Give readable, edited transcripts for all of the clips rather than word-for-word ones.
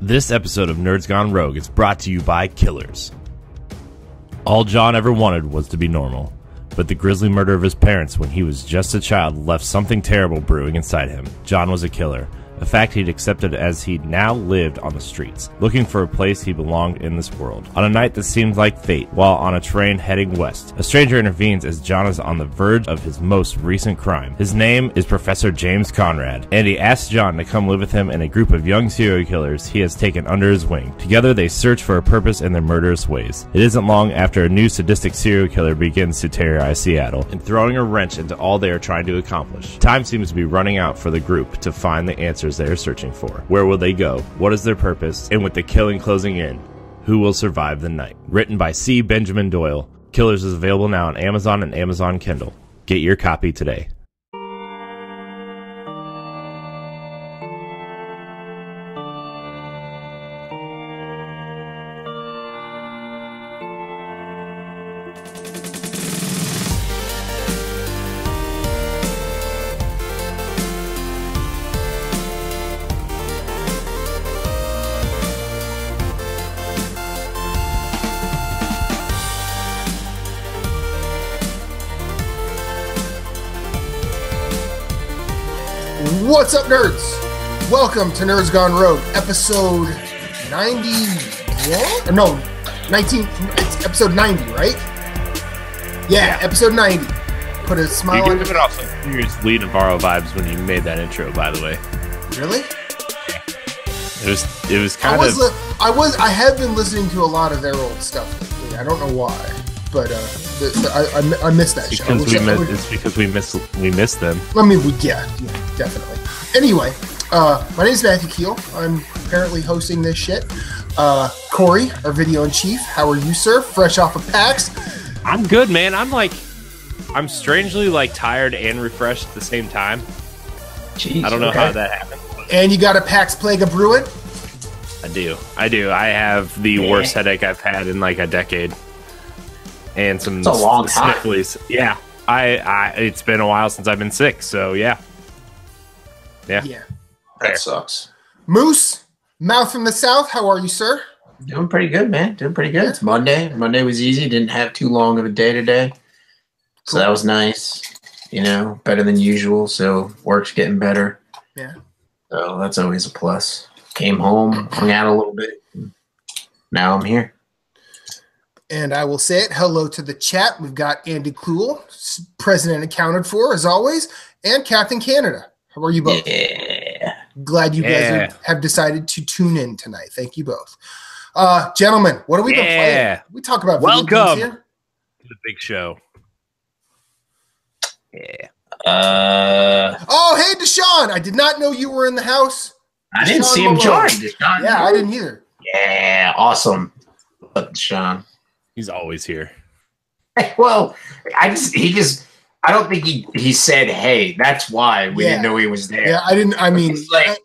This episode of Nerds Gone Rogue is brought to you by Killers. All John ever wanted was to be normal, but the grisly murder of his parents when he was just a child left something terrible brewing inside him. John was a killer, a fact he'd accepted as he now lived on the streets, looking for a place he belonged in this world. On a night that seemed like fate, while on a train heading west, a stranger intervenes as John is on the verge of his most recent crime. His name is Professor James Conrad, and he asks John to come live with him and a group of young serial killers he has taken under his wing. Together they search for a purpose in their murderous ways. It isn't long after a new sadistic serial killer begins to terrorize Seattle, and throwing a wrench into all they are trying to accomplish. Time seems to be running out for the group to find the answers they are searching for. Where will they go? What is their purpose? And with the killing closing in, who will survive the night? Written by C. Benjamin Doyle, Killers is available now on Amazon and Amazon Kindle. Get your copy today. What's up, nerds? Welcome to Nerds Gone Rogue, episode 91? No, 19. It's episode 90, right? Yeah, episode 90. Put a smile on your face. It off some serious Lee Navarro vibes when you made that intro, by the way. Really? It was kind of. I have been listening to a lot of their old stuff lately. I don't know why, but I missed that show. It's because we miss them. I mean, yeah, definitely. Anyway, my name is Matthew Keel. I'm apparently hosting this shit. Corey, our video in chief. How are you, sir? Fresh off of PAX. I'm good, man. I'm strangely tired and refreshed at the same time. Jeez, I don't know how that happened. And you got a PAX Plague of Brewing? I do. I have the worst headache I've had in a decade. And some a long time. snifflies. Yeah. It's been a while since I've been sick, so yeah. Yeah. That sucks. Moose, Mouth from the South, how are you, sir? Doing pretty good, man. Doing pretty good. It's Monday. Monday was easy. Didn't have too long of a day today. So that was nice. You know, better than usual. So work's getting better. Yeah. So that's always a plus. Came home, hung out a little bit. Now I'm here. And I will say it. Hello to the chat. We've got Andy Cool, President accounted for, as always, and Captain Canada. How are you both? Yeah. Glad you guys have decided to tune in tonight. Thank you both. Gentlemen, what have we been playing? We talk about video games here. To the big show. Yeah. Oh, hey, Deshaun. I did not know you were in the house. I didn't see him join. Deshaun, yeah, I didn't either. Yeah, awesome. Deshaun. He's always here. Well, I don't think he said, hey, that's why we didn't know he was there. Yeah, I mean,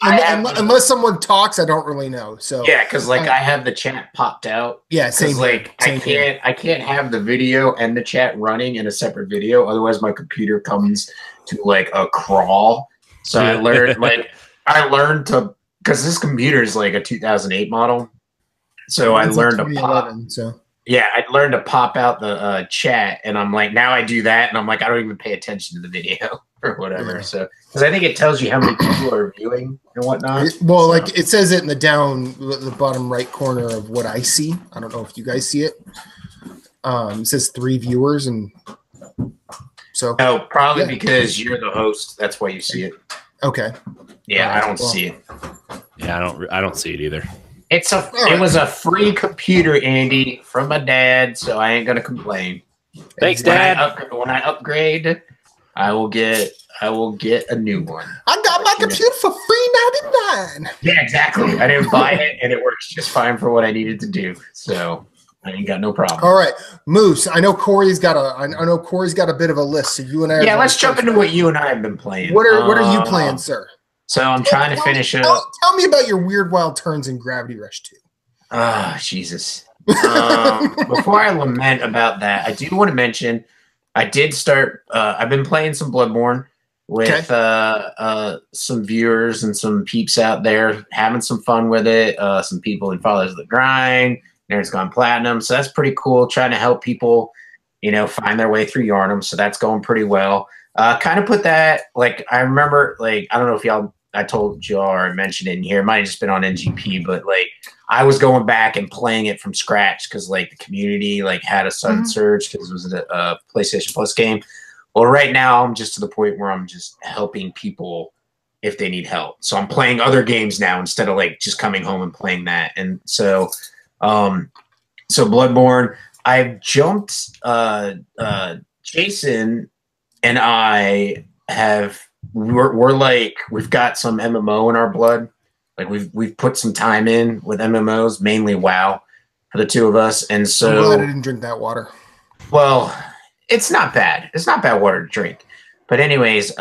unless someone talks, I don't really know. So yeah, because I have the chat popped out. Yeah, same. I can't have the video and the chat running in a separate video, otherwise my computer comes to a crawl. So I learned to, because this computer is a 2008 model. So I learned to pop. Yeah, I learned to pop out the chat, and I'm now I do that, and I'm I don't even pay attention to the video or whatever. Yeah. So, because I think it tells you how many people are viewing and whatnot. It says it in the bottom right corner of what I see. I don't know if you guys see it. It says 3 viewers, and so. No, probably because you're the host. That's why you see it. Okay. Yeah, I don't see it. Yeah, I don't see it either. It was a free computer, Andy, from my dad, so I ain't gonna complain. Thanks, Dad. When I upgrade, I will get a new one. I got my computer for $3.99. Yeah, exactly. I didn't buy it, and it works just fine for what I needed to do. So I ain't got no problem. All right, Moose. I know Corey's got a bit of a list. So you and I. Yeah, let's jump into what you and I have been playing. What are you playing, sir? So I'm trying to finish up. Tell me about your weird wild turns in Gravity Rush 2. Ah, Jesus. Before I lament about that, I do want to mention I did start. I've been playing some Bloodborne. with some viewers and some peeps out there having some fun with it. Some people in Fathers of the Grind, Nerds Gone Platinum. So that's pretty cool. Trying to help people, you know, find their way through Yarnum. So that's going pretty well. Kind of put that, like, I remember, like, I don't know if I told y'all or I mentioned it in here. It might have just been on NGP, but like I was going back and playing it from scratch because like the community like had a sudden surge because it was a PlayStation Plus game. Well, right now I'm just to the point where I'm just helping people if they need help. So I'm playing other games now instead of like just coming home and playing that. And so, so Bloodborne, I've jumped. Jason and I have. We're like we've got some MMO in our blood. Like we've put some time in with MMOs, mainly WoW, for the two of us. And so I'm glad I didn't drink that water. Well, it's not bad. It's not bad water to drink. But anyways,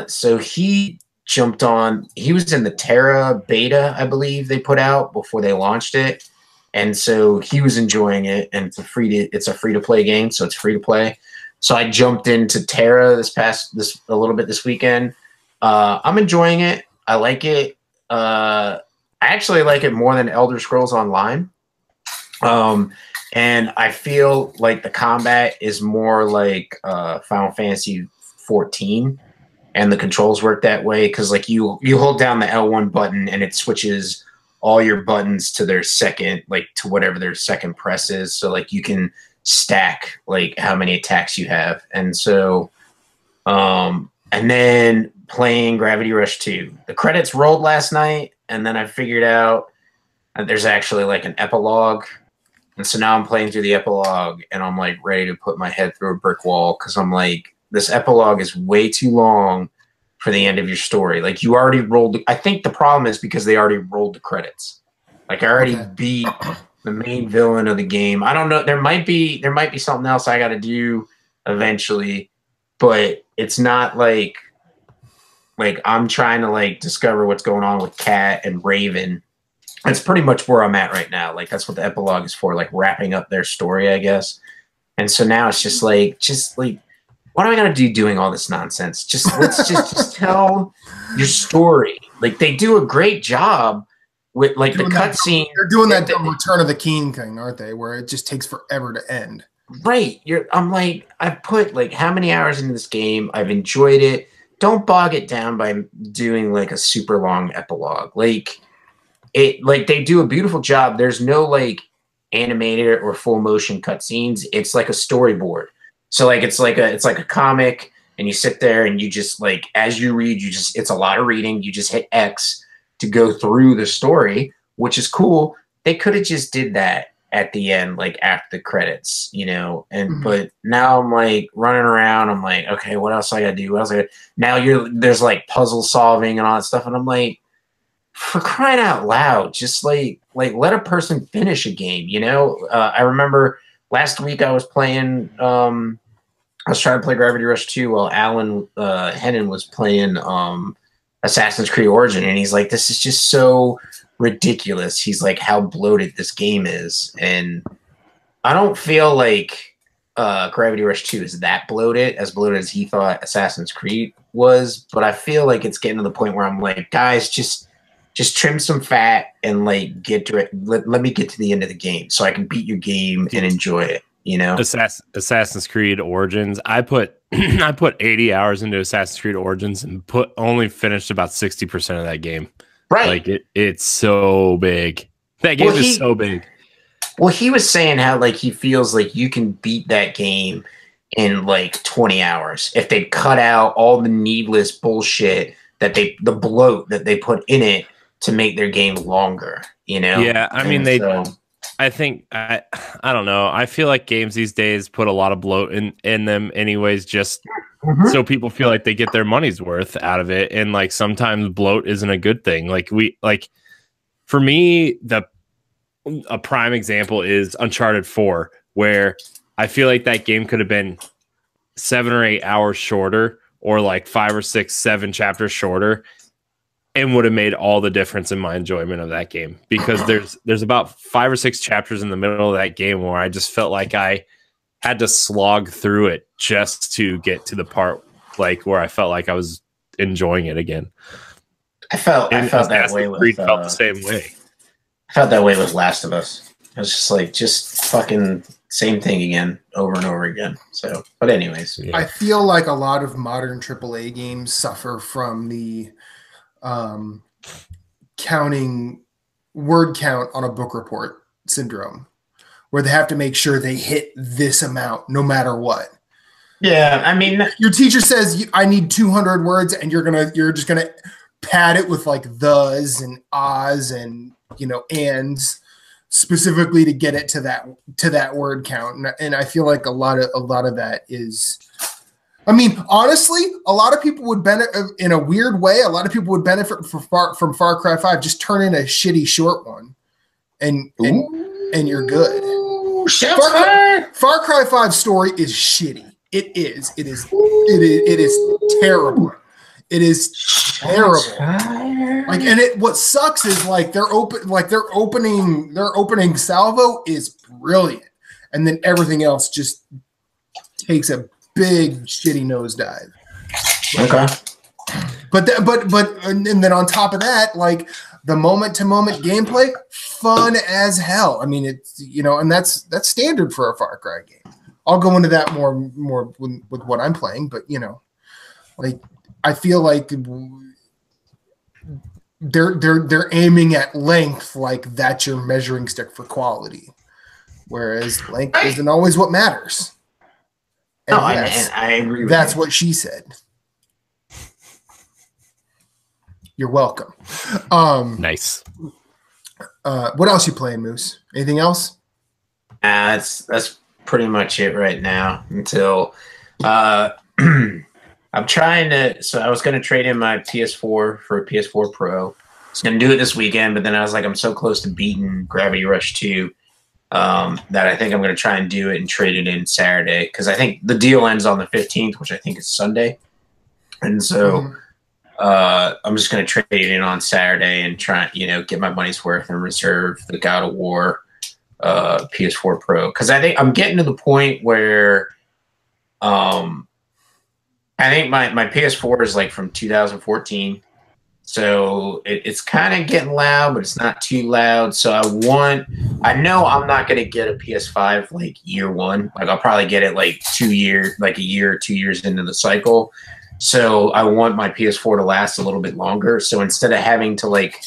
so he jumped on. He was in the Terra beta, I believe they put out before they launched it, and so he was enjoying it. And it's a free to play game, so it's free to play. So I jumped into Terra a little bit this weekend. I'm enjoying it. I like it. I actually like it more than Elder Scrolls Online. And I feel like the combat is more like Final Fantasy 14, and the controls work that way because like you hold down the L1 button and it switches all your buttons to their second, like to whatever their second press is. So like you can stack like how many attacks you have. And so and then playing Gravity Rush 2. The credits rolled last night, and then I figured out that there's actually like an epilogue. And so now I'm playing through the epilogue, and I'm like ready to put my head through a brick wall because I'm like, this epilogue is way too long for the end of your story. Like you already rolled. I think the problem is because they already rolled the credits. Like I already beat the main villain of the game. I don't know. There might be something else I got to do eventually, but it's not like I'm trying to like discover what's going on with Cat and Raven. That's pretty much where I'm at right now. Like that's what the epilogue is for, like wrapping up their story, I guess. And so now it's just like what am I gonna do doing all this nonsense? Let's just tell your story. Like they do a great job with like the cutscene. They're doing that Return of the King thing, aren't they? Where it just takes forever to end. Right. I'm like, I've put like how many hours into this game? I've enjoyed it. Don't bog it down by doing like a super long epilogue. Like they do a beautiful job. There's no like animated or full motion cutscenes. It's like a storyboard. So like it's like a comic, and you sit there and you just like as you read, it's a lot of reading. You just hit X to go through the story, which is cool. They could have just did that at the end, like after the credits, you know. And but now I'm like running around. I'm like, okay, what else I gotta do? What else I gotta... Now there's like puzzle solving and all that stuff, and I'm like, for crying out loud, just like let a person finish a game, you know. I remember last week I was playing. I was trying to play Gravity Rush 2 while Alan Hennon was playing Assassin's Creed Origin, and he's like, this is just so ridiculous. He's like, how bloated this game is. And I don't feel like Gravity Rush 2 is that bloated as he thought Assassin's Creed was, but I feel like it's getting to the point where I'm like, guys, just trim some fat and like get to it. Let me get to the end of the game so I can beat your game and enjoy it, you know. Assassin's Creed Origins, I put 80 hours into Assassin's Creed Origins and only finished about 60% of that game. Right. Like it's so big. That game is so big. Well, he was saying how like he feels like you can beat that game in like 20 hours if they cut out all the needless bullshit the bloat that they put in it to make their game longer, you know? Yeah, I mean, I think, I don't know. I feel like games these days put a lot of bloat in them anyways, just so people feel like they get their money's worth out of it. And like sometimes bloat isn't a good thing. Like for me, a prime example is Uncharted 4, where I feel like that game could have been 7 or 8 hours shorter, or like 5 or 6, 7 chapters shorter, and would have made all the difference in my enjoyment of that game. Because there's about 5 or 6 chapters in the middle of that game where I just felt like I had to slog through it just to get to the part like where I felt like I was enjoying it again. I felt that way with felt the same way. I felt that way with Last of Us. It was just like fucking same thing again, over and over again. So, but anyways, I feel like a lot of modern AAA games suffer from the counting word count on a book report syndrome, where they have to make sure they hit this amount no matter what. Yeah, I mean, your teacher says I need 200 words, and you're just gonna pad it with like thes and ahs and ands specifically to get it to that word count. And I feel like a lot of that is. I mean, honestly, a lot of people would benefit in a weird way. A lot of people would benefit from Far Cry 5. Just turn in a shitty short one, and you're good. Far Cry 5 story is shitty. It is terrible. It is terrible. Like, and what sucks is like their opening salvo is brilliant, and then everything else just takes a big shitty nosedive. Okay. And then on top of that, like the moment to moment gameplay, fun as hell. I mean, it's and that's standard for a Far Cry game. I'll go into that more with what I'm playing, but like I feel like they're aiming at length, like that's your measuring stick for quality, whereas length isn't always what matters. And I agree with that's you. what she said. You're welcome. Nice. What else you playing, Moose? Anything else? That's pretty much it right now until I'm trying to. So I was going to trade in my PS4 for a PS4 Pro. I was going to do it this weekend, but then I was like, I'm so close to beating Gravity Rush 2 that I think I'm going to try and do it and trade it in Saturday, because I think the deal ends on the 15th, which I think is Sunday. And so I'm just going to trade it in on Saturday and try, get my money's worth and reserve the God of War PS4 Pro, because I think I'm getting to the point where I think my PS4 is like from 2014, so it's kind of getting loud, but it's not too loud. So I know I'm not going to get a PS5 like year one. Like I'll probably get it like a year or 2 years into the cycle. So I want my PS4 to last a little bit longer. So instead of having to like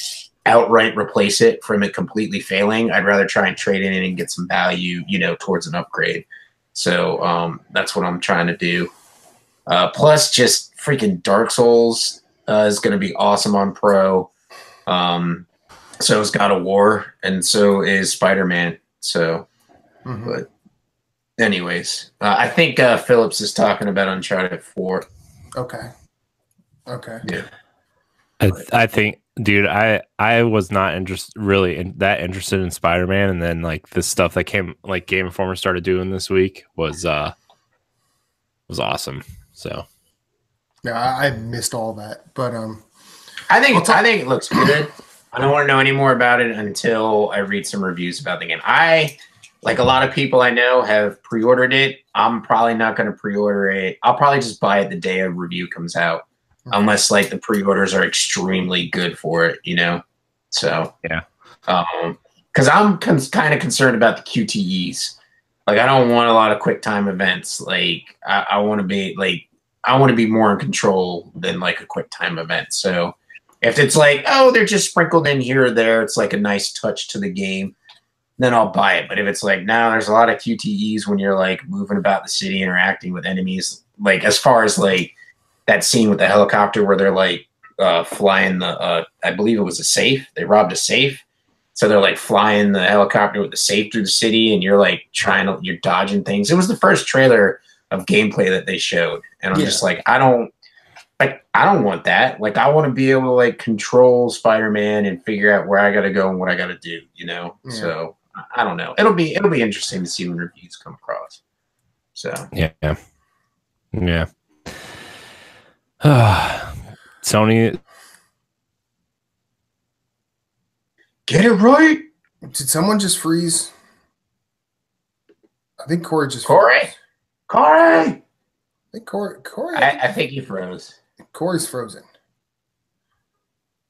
outright replace it from it completely failing, I'd rather try and trade it in and get some value, towards an upgrade. So that's what I'm trying to do. Plus, just freaking Dark Souls is going to be awesome on Pro. So is God of War, and so is Spider-Man. So, but anyways, I think Phillips is talking about Uncharted 4. Okay. Yeah. I think, dude, I was not really that interested in Spider-Man, and then like the stuff that came, like Game Informer started doing this week was awesome. So yeah, I missed all that, but I think it looks good. I don't want to know any more about it until I read some reviews about the game. Like a lot of people I know have pre-ordered it. I'm probably not going to pre-order it. I'll probably just buy it the day a review comes out, unless like the pre-orders are extremely good for it, So yeah, because I'm kind of concerned about the QTEs. Like I don't want a lot of quick time events. Like I want to be more in control than like a quick time event. So if it's like, oh, they're just sprinkled in here or there, it's like a nice touch to the game, then I'll buy it. But if it's like, now there's a lot of QTEs when you're like moving about the city, interacting with enemies, like as far as like that scene with the helicopter where they're like flying the, I believe it was a safe. They robbed a safe. So they're like flying the helicopter with the safe through the city, and you're like you're dodging things. It was the first trailer of gameplay that they showed. And I'm just like, I don't want that. Like, I want to be able to like control Spider-Man and figure out where I got to go and what I got to do, Yeah. So I don't know. It'll be interesting to see when reviews come across. So yeah. Sony, get it right. Did someone just freeze? I think Corey just Corey. froze. I think Corey. I think he froze. Corey's frozen.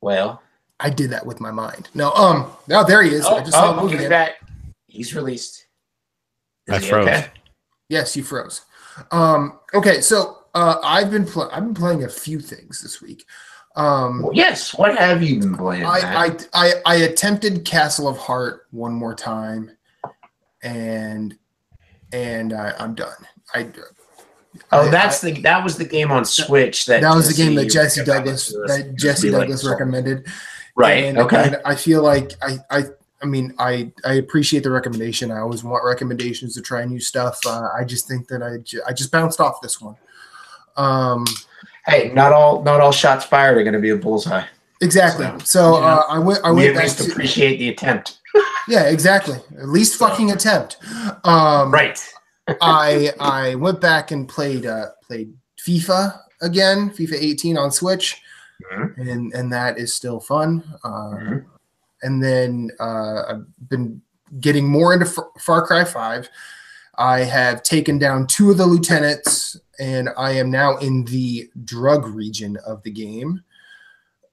Well, I did that with my mind. No, now there he is. I just saw him moving he's in. back. He's released. I froze. Okay? Yes, you froze. Okay, so I've been playing a few things this week. Yes. What have you been playing? I attempted Castle of Heart one more time, and I'm done. That was the game on Switch that was the game that Jesse Douglas recommended. Right. And, okay. And I feel like I appreciate the recommendation. I always want recommendations to try new stuff. I just think that I just bounced off this one. Hey, not all shots fired are going to be a bullseye. Exactly. So I went. We at least appreciate the attempt. Yeah, exactly. At least fucking attempt. Right. I went back and played FIFA again, FIFA 18 on Switch, and that is still fun. And then I've been getting more into Far Cry 5. I have taken down 2 of the lieutenants, and I am now in the drug region of the game.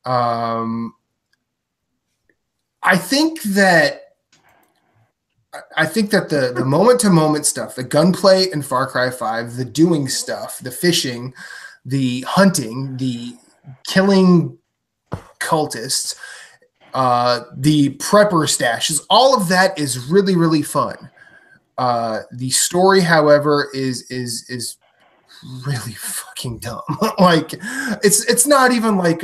I think that the moment-to-moment stuff, the gunplay in Far Cry 5, the doing stuff, the fishing, the hunting, the killing cultists, the prepper stashes, all of that is really, really fun. The story, however, is really fucking dumb. Like it's not even like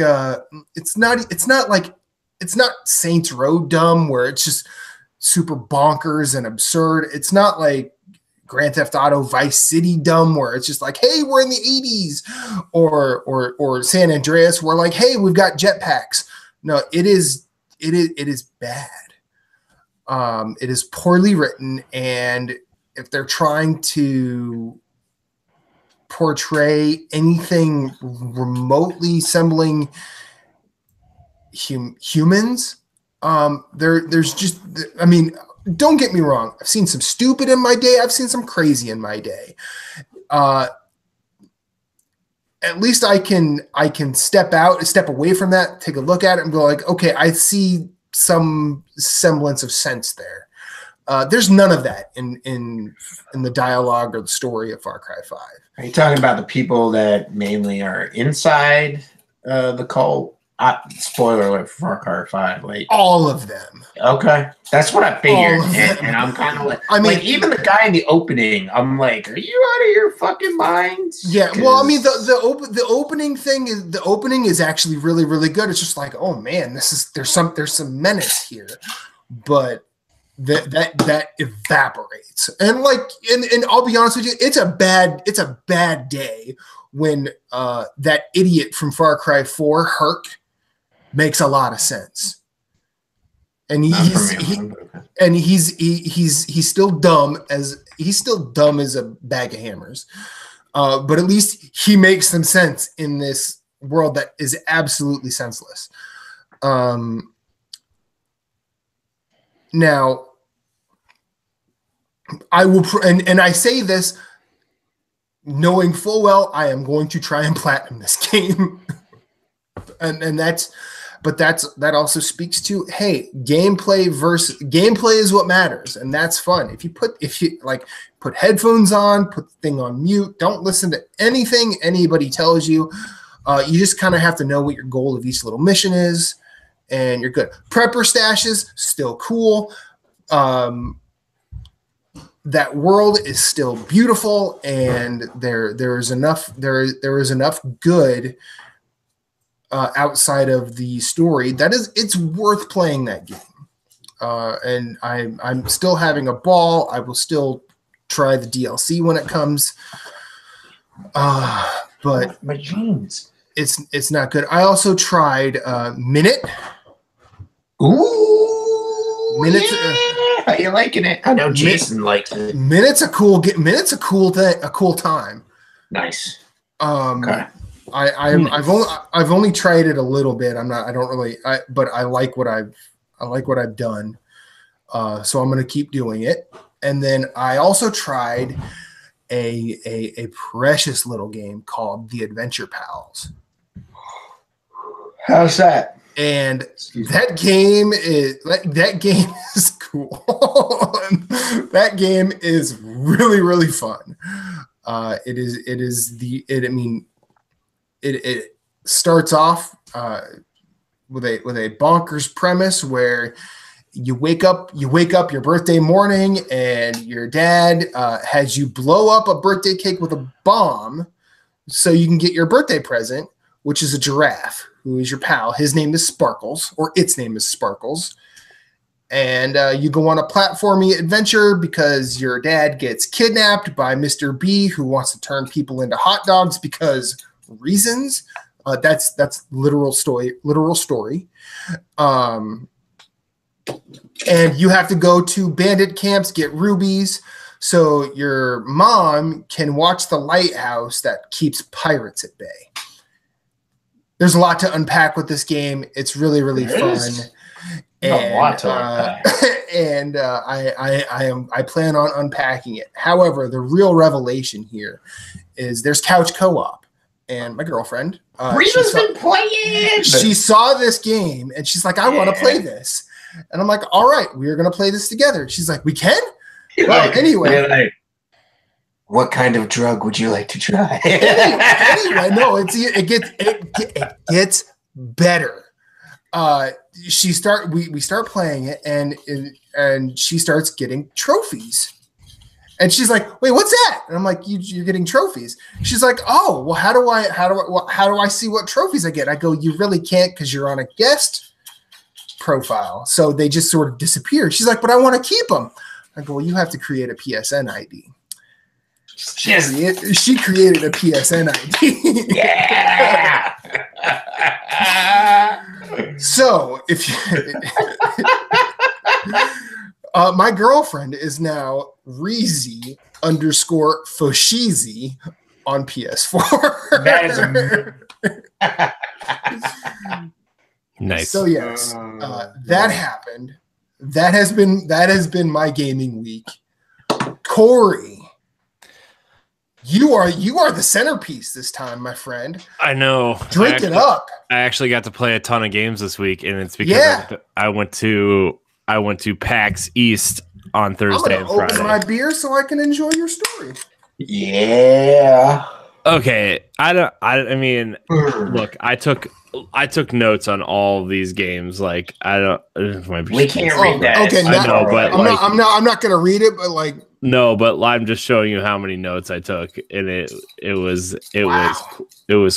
it's not Saints Row dumb where it's just super bonkers and absurd. It's not like Grand Theft Auto Vice City dumb where it's just like, hey, we're in the 80s, or San Andreas where like, hey, we've got jetpacks. No, it is bad. It is poorly written, and if they're trying to portray anything remotely resembling humans, there's just, I mean, don't get me wrong. I've seen some stupid in my day. I've seen some crazy in my day. At least I can step away from that, take a look at it and go like, okay, I see some semblance of sense there. There's none of that in the dialogue or the story of Far Cry 5. Are you talking about the people that mainly are inside the cult? Spoiler alert for Far Cry 5. Like all of them. Okay, that's what I figured, and I'm kind of like, I mean, like even the guy in the opening, I'm like, are you out of your fucking minds? Yeah, well, I mean, the opening is actually really, really good. It's just like, oh man, there's some menace here, but that evaporates, and like, and I'll be honest with you, it's a bad day when that idiot from Far Cry 4, Herc, makes a lot of sense. And he's still dumb as a bag of hammers, but at least he makes some sense in this world that is absolutely senseless. Now, I will, and I say this knowing full well I am going to try and platinum this game, and that also speaks to, hey, gameplay is what matters, and that's fun. If you put headphones on, put the thing on mute, don't listen to anything anybody tells you. You just kind of have to know what your goal of each little mission is, and you're good. Prepper stashes, still cool. That world is still beautiful, and there is enough good outside of the story it's worth playing that game. And I'm still having a ball. I will still try the DLC when it comes. But my jeans. It's not good. I also tried Minute. Ooh, Minutes. How you liking it? I know Jason likes it. Minute's a cool thing, a cool time. Nice. Okay. I've only tried it a little bit. But I like what I've done. So I'm going to keep doing it. And then I also tried a precious little game called The Adventure Pals. How's that? And that game is cool. That game is really, really fun. It starts off with a bonkers premise where you wake up your birthday morning and your dad has you blow up a birthday cake with a bomb so you can get your birthday present, which is a giraffe who is your pal. His name is Sparkles, or its name is Sparkles. And you go on a platforming adventure because your dad gets kidnapped by Mr. B, who wants to turn people into hot dogs because reasons. That's literal story. And you have to go to bandit camps, get rubies, so your mom can watch the lighthouse that keeps pirates at bay. There's a lot to unpack with this game. It's really, really fun. And, I plan on unpacking it. However, the real revelation here is there's couch co-op, and my girlfriend, Reba's been playing. She saw this game and she's like, I want to play this. And I'm like, all right, we're gonna play this together. She's like, we can? Well, anyway. What kind of drug would you like to try? anyway, no, it gets better. We start playing it, and she starts getting trophies, and she's like, "Wait, what's that?" And I'm like, "You're getting trophies." She's like, "Oh, well, how do I see what trophies I get?" I go, "You really can't because you're on a guest profile, so they just sort of disappear." She's like, "But I want to keep them." I go, "Well, you have to create a PSN ID." She created a PSN ID. Yeah. So if you, my girlfriend is now Reezy_Foshizi on PS4. That is nice. So yes, that happened. That has been my gaming week. Corey, you are the centerpiece this time, my friend. I know. Drink it up. I actually got to play a ton of games this week, and it's because I went to PAX East on Thursday and Friday. Open my beer so I can enjoy your story. Yeah. Okay. I mean, look, I took notes on all of these games. Like, I don't. We can't read that. Okay, I know, but I'm not gonna read it, but like. No, but I'm just showing you how many notes I took, and it was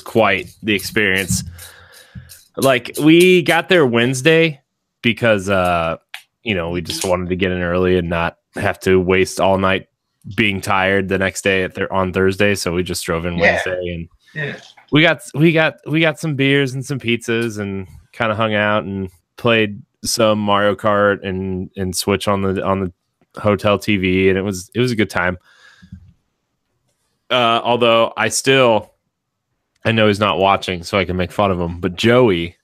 quite the experience. Like, we got there Wednesday because we just wanted to get in early and not have to waste all night being tired the next day on Thursday. So we just drove in Wednesday, and we got some beers and some pizzas and kind of hung out and played some Mario Kart and Switch on the hotel TV, and it was a good time. Although I know he's not watching, so I can make fun of him, but Joey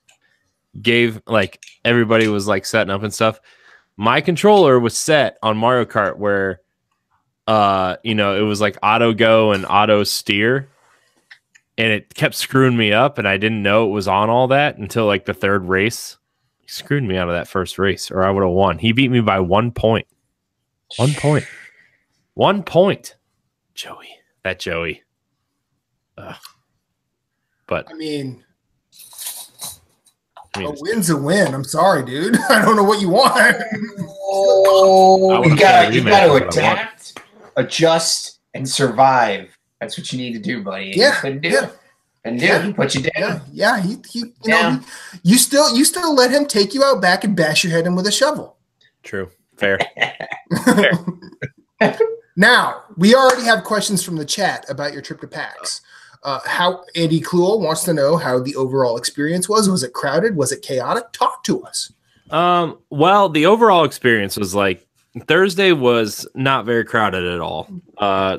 gave, like, everybody was like setting up and stuff. My controller was set on Mario Kart where it was like auto go and auto steer, and it kept screwing me up, and I didn't know it was on all that until like the third race. He screwed me out of that first race, or I would have won. He beat me by 1 point. 1 point. 1 point. Joey. But I mean, a win's a win. I'm sorry, dude. I don't know what you want. You got to adapt, adjust, and survive. That's what you need to do, buddy. Yeah. And he put you down. Yeah. You still let him take you out back and bash your head in with a shovel. True. Fair. Now, we already have questions from the chat about your trip to PAX. How Andy Kluel wants to know how the overall experience was. Was it crowded? Was it chaotic? Talk to us. Well, the overall experience was like Thursday was not very crowded at all.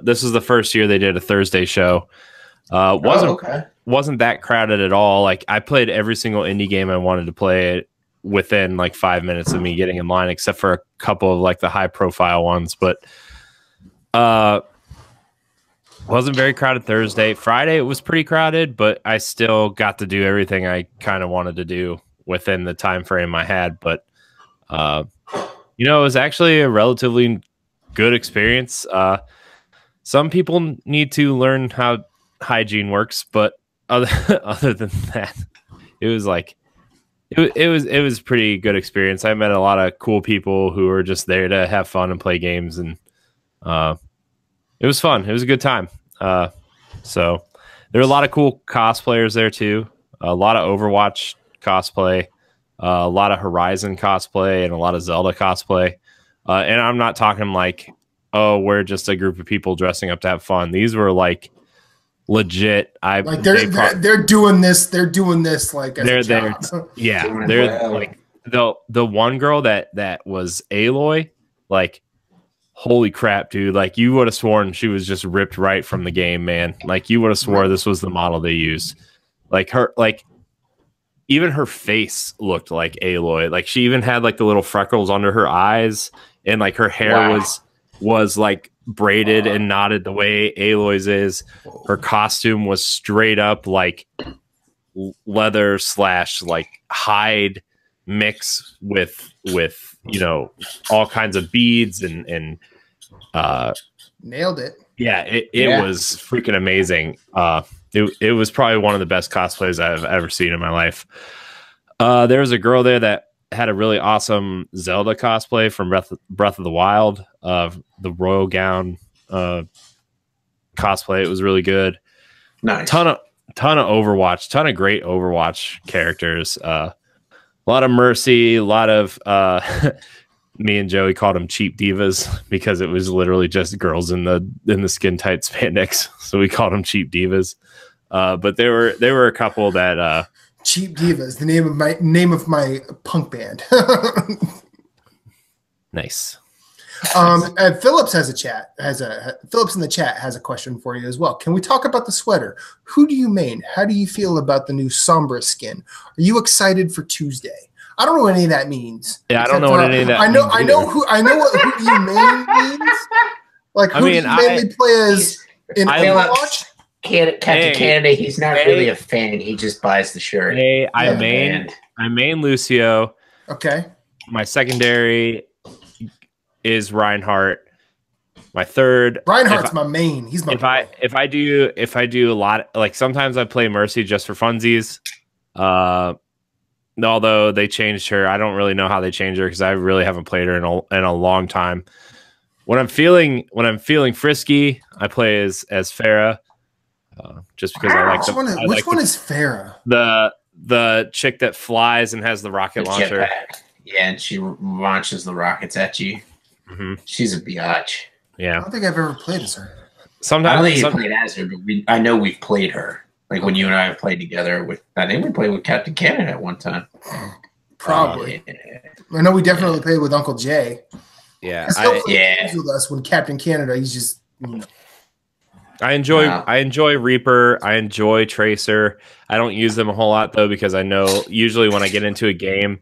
This was the first year they did a Thursday show. Wasn't that crowded at all. Like, I played every single indie game I wanted to play within like 5 minutes of me getting in line, except for a couple of like the high profile ones. But Wasn't very crowded Thursday. Friday, it was pretty crowded, but I still got to do everything I kind of wanted to do within the time frame I had. But, it was actually a relatively good experience. Some people need to learn how hygiene works, but other than that, it was like it was pretty good experience. I met a lot of cool people who were just there to have fun and play games, and it was fun. It was a good time. So there were a lot of cool cosplayers there too. A lot of Overwatch cosplay, a lot of Horizon cosplay, and a lot of Zelda cosplay. And I'm not talking like, oh, we're just a group of people dressing up to have fun. These were like legit. They're doing this. They're doing this like as they're a there. job. Yeah, they're like the one girl that was Aloy. Like, holy crap, dude! Like, you would have sworn she was just ripped right from the game, man. Like, you would have swore this was the model they used. Like even her face looked like Aloy. Like, she even had like the little freckles under her eyes, and like her hair was like braided and knotted the way Aloy's is. Her costume was straight up like leather / like hide mix with all kinds of beads and nailed it. Yeah, it was freaking amazing. It was probably one of the best cosplays I've ever seen in my life. There was a girl there that had a really awesome Zelda cosplay from Breath of the Wild, the royal gown cosplay. It was really good. Nice. Ton of Overwatch, ton of great Overwatch characters. A lot of Mercy, a lot of me and Joey called them cheap divas because it was literally just girls in the skin tight spandex, so we called them cheap divas. But there were a couple that Cheap Divas, the name of my punk band. Nice. Phillips Phillips in the chat has a question for you as well. Can we talk about the sweater? Who do you main? How do you feel about the new Sombra skin? Are you excited for Tuesday? I don't know what any of that means. Yeah, I don't know what any of that means. I know what who you main means. Like, who do you mainly play as in Overwatch? Captain Canada, he's not really a fan. He just buys the shirt. I main Lucio. Okay. My secondary is Reinhardt. My third, Reinhardt's my main. He's my. If I do a lot, like sometimes I play Mercy just for funsies. Although they changed her, I don't really know how they changed her because I really haven't played her in a long time. When I'm feeling frisky, I play as Farah. Just because I like which one is Farah? The chick that flies and has the rocket launcher. Jetpack. Yeah, and she launches the rockets at you. Mm-hmm. She's a biatch. Yeah, I don't think I've ever played as her. Sometimes I don't think you played as her, but I know we've played her. Like when you and I have played together with. I think we played with Captain Canada at one time. Probably. I know we definitely played with Uncle Jay. Yeah, with us when Captain Canada. He's just. I enjoy Reaper. I enjoy Tracer. I don't use them a whole lot though because I know usually when I get into a game,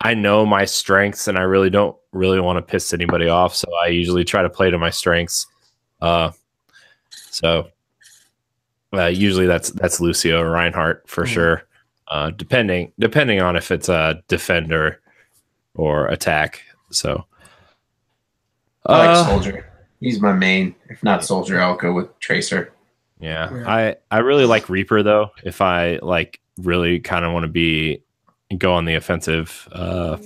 I know my strengths and I really don't want to piss anybody off. So I usually try to play to my strengths. Usually that's Lucio or Reinhardt for sure. Depending on if it's a defender or attack. So I like Soldier. He's my main. If not Soldier, I'll go with Tracer. Yeah. I really like Reaper though. If I like really kind of want to go on the offensive. Yeah.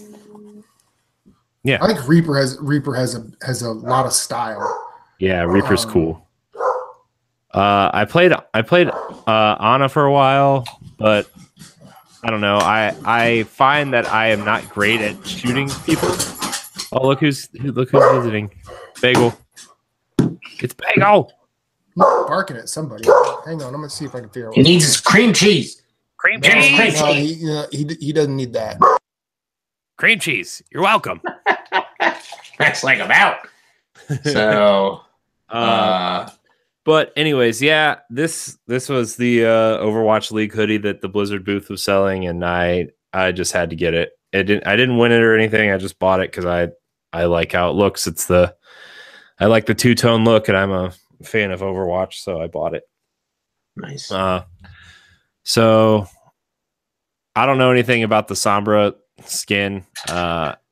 I think Reaper has a lot of style. Yeah, Reaper's cool. I played Ana for a while, but I don't know. I find that I am not great at shooting people. Oh, look who's visiting. Bagel. It's Bagel. He's barking at somebody. Hang on, I'm gonna see if I can figure out. He needs his cream cheese. Cream cheese. No, he doesn't need that. Cream cheese. You're welcome. That's like about. So, but anyways, yeah, this was the Overwatch League hoodie that the Blizzard booth was selling, and I just had to get it. I didn't win it or anything. I just bought it because I like how it looks. I like the two-tone look, and I'm fan of Overwatch, so I bought it. Nice. So I don't know anything about the Sombra skin.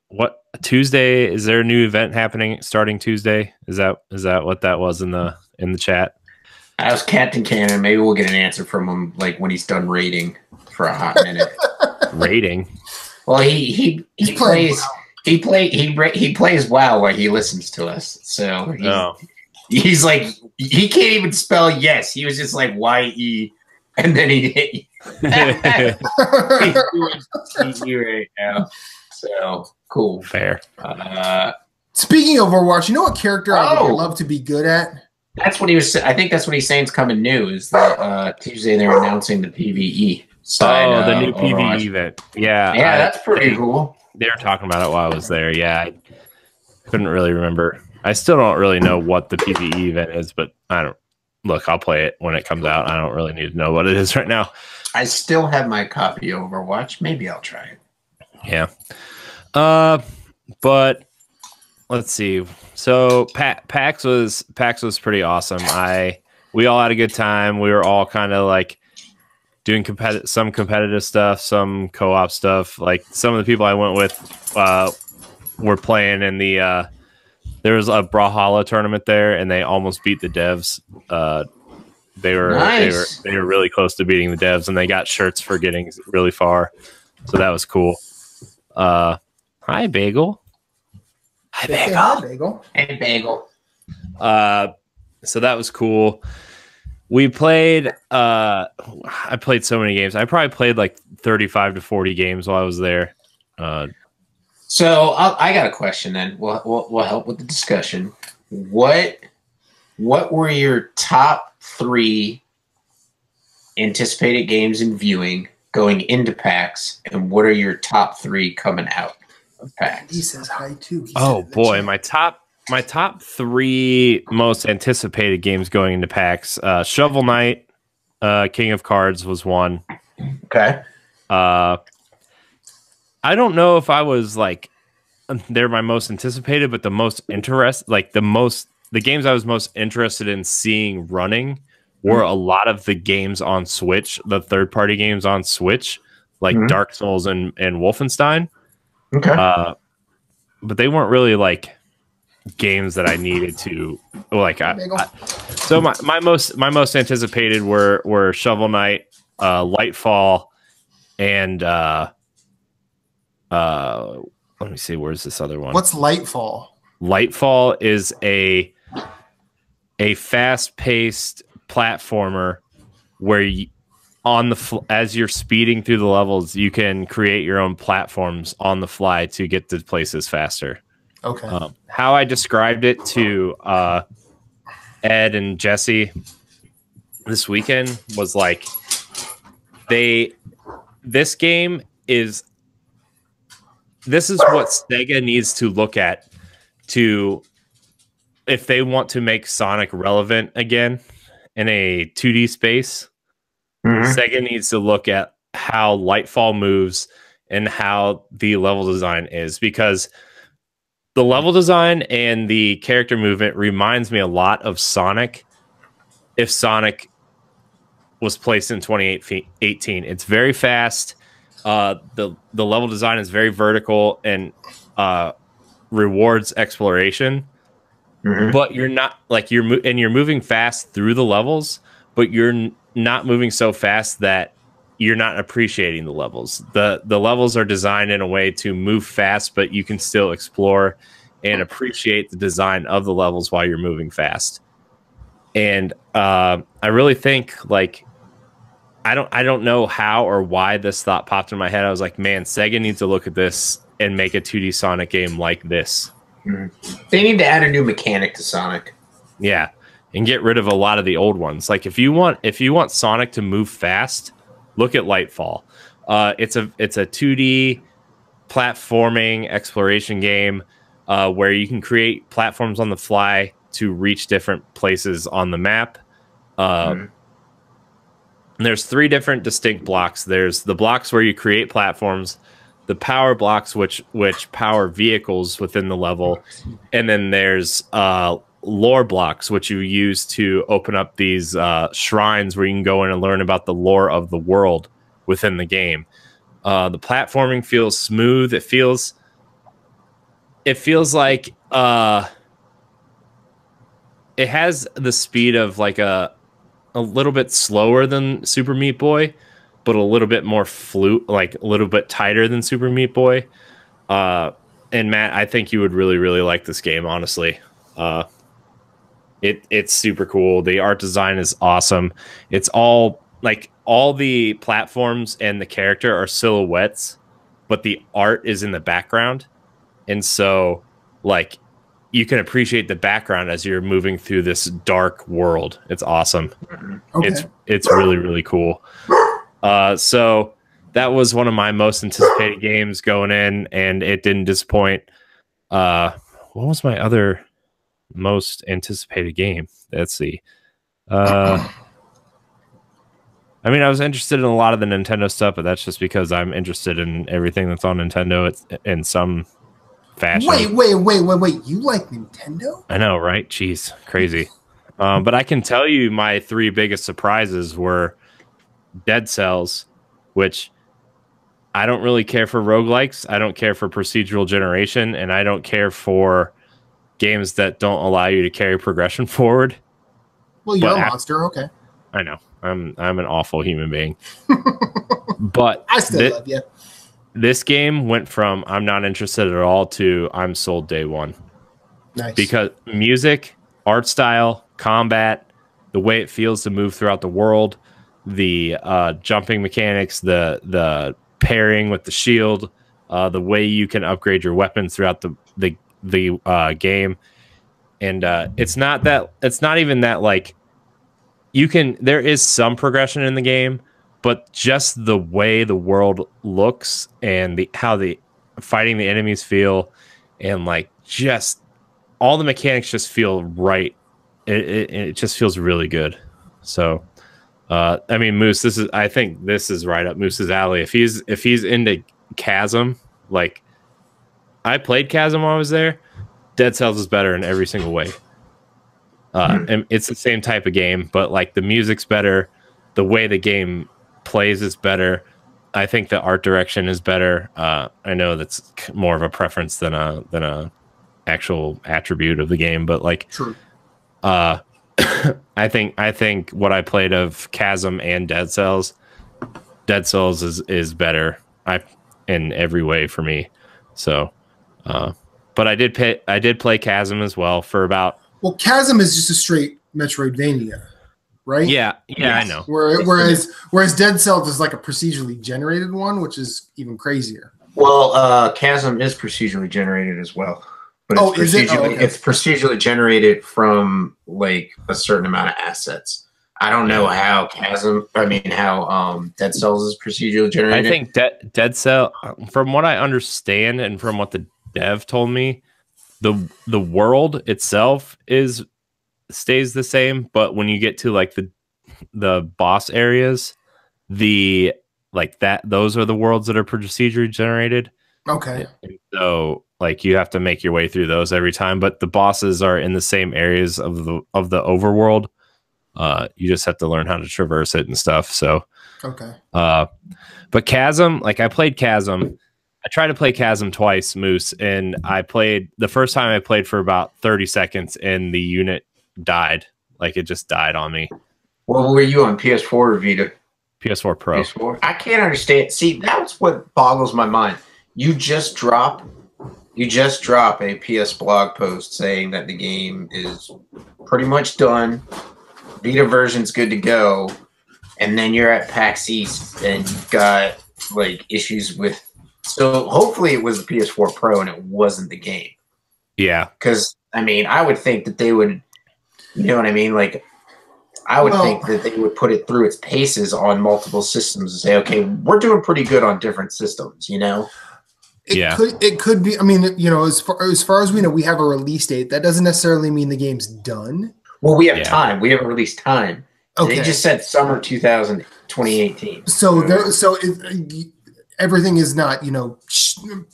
What Tuesday is there a new event happening starting Tuesday? Is that what that was in the chat? I was Captain Cannon. Maybe we'll get an answer from him like when he's done raiding for a hot minute. Raiding. Well, he plays he plays WoW while he listens to us. So he's like he can't even spell yes. He was just like YE, and then he hit you. He's doing TV right now. So cool. Fair. Speaking of Overwatch, you know what character I would love to be good at? That's what he was. I think that's what he's saying is coming new. Is that Tuesday they're announcing the PVE side? The new Overwatch. PVE event. Yeah, that's pretty cool. They were talking about it while I was there. Yeah, I couldn't really remember. I still don't really know what the PVE event is, but I don't. Look, I'll play it when it comes out. I don't really need to know what it is right now. I still have my copy of Overwatch. Maybe I'll try it. Yeah. But let's see. So PAX was pretty awesome. We all had a good time. We were all kind of like doing some competitive stuff, some co-op stuff. Like some of the people I went with were playing in the there was a Brawlhalla tournament there, and they almost beat the devs. They were really close to beating the devs, and they got shirts for getting really far. So that was cool. Hi, Bagel. Hi, Bagel. Hi, Bagel. Hey, Bagel. So that was cool. We played. I played so many games. I probably played like 35 to 40 games while I was there. So I got a question then. We'll help with the discussion. What were your top 3 anticipated games and viewing going into PAX, and what are your top 3 coming out of PAX? He says hi too. Oh boy, my top 3 most anticipated games going into PAX. Shovel Knight, King of Cards was one. Okay. I don't know if I was like they're my most anticipated, but the most the games I was most interested in seeing running were a lot of the games on Switch, the third-party games on Switch, like Dark Souls and Wolfenstein. Okay. But they weren't really like games that I needed to like. So my most anticipated were Shovel Knight, Lightfall, and let me see, where's this other one? What's Lightfall? Lightfall is a fast-paced platformer where as you're speeding through the levels, you can create your own platforms on the fly to get to places faster. Okay. How I described it to Ed and Jesse this weekend was like this is what Sega needs to look at if they want to make Sonic relevant again in a 2D space. Sega needs to look at how Lightfall moves and how the level design is, because the level design and the character movement reminds me a lot of Sonic if Sonic was placed in 2018. It's very fast. The level design is very vertical and rewards exploration, but you're not like you're moving fast through the levels, but you're not moving so fast that you're not appreciating the levels. The levels are designed in a way to move fast, but you can still explore and appreciate the design of the levels while you're moving fast. And I really think like I don't know how or why this thought popped in my head. I was like, man, Sega needs to look at this and make a 2D Sonic game like this. They need to add a new mechanic to Sonic. Yeah, and get rid of a lot of the old ones. Like if you want Sonic to move fast, look at Lightfall. It's a 2D platforming exploration game where you can create platforms on the fly to reach different places on the map. There's 3 different distinct blocks. There's the blocks where you create platforms, the power blocks which power vehicles within the level, and then there's lore blocks, which you use to open up these shrines where you can go in and learn about the lore of the world within the game. The platforming feels smooth. It feels like it has the speed of like a little bit slower than Super Meat Boy, but a little bit more like a little bit tighter than Super Meat Boy. And Matt, I think you would really, really like this game, honestly. It's super cool. The art design is awesome. It's all like all the platforms and the character are silhouettes, but the art is in the background. And so like you can appreciate the background as you're moving through this dark world. It's awesome. Okay. It's really, really cool. So that was one of my most anticipated games going in, and it didn't disappoint. What was my other most anticipated game? Let's see. I mean, I was interested in a lot of the Nintendo stuff, but that's just because I'm interested in everything that's on Nintendo. It's in some fashion. Wait. You like Nintendo? I know, right? Jeez, crazy. But I can tell you my 3 biggest surprises were Dead Cells, which I don't really care for roguelikes. I don't care for procedural generation, and I don't care for games that don't allow you to carry progression forward. Well, you're a monster, okay. I know. I'm an awful human being. But I still love you. This game went from I'm not interested at all to I'm sold day one. Nice. Because music, art style, combat, the way it feels to move throughout the world, the jumping mechanics, the pairing with the shield, the way you can upgrade your weapons throughout the game, and it's not even that like there is some progression in the game, but just the way the world looks and how the fighting the enemies feel, and like just all the mechanics just feel right. It just feels really good. So. I mean, Moose, I think this is right up Moose's alley. If he's into Chasm, like I played Chasm while I was there, Dead Cells is better in every single way. And it's the same type of game, but like the music's better, the way the game plays is better. I think the art direction is better. I know that's more of a preference than a actual attribute of the game, but like, true. I think what I played of Chasm and Dead Cells is better in every way for me. So, but I did play Chasm as well for about. Well, Chasm is just a straight Metroidvania, right? Yeah, I know. Whereas Dead Cells is like a procedurally generated one, which is even crazier. Well, Chasm is procedurally generated as well. But it's procedurally generated from like a certain amount of assets. I don't know how Dead Cells is procedurally generated. I think Dead Cell, from what I understand and from what the dev told me, the world itself stays the same, but when you get to like the boss areas, those are the worlds that are procedurally generated. Okay. And so like you have to make your way through those every time, but the bosses are in the same areas of the overworld. You just have to learn how to traverse it and stuff. So okay. But Chasm, like I played Chasm. I tried to play Chasm twice, Moose, and the first time I played for about 30 seconds and the unit died. Like it just died on me. Well, were you on PS4 or Vita? PS4 Pro. PS4. I can't understand. See, that's what boggles my mind. You just drop a PS blog post saying that the game is pretty much done, Vita version's good to go, and then you're at PAX East and you've got like issues with. So hopefully it was the PS4 Pro and it wasn't the game. Yeah, because I mean, I would think that they would, you know what I mean, like. I would think that they would put it through its paces on multiple systems and say, okay, we're doing pretty good on different systems, you know? It could be. I mean, you know, as far as we know, we have a release date. That doesn't necessarily mean the game's done. Well, we have time. We have a release time. Okay. They just said summer 2018. So everything is not,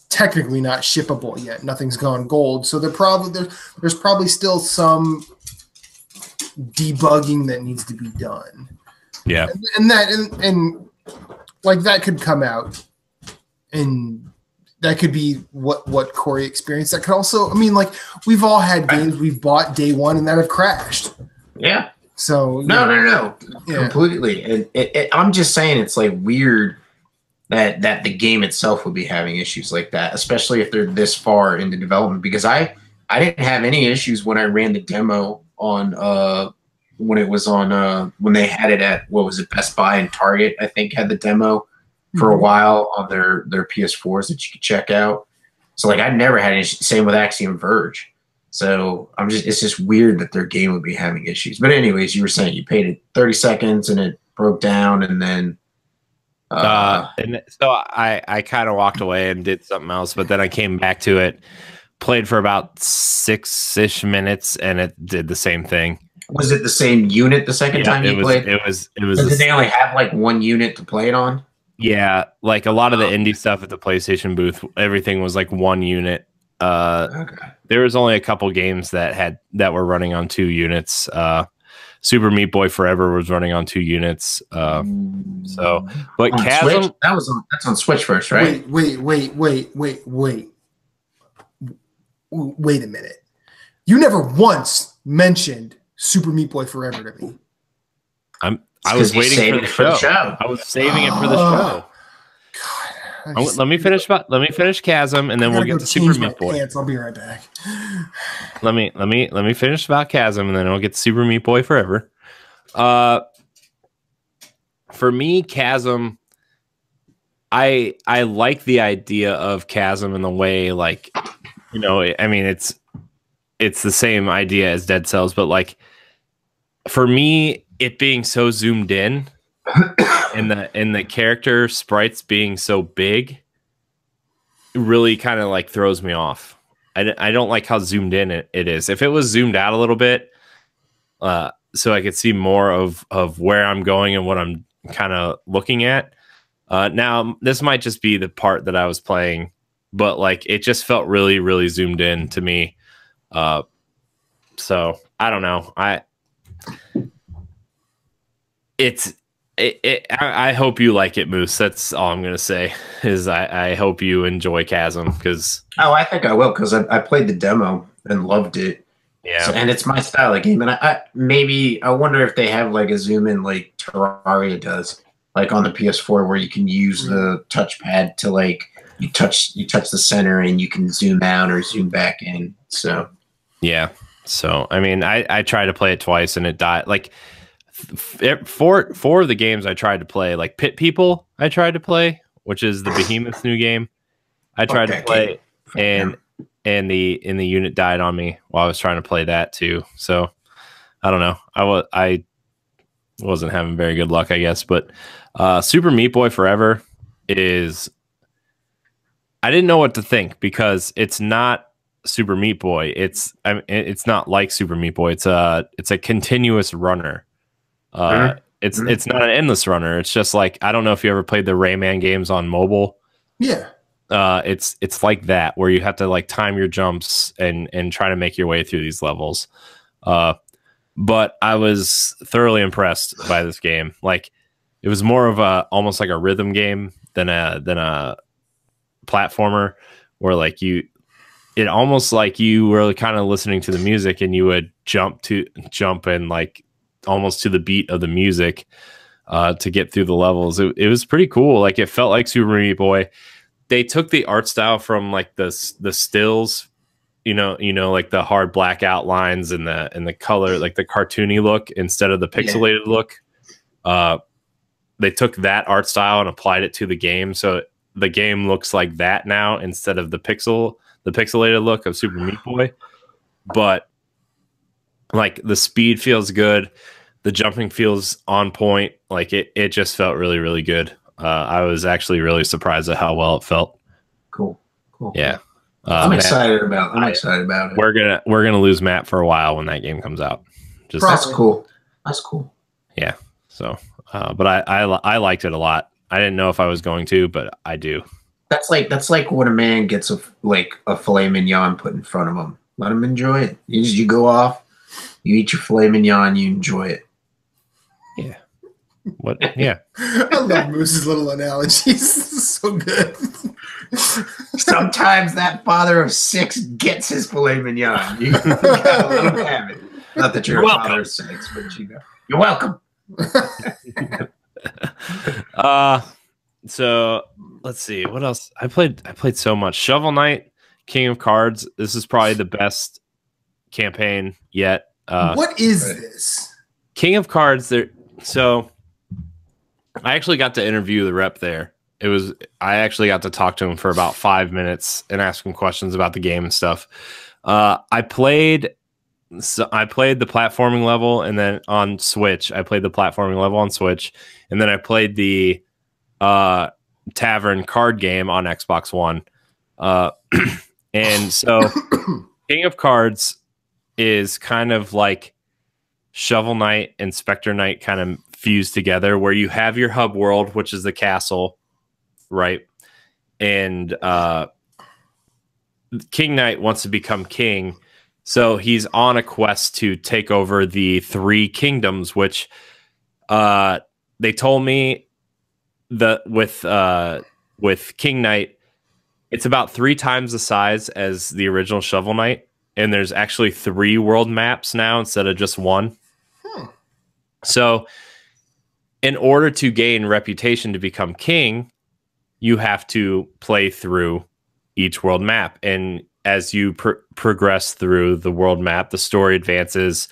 technically not shippable yet. Nothing's gone gold. So there's probably still some debugging that needs to be done. Yeah. And like that could come out, and that could be what Corey experienced. That could also, I mean, like we've all had games we've bought day one and that have crashed. Yeah. So no, completely. And I'm just saying it's like weird that the game itself would be having issues like that, especially if they're this far into development. Because I didn't have any issues when I ran the demo on when it was on when they had it at, what was it, Best Buy and Target, I think, had the demo for a while on their PS4s that you could check out. So like I never had any, same with Axiom Verge. So it's just weird that their game would be having issues. But anyways, you were saying you paid it 30 seconds and it broke down, and then and so I kind of walked away and did something else, but then I came back to it, played for about 6-ish minutes, and it did the same thing. Was it the same unit the second time you played? It was. Did they only have like one unit to play it on? Yeah, like a lot of the indie stuff at the PlayStation booth, everything was like one unit. Okay. There was only a couple games that were running on 2 units. Super Meat Boy Forever was running on 2 units. So, but on Chasm, Switch? That's on Switch first, right? Wait a minute. You never once mentioned Super Meat Boy Forever to me. I was waiting for the show. I was saving it for the show. God, let me finish Chasm, and then we'll get to Super Meat Boy. Pants. I'll be right back. Let me finish about Chasm, and then we'll get to Super Meat Boy Forever. For me, Chasm, I like the idea of Chasm in the way, like, I mean, it's the same idea as Dead Cells, but like for me, it being so zoomed in and the character sprites being so big really kind of like throws me off. I don't like how zoomed in it is. If it was zoomed out a little bit, so I could see more of where I'm going and what I'm kind of looking at. Now this might just be the part that I was playing, but like it just felt really, really zoomed in to me. So I don't know. I hope you like it, Moose. That's all I'm gonna say. Is I hope you enjoy Chasm, because I think I will, because I played the demo and loved it. Yeah, and it's my style of game. And I wonder if they have like a zoom in like Terraria does, like on the PS4, where you can use the touchpad to like you touch the center and you can zoom out or zoom back in. So yeah. So I mean, I tried to play it twice and it died. Like four of the games I tried to play, like Pit People, I tried to play, which is the Behemoth's new game. I tried to play, and the unit died on me while I was trying to play that too. So I don't know. I wasn't having very good luck, I guess. But Super Meat Boy Forever is, I didn't know what to think, because it's not Super Meat Boy. It's not like Super Meat Boy. It's a continuous runner. It's not an endless runner. It's just like, I don't know if you ever played the Rayman games on mobile. Yeah. It's like that, where you have to like time your jumps and try to make your way through these levels. But I was thoroughly impressed by this game. Like, it was more of almost like a rhythm game than a platformer, where like it almost like you were kind of listening to the music and you would jump and like almost to the beat of the music to get through the levels. It was pretty cool. Like, it felt like Super Meat Boy. They took the art style from like the stills, like the hard black outlines and the color, like the cartoony look instead of the pixelated look. They took that art style and applied it to the game, so the game looks like that now instead of the pixelated look of Super Meat Boy. But like, the speed feels good, the jumping feels on point. Like, it just felt really, really good. I was actually really surprised at how well it felt. Cool. Yeah. I'm excited about it. We're gonna lose Matt for a while when that game comes out. That's cool. Yeah. So, but I liked it a lot. I didn't know if I was going to, but I do. That's like when a man gets a filet mignon put in front of him. Let him enjoy it. You go off, you eat your filet mignon, you enjoy it. Yeah. What? Yeah. I love Moose's little analogies. So good. Sometimes that father of 6 gets his filet mignon. You gotta let him have it. Not that you're a father of 6, but you're welcome. So let's see what else I played so much. Shovel Knight, King of Cards. This is probably the best campaign yet. What is this? King of Cards? There. So I actually got to interview the rep there. I actually got to talk to him for about 5 minutes and ask him questions about the game and stuff. I played the platforming level, and then on Switch, I played the platforming level on Switch, and then I played the tavern card game on Xbox One. And so King of Cards is kind of like Shovel Knight and Spectre Knight kind of fused together, where you have your hub world, which is the castle, right? And King Knight wants to become king, so he's on a quest to take over the 3 kingdoms, which they told me that with King Knight, it's about 3 times the size as the original Shovel Knight, and there's actually 3 world maps now instead of just 1. So in order to gain reputation to become king, you have to play through each world map. And as you progress through the world map, the story advances.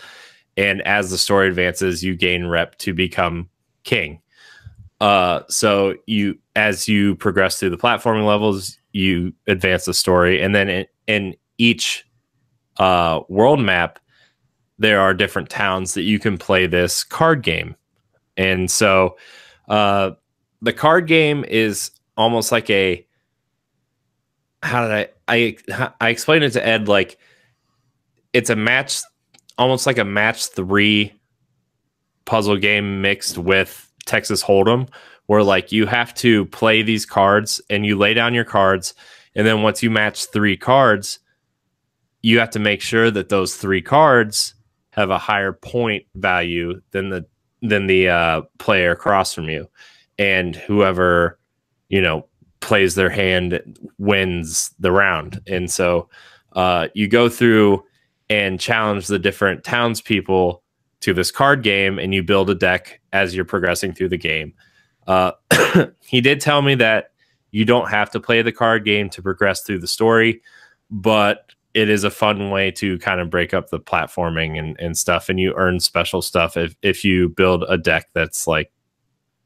And as the story advances, you gain rep to become king. So as you progress through the platforming levels, you advance the story. And then in each world map, there are different towns that you can play this card game. And so the card game is almost like I explained it to Ed, like it's a match, almost like a match 3 puzzle game mixed with Texas Hold'em, where like you have to play these cards and you lay down your cards, and then once you match 3 cards, you have to make sure that those 3 cards have a higher point value than the player across from you, and whoever plays their hand wins the round. And so you go through and challenge the different townspeople to this card game, and you build a deck as you're progressing through the game. He did tell me that you don't have to play the card game to progress through the story, but it is a fun way to kind of break up the platforming and stuff, and you earn special stuff if you build a deck that's like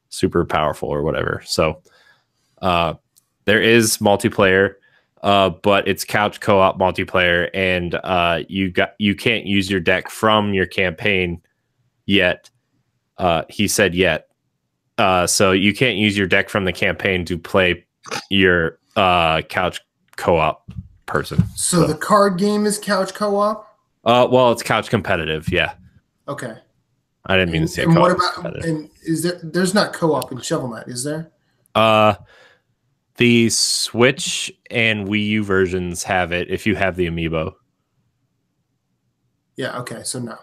super powerful or whatever. So there is multiplayer, but it's couch co-op multiplayer, and you can't use your deck from your campaign yet. He said yet. So you can't use your deck from the campaign to play your couch co-op person. So the card game is couch co-op? Well, it's couch competitive, yeah. Okay. I didn't mean to say and co-op. What about, and there's not co-op in Shovel Knight, is there? The Switch and Wii U versions have it if you have the amiibo. Yeah, okay, so no.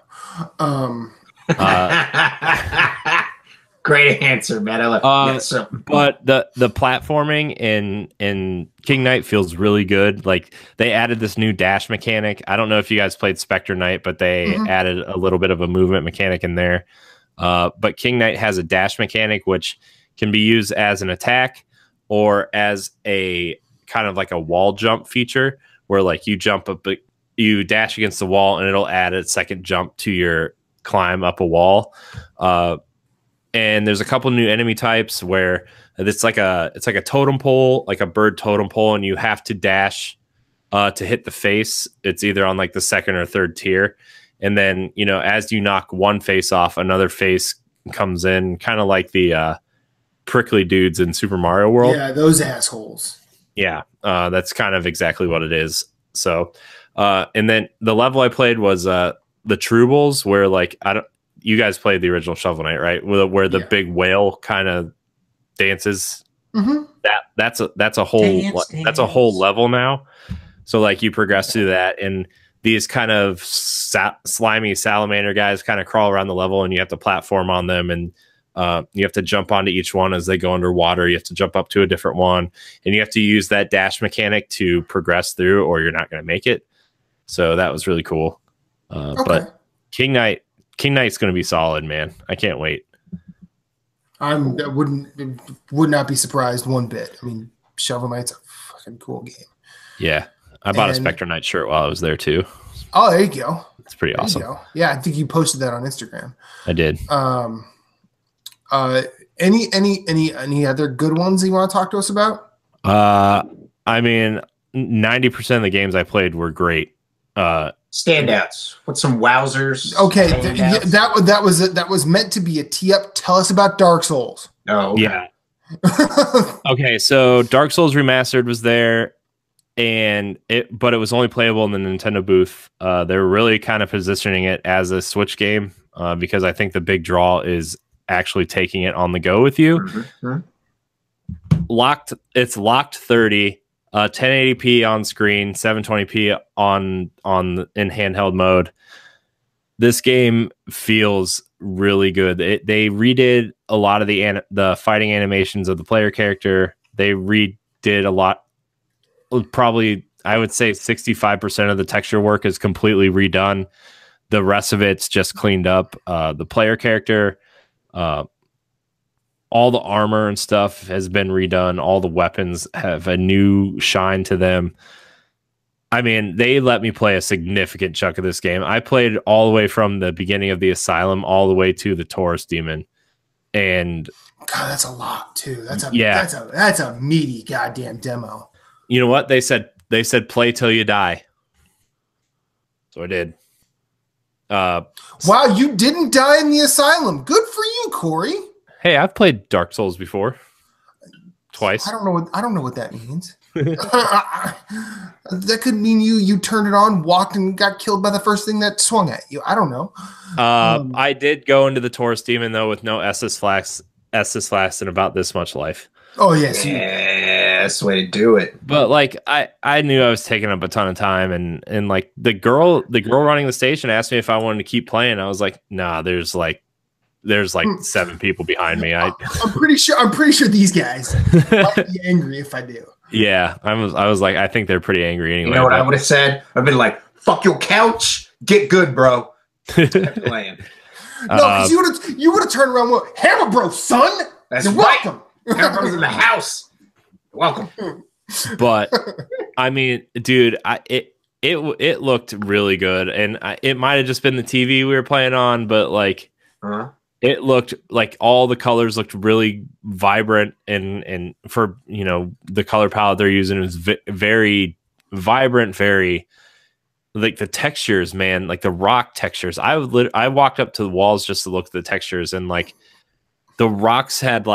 Great answer, man. But the platforming in King Knight feels really good. Like they added this new dash mechanic. I don't know if you guys played Spectre Knight, but they added a little bit of a movement mechanic in there. But King Knight has a dash mechanic which can be used as an attack or as a kind of like a wall jump feature, where like you jump up, you dash against the wall, and it'll add a second jump to your climb up a wall. And there's a couple new enemy types where it's like a totem pole, like a bird totem pole, and you have to dash to hit the face. It's either on like the 2nd or 3rd tier. And then, as you knock one face off, another face comes in, kind of like the prickly dudes in Super Mario World. Yeah, those assholes. Yeah, that's kind of exactly what it is. So, and then the level I played was the Troubles, where like you guys played the original Shovel Knight, right? Where the big whale kind of dances. Mm-hmm. That's a whole level now. So like you progress through that, and these kind of slimy salamander guys kind of crawl around the level, and you have to platform on them, and you have to jump onto each one as they go underwater. You have to jump up to a different one, and you have to use that dash mechanic to progress through, or you're not going to make it. So that was really cool. Okay. But King Knight's going to be solid, man. I can't wait. Would not be surprised one bit. I mean, Shovel Knight's a fucking cool game. Yeah, I bought a Spectre Knight shirt while I was there too. Oh, there you go. It's pretty awesome. Yeah, I think you posted that on Instagram. I did. Any other good ones you want to talk to us about? I mean, 90% of the games I played were great. Standouts. With some wowzers. Okay, that was meant to be a tee up. Tell us about Dark Souls. Oh, okay. Yeah. Okay, so Dark Souls Remastered was there, but it was only playable in the Nintendo booth. They were really kind of positioning it as a Switch game because I think the big draw is actually taking it on the go with you. Mm-hmm. It's locked 30. 1080p on screen, 720p in handheld mode. This game feels really good. They redid a lot of the fighting animations of the player character. They redid a lot. Probably, I would say 65% of the texture work is completely redone. The rest of it's just cleaned up. The player character, all the armor and stuff has been redone. All the weapons have a new shine to them. I mean, they let me play a significant chunk of this game. I played all the way from the beginning of the Asylum all the way to the Taurus Demon. And God, that's a lot too. That's a meaty goddamn demo. You know what? They said play till you die. So I did. Wow, you didn't die in the Asylum. Good for you, Corey. Hey, I've played Dark Souls before. Twice. I don't know what that means. That could mean you turned it on, walked, and got killed by the first thing that swung at you. I don't know. I did go into the Taurus Demon though with no Estus Flask and about this much life. Oh yes, yeah, that's the way to do it. But like I knew I was taking up a ton of time, and like the girl running the station asked me if I wanted to keep playing. I was like, nah, there's like 7 people behind me. I'm pretty sure these guys might be angry if I do. Yeah, I was like, I think they're pretty angry anyway. You know what I would have said? I've been like, fuck your couch, get good, bro. Playing. No, because you would have turned around with Hammer Bro, son. That's You're right. welcome. Hammer Bro's in the house. Welcome. But I mean, dude, it looked really good, and it might have just been the TV we were playing on, but like. It looked like all the colors looked really vibrant, and for the color palette they're using is very vibrant, very like the textures, man, like the rock textures. I walked up to the walls just to look at the textures, and like the rocks had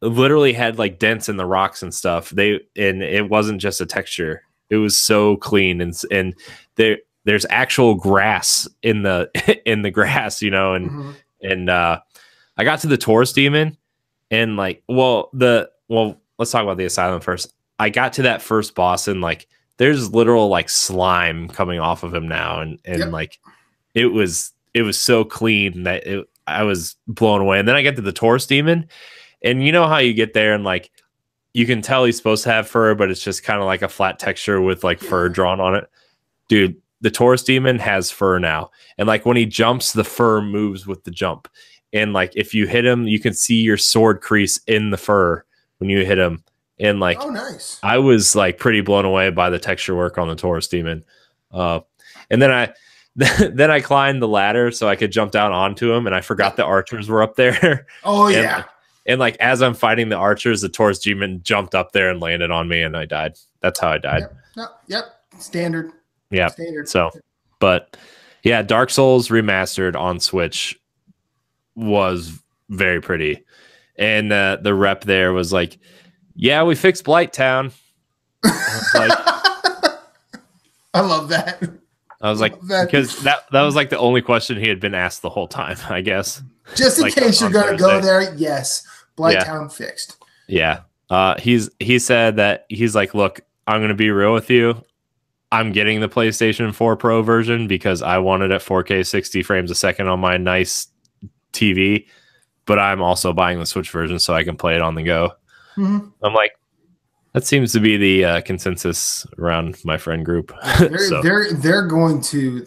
literally had dents in the rocks and stuff. And it wasn't just a texture; it was so clean, and there's actual grass in the grass, and. Mm-hmm. And I got to the Taurus Demon, and let's talk about the Asylum first. I got to that first boss, and there's literal slime coming off of him now, and yep. It was so clean that I was blown away. And then I get to the Taurus Demon, and you know how you get there and you can tell he's supposed to have fur, but it's just kind of like a flat texture with fur drawn on it, dude. The Taurus Demon has fur now. And when he jumps, the fur moves with the jump. And if you hit him, you can see your sword crease in the fur when you hit him. And oh, nice. I was pretty blown away by the texture work on the Taurus Demon. And then I climbed the ladder so I could jump down onto him, and I forgot the archers were up there. Oh yeah. And as I'm fighting the archers, the Taurus Demon jumped up there and landed on me, and I died. That's how I died. Yep. Standard. Yeah. So, but yeah, Dark Souls Remastered on Switch was very pretty, and the rep there was like, "Yeah, we fixed Blight Town." I love that. I was like, because that was the only question he had been asked the whole time, I guess. Just in case you're gonna go there, yes, Blight Town fixed. Yeah. He said that he's like, look, I'm going to be real with you. I'm getting the PlayStation 4 Pro version because I want it at 4K 60 frames a second on my nice TV, but I'm also buying the Switch version so I can play it on the go. Mm-hmm. I'm like, that seems to be the consensus around my friend group. They're going to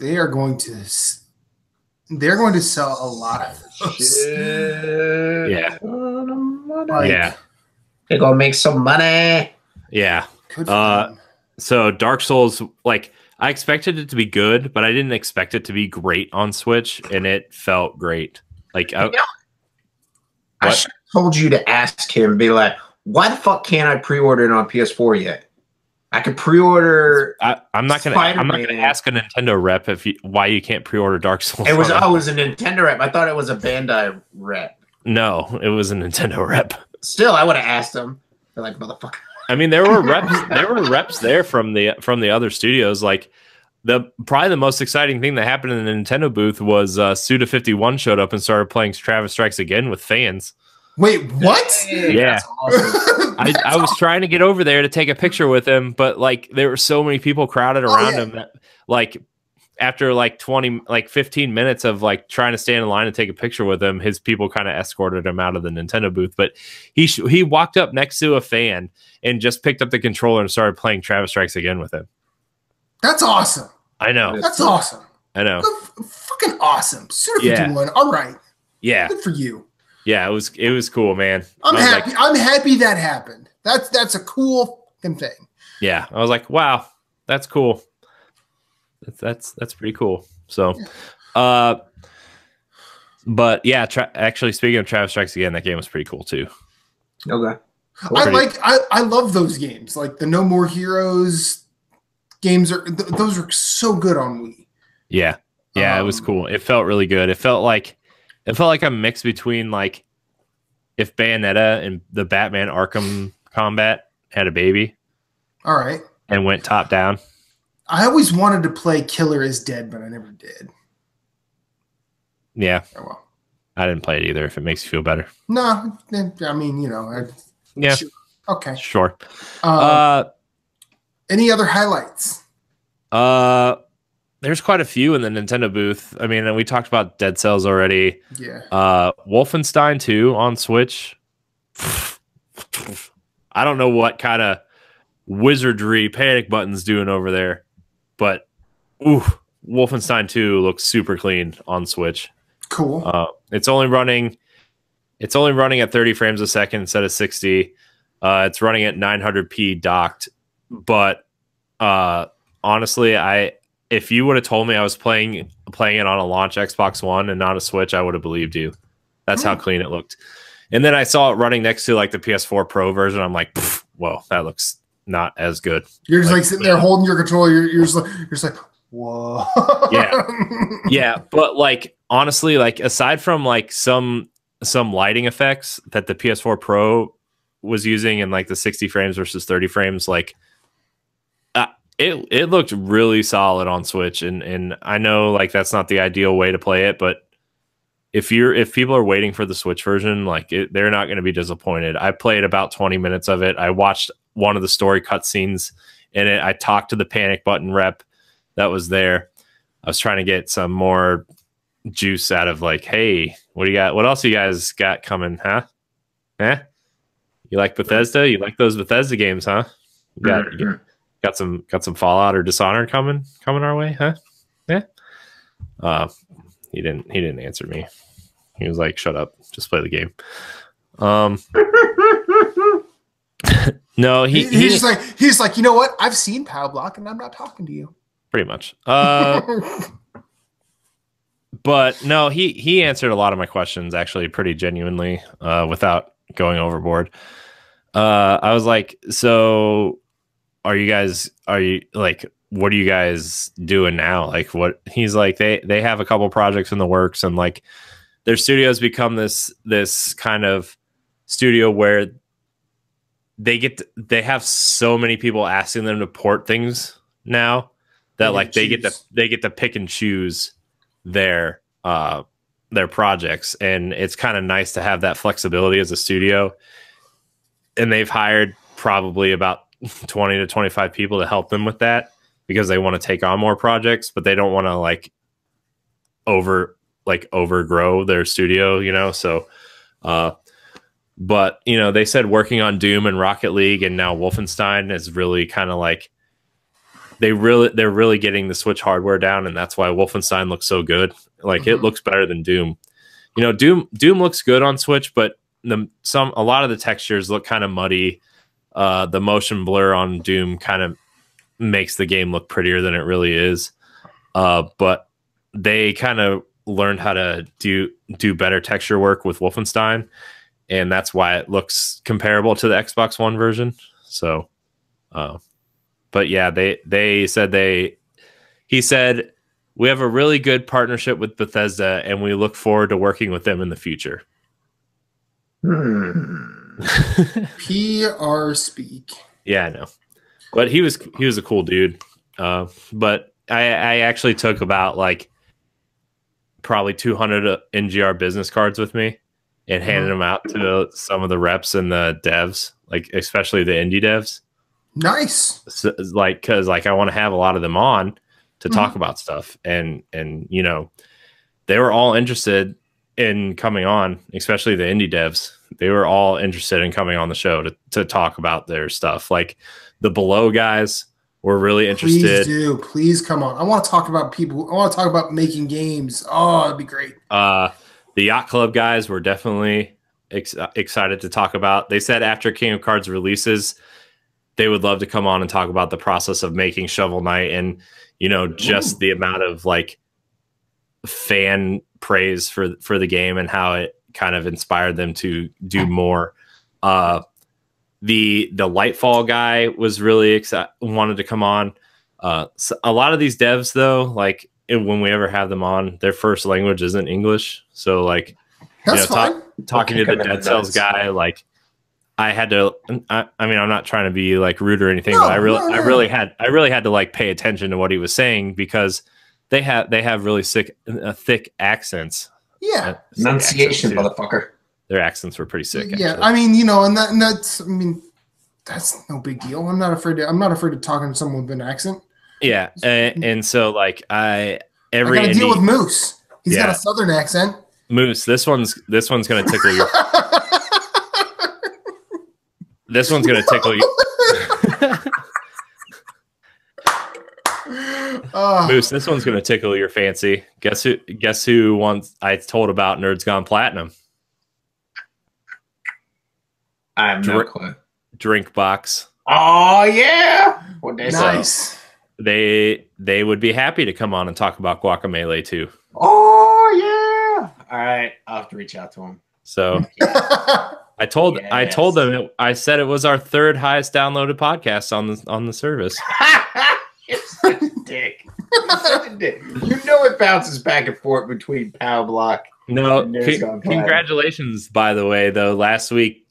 sell a lot of those. Yeah. Like, Yeah. They're gonna make some money. Yeah. good for them. So Dark Souls, like, I expected it to be good, but I didn't expect it to be great on Switch, and it felt great. Like, I should have told you to ask him, be like, why the fuck can't I pre-order it on PS4 yet? I could pre-order. I'm not gonna ask a Nintendo rep why you can't pre-order Dark Souls. It was a Nintendo rep. I thought it was a Bandai rep. No, it was a Nintendo rep. Still, I would have asked them. They're like, motherfucker. I mean, there were reps there from the other studios. Like, probably the most exciting thing that happened in the Nintendo booth was Suda51 showed up and started playing Travis Strikes Again with fans. Wait, what? Yeah. Awesome. I was trying to get over there to take a picture with him, but like there were so many people crowded around him that like after like 15 minutes of like trying to stand in line and take a picture with him, his people kind of escorted him out of the Nintendo booth. But he walked up next to a fan and just picked up the controller and started playing Travis Strikes Again with him. That's awesome. I know. That's awesome. I know. Fucking awesome. Suda51. All right. Yeah. Good for you. Yeah, it was cool, man. I'm happy. I'm happy that happened. That's a cool fucking thing. Yeah, I was like, wow, that's cool. That's pretty cool. So, but yeah, actually, speaking of Travis Strikes Again, that game was pretty cool too. Okay. I love those games. Like the No More Heroes games those are so good on Wii. Yeah, it was cool. It felt really good. It felt like a mix between like if Bayonetta and the Batman Arkham Combat had a baby. All right. And went top down. I always wanted to play Killer is Dead, but I never did. Yeah. Oh, well. I didn't play it either, if it makes you feel better. No, I mean, you know. Yeah. Sure. Okay. Sure. Any other highlights? There's quite a few in the Nintendo booth. I mean, we talked about Dead Cells already. Yeah. Wolfenstein II on Switch. I don't know what kind of wizardry Panic Button's doing over there, but Wolfenstein 2 looks super clean on Switch. Cool. It's only running at 30 frames a second instead of 60. It's running at 900p docked, but honestly, if you would have told me I was playing it on a launch Xbox One and not a Switch, I would have believed you. That's how clean it looked. And then I saw it running next to like the PS4 Pro version. I'm like, whoa, that looks not as good. You're just like sitting there holding your controller. You're just like, whoa. Yeah. But like honestly, like aside from like some lighting effects that the PS4 Pro was using in like the 60 frames versus 30 frames, like it looked really solid on Switch. And I know like that's not the ideal way to play it, but if people are waiting for the Switch version, like they're not going to be disappointed. I played about 20 minutes of it. I watched one of the story cutscenes in it. I talked to the Panic Button rep that was there. I was trying to get some more juice out of like, hey, what do you got? What else you guys got coming, huh? You like Bethesda? You like those Bethesda games, huh? You got some Fallout or Dishonored coming our way, huh? Yeah. He didn't answer me. He was like, shut up, just play the game. No, he's like, you know what? I've seen Pow Block and I'm not talking to you. Pretty much. But no, he answered a lot of my questions actually pretty genuinely, without going overboard. I was like, so what are you guys doing now? Like what he's like, they have a couple projects in the works, and like their studio's become this kind of studio where they have so many people asking them to port things now that like they get to pick and choose their projects, and it's kind of nice to have that flexibility as a studio. and they've hired probably about 20 to 25 people to help them with that because they want to take on more projects, but they don't want to overgrow their studio, you know? So, but you know, they said working on Doom and Rocket League and now Wolfenstein is really kind of like, they're really getting the Switch hardware down. And that's why Wolfenstein looks so good. Like it looks better than Doom, you know. Doom looks good on Switch, but a lot of the textures look kind of muddy. The motion blur on Doom kind of makes the game look prettier than it really is. But they kind of learned how to do better texture work with Wolfenstein, and that's why it looks comparable to the Xbox One version. So, but yeah, he said, we have a really good partnership with Bethesda, and we look forward to working with them in the future. PR speak. Yeah, I know, but he was a cool dude. But I actually took about like probably 200 NGR business cards with me and handed them out to some of the reps and the devs, like especially the indie devs. Nice. So, like, because like I want to have a lot of them on to talk about stuff, and you know, they were all interested in coming on, especially the indie devs. They were all interested in coming on the show to talk about their stuff. Like the Below guys were really interested. Please come on. I want to talk about people. I want to talk about making games. Oh, it'd be great. The Yacht Club guys were definitely excited to talk about. They said after King of Cards releases, they would love to come on and talk about the process of making Shovel Knight and, you know, just the amount of like fan praise for the game and how it kind of inspired them to do more. The Lightfall guy was really wanted to come on. So a lot of these devs though, like when we ever have them on, their first language isn't English. So like, that's fine. Talking to the Dead Cells guy, like I had to, I mean, I'm not trying to be like rude or anything, but I really had to like pay attention to what he was saying because they have really thick accents. Yeah. Enunciation, motherfucker. Their accents were pretty sick. Yeah. Actually. I mean, you know, and that's no big deal. I'm not afraid of talking to someone with an accent. Yeah. And so like I gotta deal with Moose. He's got a Southern accent. Moose, this one's gonna tickle you. This one's gonna tickle you. Moose, this one's gonna tickle your fancy. Guess who once I told about Nerds Gone Platinum? I have no clue. Drinkbox. Oh yeah. What they nice. They would be happy to come on and talk about Guacamelee too. Oh yeah. All right, I'll have to reach out to him. So I told them I said it was our third highest downloaded podcast on the service. You're such a dick. You know it bounces back and forth between Pow Block. No, congratulations, by the way, though. Last week,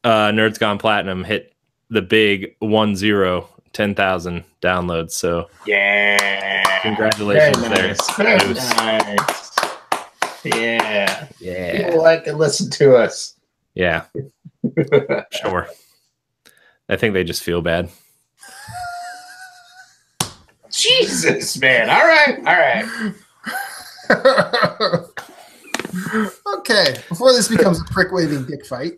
Nerds Gone Platinum hit the big 10,000 downloads. So yeah, congratulations there. Very nice. Yeah. People like to listen to us. Yeah. Sure. I think they just feel bad. Jesus, man. All right. Okay. Before this becomes a prick waving dick fight.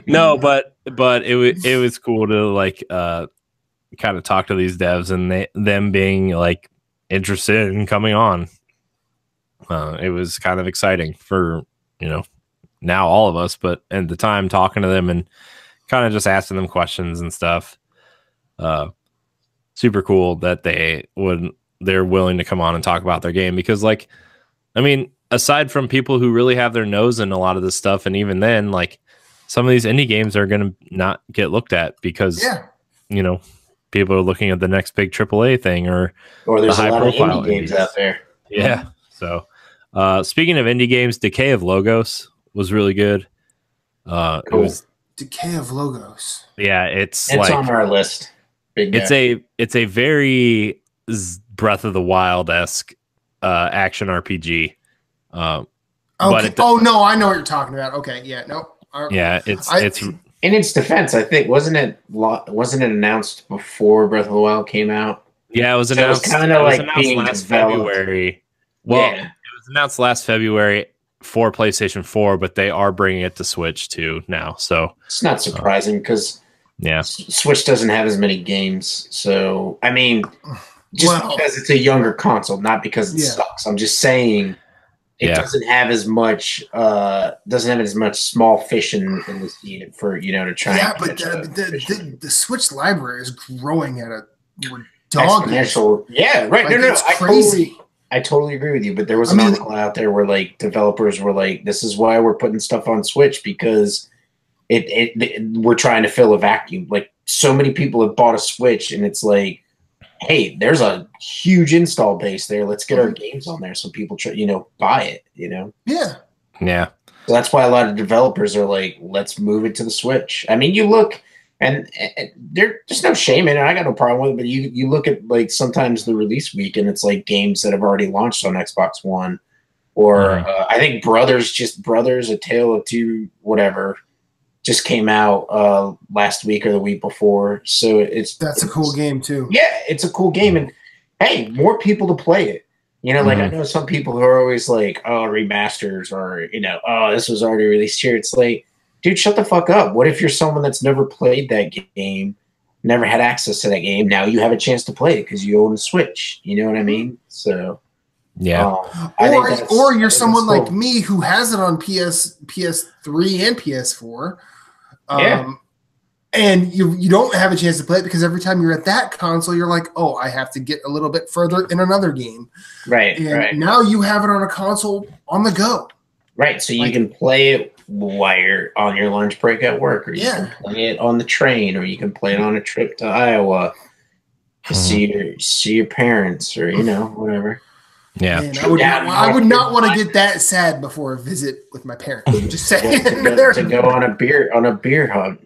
No, but it was cool to like kind of talk to these devs and them being like interested in coming on. It was kind of exciting for, you know, now all of us, but at the time talking to them and kind of just asking them questions and stuff. Super cool that they're willing to come on and talk about their game because, like, I mean, aside from people who really have their nose in a lot of this stuff, and even then, like, some of these indie games are going to not get looked at because, you know, people are looking at the next big AAA thing or there's the high a lot profile of indie games out there. Yeah. So, speaking of indie games, Decay of Logos was really good. Cool. It was Decay of Logos. Yeah, it's like, on our list. It's a very Breath of the Wild-esque action RPG. Okay. Oh no, I know what you're talking about. Okay, yeah, nope. Yeah, it's in its defense, I think wasn't it announced before Breath of the Wild came out? Yeah, it was So announced. it was kind of like announced being last developed. February. Well, Yeah. it was announced last February for PlayStation 4, but they are bringing it to Switch too now. So It's not surprising because yeah, Switch doesn't have as many games. So I mean, just because it's a younger console, not because it sucks. I'm just saying it doesn't have as much small fish in the sea for to try. Yeah, but the Switch library is growing at a exponential. Yeah, right. Like, no, it's crazy. I totally agree with you. But there was an article out there where like developers were like, "This is why we're putting stuff on Switch because we're trying to fill a vacuum. Like so many people have bought a Switch, and it's like, hey, there's a huge install base there. Let's get our games on there so people buy it. Yeah. So that's why a lot of developers are like, let's move it to the Switch. I mean, you look, and there's no shame in it. I got no problem with it. But you look at like sometimes the release week, and it's like games that have already launched on Xbox One, or I think Brothers, A Tale of Two, whatever, just came out last week or the week before. So that's a cool game too. Yeah, it's a cool game, and hey, more people to play it. Like I know some people who are always like, oh, remasters, or oh, this was already released here. It's like, dude, shut the fuck up. What if you're someone that's never played that game, never had access to that game? Now you have a chance to play it because you own a Switch. You know what I mean? So yeah. Or you're someone like me who has it on PS3 and PS4. And you don't have a chance to play it because every time you're at that console, you're like, oh, I have to get a little bit further in another game. Right. And now you have it on a console on the go. Right. So you can play it while you're on your lunch break at work, or you can play it on the train, or you can play it on a trip to Iowa to see your parents, or whatever. Yeah. Man, I would not want to get that sad before a visit with my parents. I'm just saying. to go on a beer hug.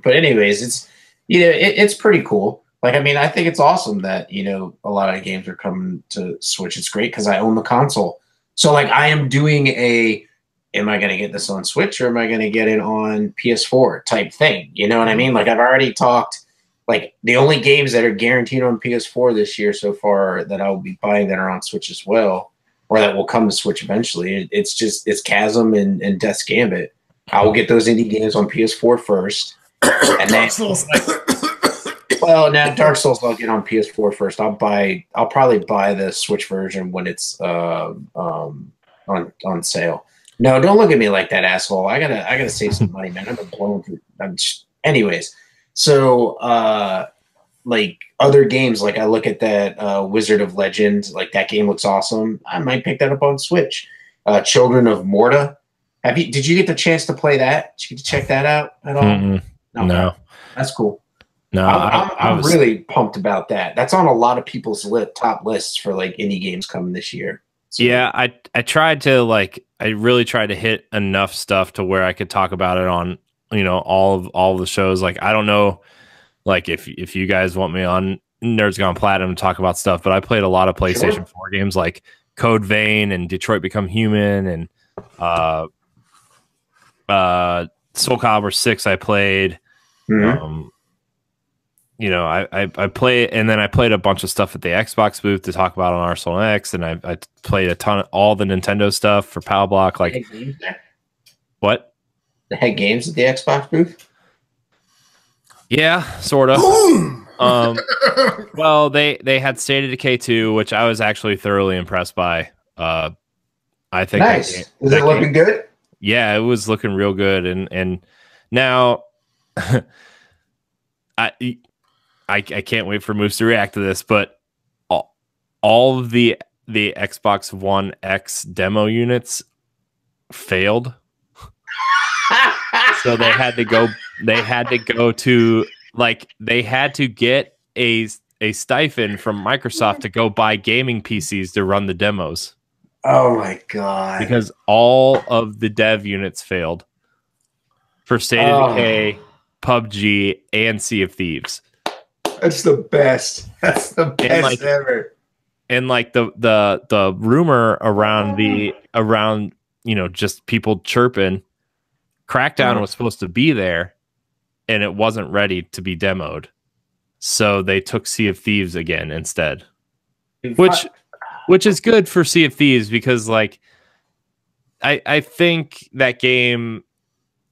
But anyways, it's it's pretty cool. Like, I mean, I think it's awesome that a lot of games are coming to Switch. It's great because I own the console. So like, I am doing am I going to get this on Switch or am I going to get it on PS4 type thing? You know what I mean? Like, I've already talked. Like, the only games that are guaranteed on PS4 this year so far that I will be buying that are on Switch as well, or that will come to Switch eventually. It's Chasm and Death's Gambit. I will get those indie games on PS4 first. And then, well, now Dark Souls I'll get on PS4 first. I'll probably buy the Switch version when it's on sale. No, don't look at me like that, asshole. I gotta save some money, man. I've been blowing through. Anyways, so like other games, like I look at that Wizard of Legend, like that game looks awesome. I might pick that up on Switch. Children of Morta. Did you get the chance to play that? Did you get to check that out at all? No. That's cool. No, I'm really pumped about that. That's on a lot of people's top lists for like indie games coming this year. So. Yeah, I really tried to hit enough stuff to where I could talk about it on all of the shows. Like, I don't know, like if you guys want me on Nerds Gone Platinum to talk about stuff, but I played a lot of PlayStation 4 games like Code Vein and Detroit Become Human and Soul Calibur 6 I played. I play, and then I played a bunch of stuff at the Xbox booth to talk about on Arsenal X, and I played a ton of all the Nintendo stuff for Pal Block. Like, what? They had games at the Xbox booth? Yeah, sort of. Well, they had State of Decay 2, which I was actually thoroughly impressed by. I think nice. Is it looking good? Yeah, it was looking real good, and now I can't wait for Moose to react to this, but all of the Xbox One X demo units failed. So they had to go to get a stipend from Microsoft to go buy gaming PCs to run the demos. Oh my god. Because all of the dev units failed for State of Decay, PUBG, and Sea of Thieves. That's the best. That's the best ever. And like the rumor around just people chirping Crackdown was supposed to be there, and it wasn't ready to be demoed. So they took Sea of Thieves again instead, which is good for Sea of Thieves because, like, I think that game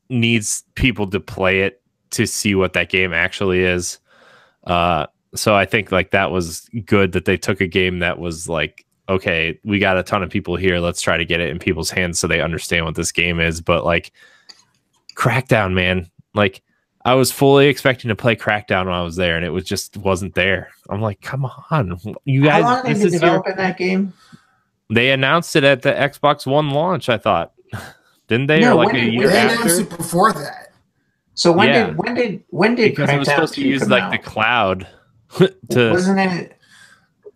needs people to play it to see what that game actually is. So I think like that was good that they took a game that was like, okay, we got a ton of people here. Let's try to get it in people's hands so they understand what this game is. But like Crackdown, man, like I was fully expecting to play Crackdown when I was there, and it was just wasn't there. I'm like, come on, you guys. How long have they been developing that game? They announced it at the Xbox One launch, I thought. Didn't they? No, or like a year They after? announced it before that. So when did because it was supposed to use like the cloud to wasn't it?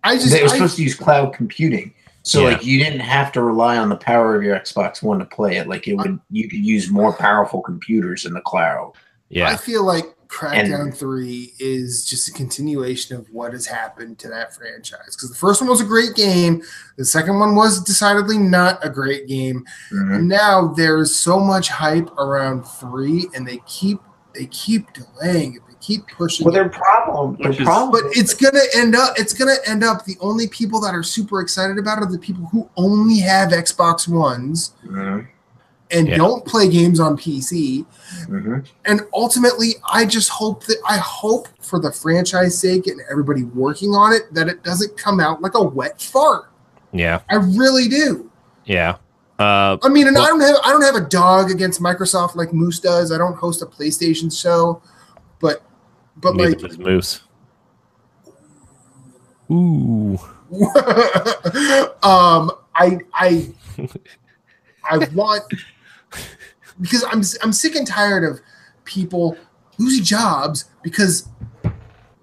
They were supposed to use cloud computing. So like you didn't have to rely on the power of your Xbox One to play it. Like you could use more powerful computers in the cloud. Yeah. I feel like Crackdown 3 is just a continuation of what has happened to that franchise. Because the first one was a great game. The second one was decidedly not a great game. Mm-hmm. And now there's so much hype around 3, and they keep delaying it. They keep pushing their problem. But it's gonna end up the only people that are super excited about it are the people who only have Xbox Ones. Mm-hmm. And don't play games on PC. Mm-hmm. And ultimately, I hope for the franchise sake and everybody working on it that it doesn't come out like a wet fart. Yeah, I really do. Yeah. I mean, and I don't have a dog against Microsoft like Moose does. I don't host a PlayStation show, but neither like does Moose. Ooh. I want. Because I'm sick and tired of people losing jobs because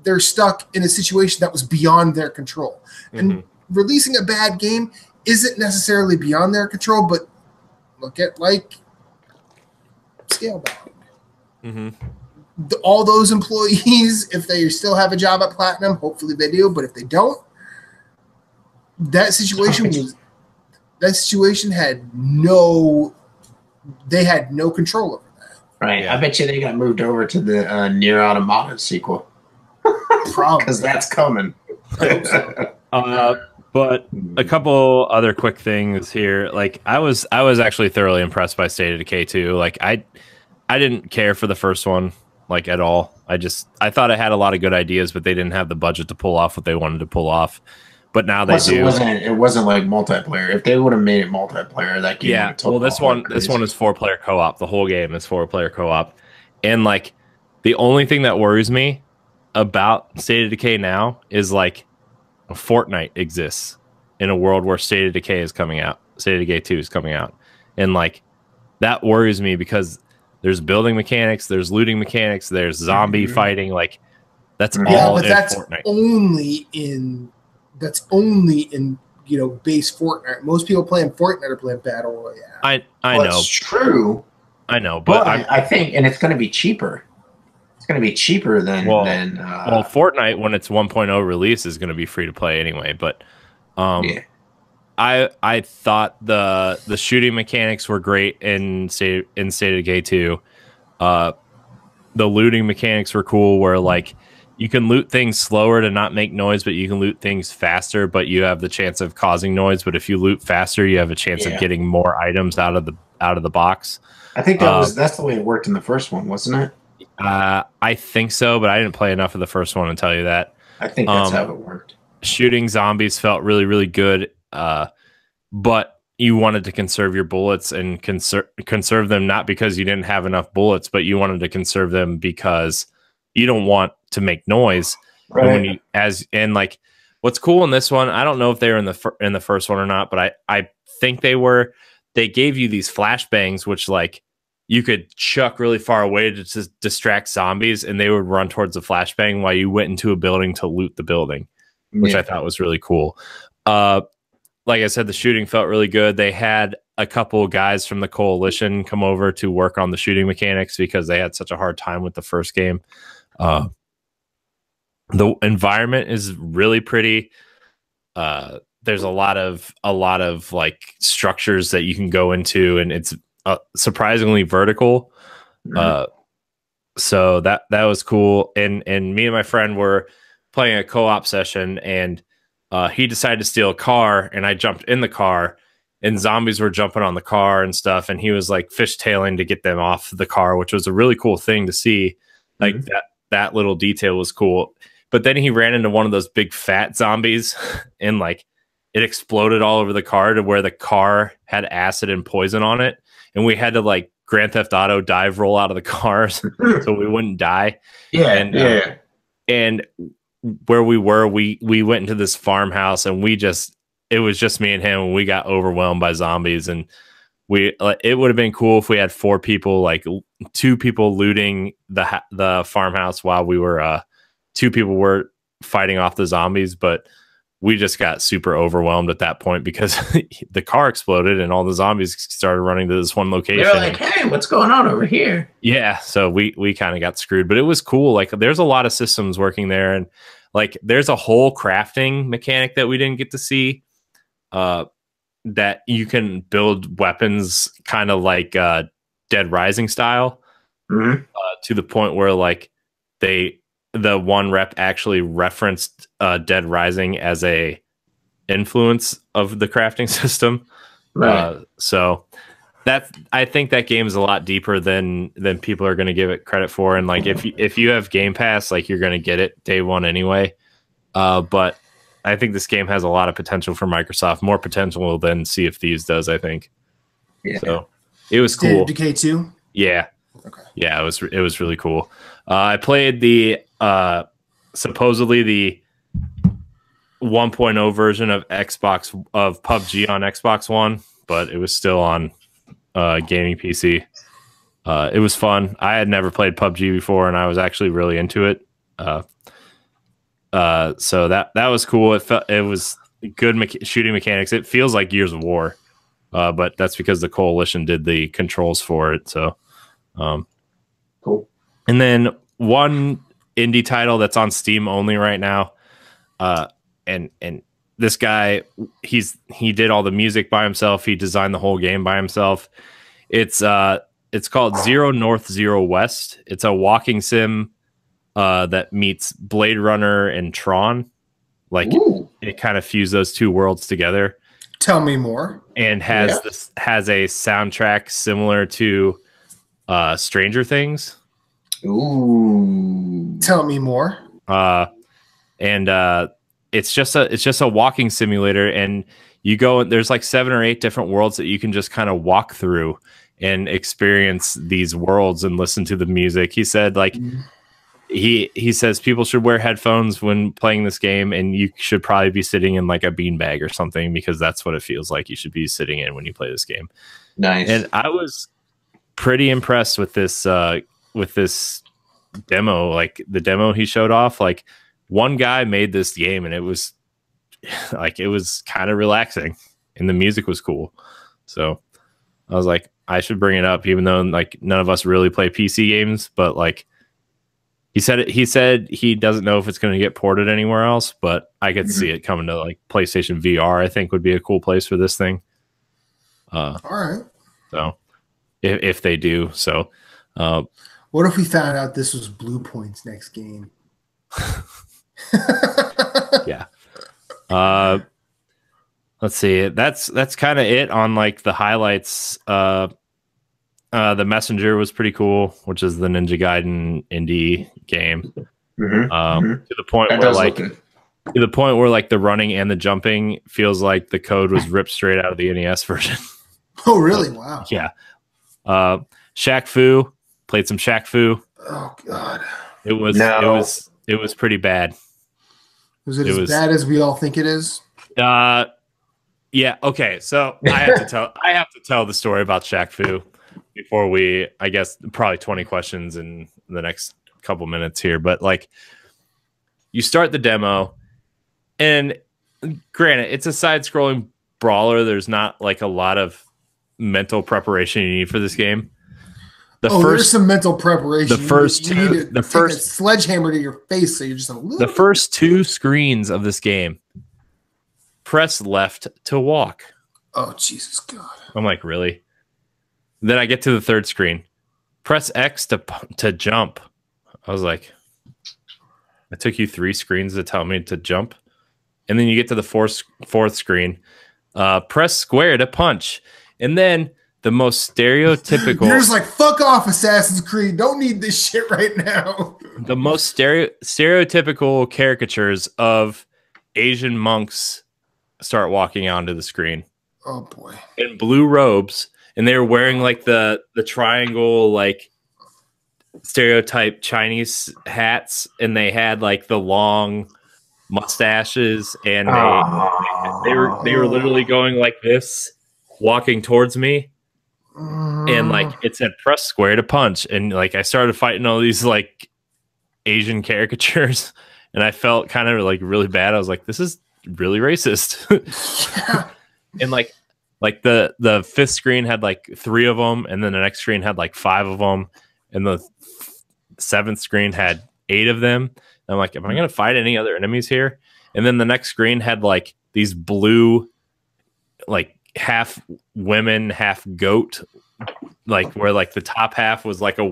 they're stuck in a situation that was beyond their control. Mm-hmm. And releasing a bad game isn't necessarily beyond their control, but look at like Scalebound. Mm-hmm. All those employees, if they still have a job at Platinum, hopefully they do, but if they don't, that situation had no control over that. Right. Yeah. I bet you they got moved over to the Nier Automata sequel. Probably. Because that's coming. But a couple other quick things here. Like I was actually thoroughly impressed by State of Decay 2. Like I didn't care for the first one like at all. I thought it had a lot of good ideas, but they didn't have the budget to pull off what they wanted to pull off. But now they do. It wasn't like multiplayer. If they would have made it multiplayer, that game. Yeah. Well, this one is 4-player co-op. The whole game is 4-player co-op, and like the only thing that worries me about State of Decay now is like Fortnite exists in a world where State of Decay is coming out. State of Decay 2 is coming out, and like that worries me because there's building mechanics, there's looting mechanics, there's zombie fighting. Like that's all in Fortnite. That's only in base Fortnite. Most people playing Fortnite are playing Battle Royale. I know. It's true. I know, but I think, and it's going to be cheaper. It's going to be cheaper than Fortnite when its 1.0 release is going to be free to play anyway. But I thought the shooting mechanics were great in State of Decay 2. The looting mechanics were cool, where like you can loot things slower to not make noise, but you can loot things faster, but you have the chance of causing noise. But if you loot faster, you have a chance of getting more items out of the box. I think that's the way it worked in the first one, wasn't it? I think so, but I didn't play enough of the first one to tell you that. I think that's how it worked. Shooting zombies felt really, really good, but you wanted to conserve your bullets and conserve them not because you didn't have enough bullets, but you wanted to conserve them because you don't want to make noise. Right. And like what's cool in this one, I don't know if they were in the first one or not, but I think they were. They gave you these flashbangs, which like you could chuck really far away to just distract zombies, and they would run towards the flashbang while you went into a building to loot the building, which I thought was really cool. Like I said, the shooting felt really good. They had a couple of guys from the Coalition come over to work on the shooting mechanics because they had such a hard time with the first game. The environment is really pretty. There's a lot of like structures that you can go into, and it's surprisingly vertical. Mhm. So that was cool. And me and my friend were playing a co-op session, and he decided to steal a car, and I jumped in the car, and zombies were jumping on the car and stuff, and he was like fishtailing to get them off the car, which was a really cool thing to see. Like Mhm. that little detail was cool. But then he ran into one of those big fat zombies, and like it exploded all over the car to where the car had acid and poison on it, and we had to like Grand Theft Auto dive roll out of the cars so we wouldn't die. Yeah, And yeah. and where we were, we went into this farmhouse, and it was just me and him, and we got overwhelmed by zombies. And it would have been cool if we had 4 people, like 2 people looting the farmhouse while we were 2 people were fighting off the zombies, but we just got super overwhelmed at that point because the car exploded and all the zombies started running to this one location. They're like, hey, what's going on over here? Yeah, so we kind of got screwed, but it was cool. Like there's a lot of systems working there, and like there's a whole crafting mechanic that we didn't get to see, that you can build weapons kind of like Dead Rising style, Mhm. to the point where like the one rep actually referenced Dead Rising as a influence of the crafting system. Right. So I think that game is a lot deeper than people are going to give it credit for. And like if you have Game Pass, like you're going to get it day one anyway. But I think this game has a lot of potential for Microsoft, more potential than Sea of Thieves does, I think. Yeah. So it was cool. Decay 2? Yeah. Okay. Yeah, it was really cool. I played the supposedly the 1.0 version of PUBG on Xbox One, but it was still on gaming PC. It was fun. I had never played PUBG before, and I was actually really into it. So that was cool. It was good shooting mechanics. It feels like Gears of War, but that's because the Coalition did the controls for it. So Cool. And then one indie title that's on Steam only right now, and this guy, he did all the music by himself. He designed the whole game by himself. It's called Zero North, Zero West. It's a walking sim that meets Blade Runner and Tron. Like it kind of fused those two worlds together. Tell me more. And has a soundtrack similar to Stranger Things. Ooh. Tell me more. And it's just a walking simulator, and you go, there's like 7 or 8 different worlds that you can just kind of walk through and experience these worlds and listen to the music. He said like he says people should wear headphones when playing this game, and you should probably be sitting in like a beanbag or something, because that's what it feels like you should be sitting in when you play this game. Nice. And I was pretty impressed with this demo. Like the demo he showed off, like one guy made this game, and it was kind of relaxing, and the music was cool. So I was like, I should bring it up, even though like none of us really play PC games, but like he said he doesn't know if it's going to get ported anywhere else, but I could see it coming to like PlayStation VR. I think would be a cool place for this thing. All right. So if they do, so what if we found out this was Blue Point's next game? Yeah. Let's see. That's kind of it on like the highlights. The Messenger was pretty cool, which is the Ninja Gaiden indie game. To the point where like the running and the jumping feels like the code was ripped straight out of the NES version. Oh, really? Wow. Yeah. Shaq Fu, played some Shaq Fu. Oh God. It was pretty bad. Was it as bad as we all think it is? Yeah. Okay. So I have to tell the story about Shaq Fu before we, I guess, probably 20 questions in the next couple minutes here. But like, you start the demo, and granted, it's a side-scrolling brawler. There's not like a lot of mental preparation you need for this game. There's some mental preparation. The first sledgehammer to your face, so you're just a little. The first 2 screens of this game, press left to walk. Oh Jesus God! I'm like, really? Then I get to the third screen. Press X to jump. I was like, it took you 3 screens to tell me to jump. And then you get to the fourth screen. Press square to punch. And then the most stereotypical... You're just like, fuck off, Assassin's Creed. Don't need this shit right now. The most stereotypical caricatures of Asian monks start walking onto the screen. Oh, boy. In blue robes. And they were wearing like the triangle, like stereotype Chinese hats. And they had like the long mustaches. And they were literally going like this, walking towards me. And like it said press square to punch, and like I started fighting all these like Asian caricatures, and I felt kind of like really bad. I was like, this is really racist. Yeah. And like the fifth screen had like 3 of them, and then the next screen had like 5 of them, and the 7th screen had 8 of them. And I'm like, am I gonna fight any other enemies here? And then the next screen had like these blue, like half women, half goat, like where like the top half was like a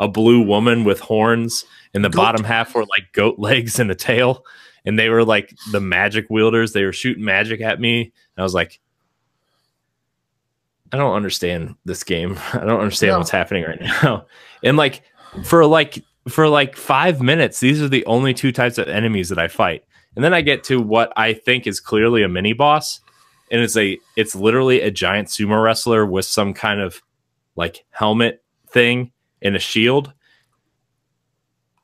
blue woman with horns, and the bottom half were like goat legs and a tail, and they were like the magic wielders. They were shooting magic at me, and I was like, I don't understand this game. I don't understand what's happening right now. And like for 5 minutes, these are the only 2 types of enemies that I fight. And then I get to what I think is clearly a mini boss. And it's literally a giant sumo wrestler with some kind of like helmet thing and a shield.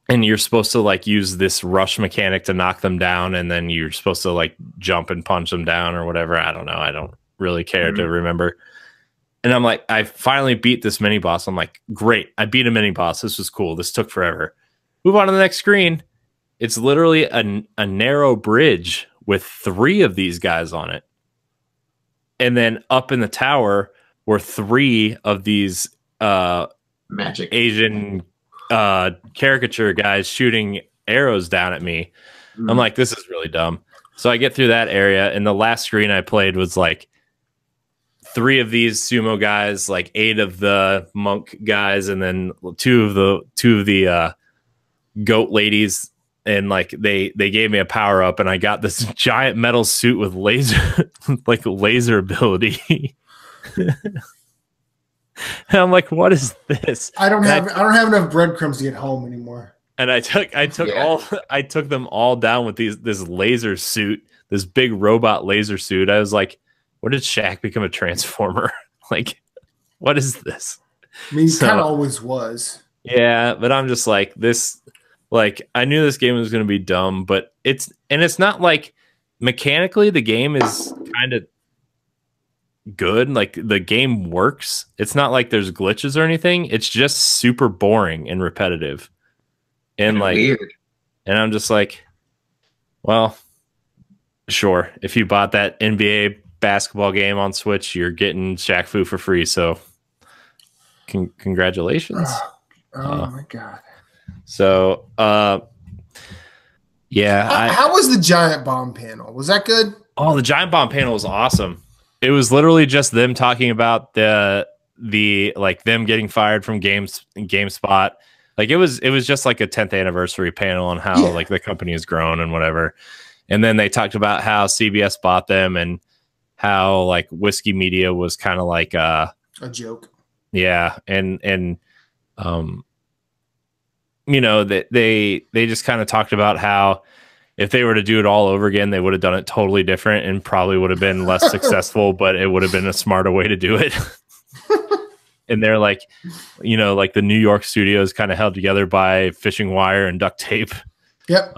And you're supposed to like use this rush mechanic to knock them down. And then you're supposed to like jump and punch them down or whatever. I don't know. I don't really care to remember. And I'm like, I finally beat this mini boss. I'm like, great. I beat a mini boss. This was cool. This took forever. Move on to the next screen. It's literally a narrow bridge with 3 of these guys on it. And then up in the tower were 3 of these magic Asian caricature guys shooting arrows down at me. I'm like, this is really dumb. So I get through that area, and the last screen I played was like 3 of these sumo guys, like 8 of the monk guys, and then 2 of the goat ladies. And like they gave me a power up, and I got this giant metal suit with laser ability. And I'm like, what is this? I don't have enough breadcrumbs to get home anymore. And I took them all down with this laser suit, this big robot laser suit. I was like, what did Shaq become a transformer? Like, what is this? I mean, he kind of always was. Yeah, but I'm just like this. Like, I knew this game was going to be dumb, but it's not like mechanically the game is kind of good. Like, the game works. It's not like there's glitches or anything. It's just super boring and repetitive. And like, weird. And I'm just like, well, sure. If you bought that NBA basketball game on Switch, you're getting Shaq Fu for free. So congratulations. Oh my God. So, yeah. How was the giant bomb panel? Was that good? Oh, the giant bomb panel was awesome. It was literally just them talking about the like them getting fired from GameSpot. Like it was just like a 10th anniversary panel on how like the company has grown and whatever. And then they talked about how CBS bought them and how like Whiskey Media was kind of like a joke. Yeah, and you know, that they just kind of talked about how if they were to do it all over again, they would have done it totally different and probably would have been less successful, but it would have been a smarter way to do it. And they're like, you know, like the New York studios kind of held together by fishing wire and duct tape. Yep.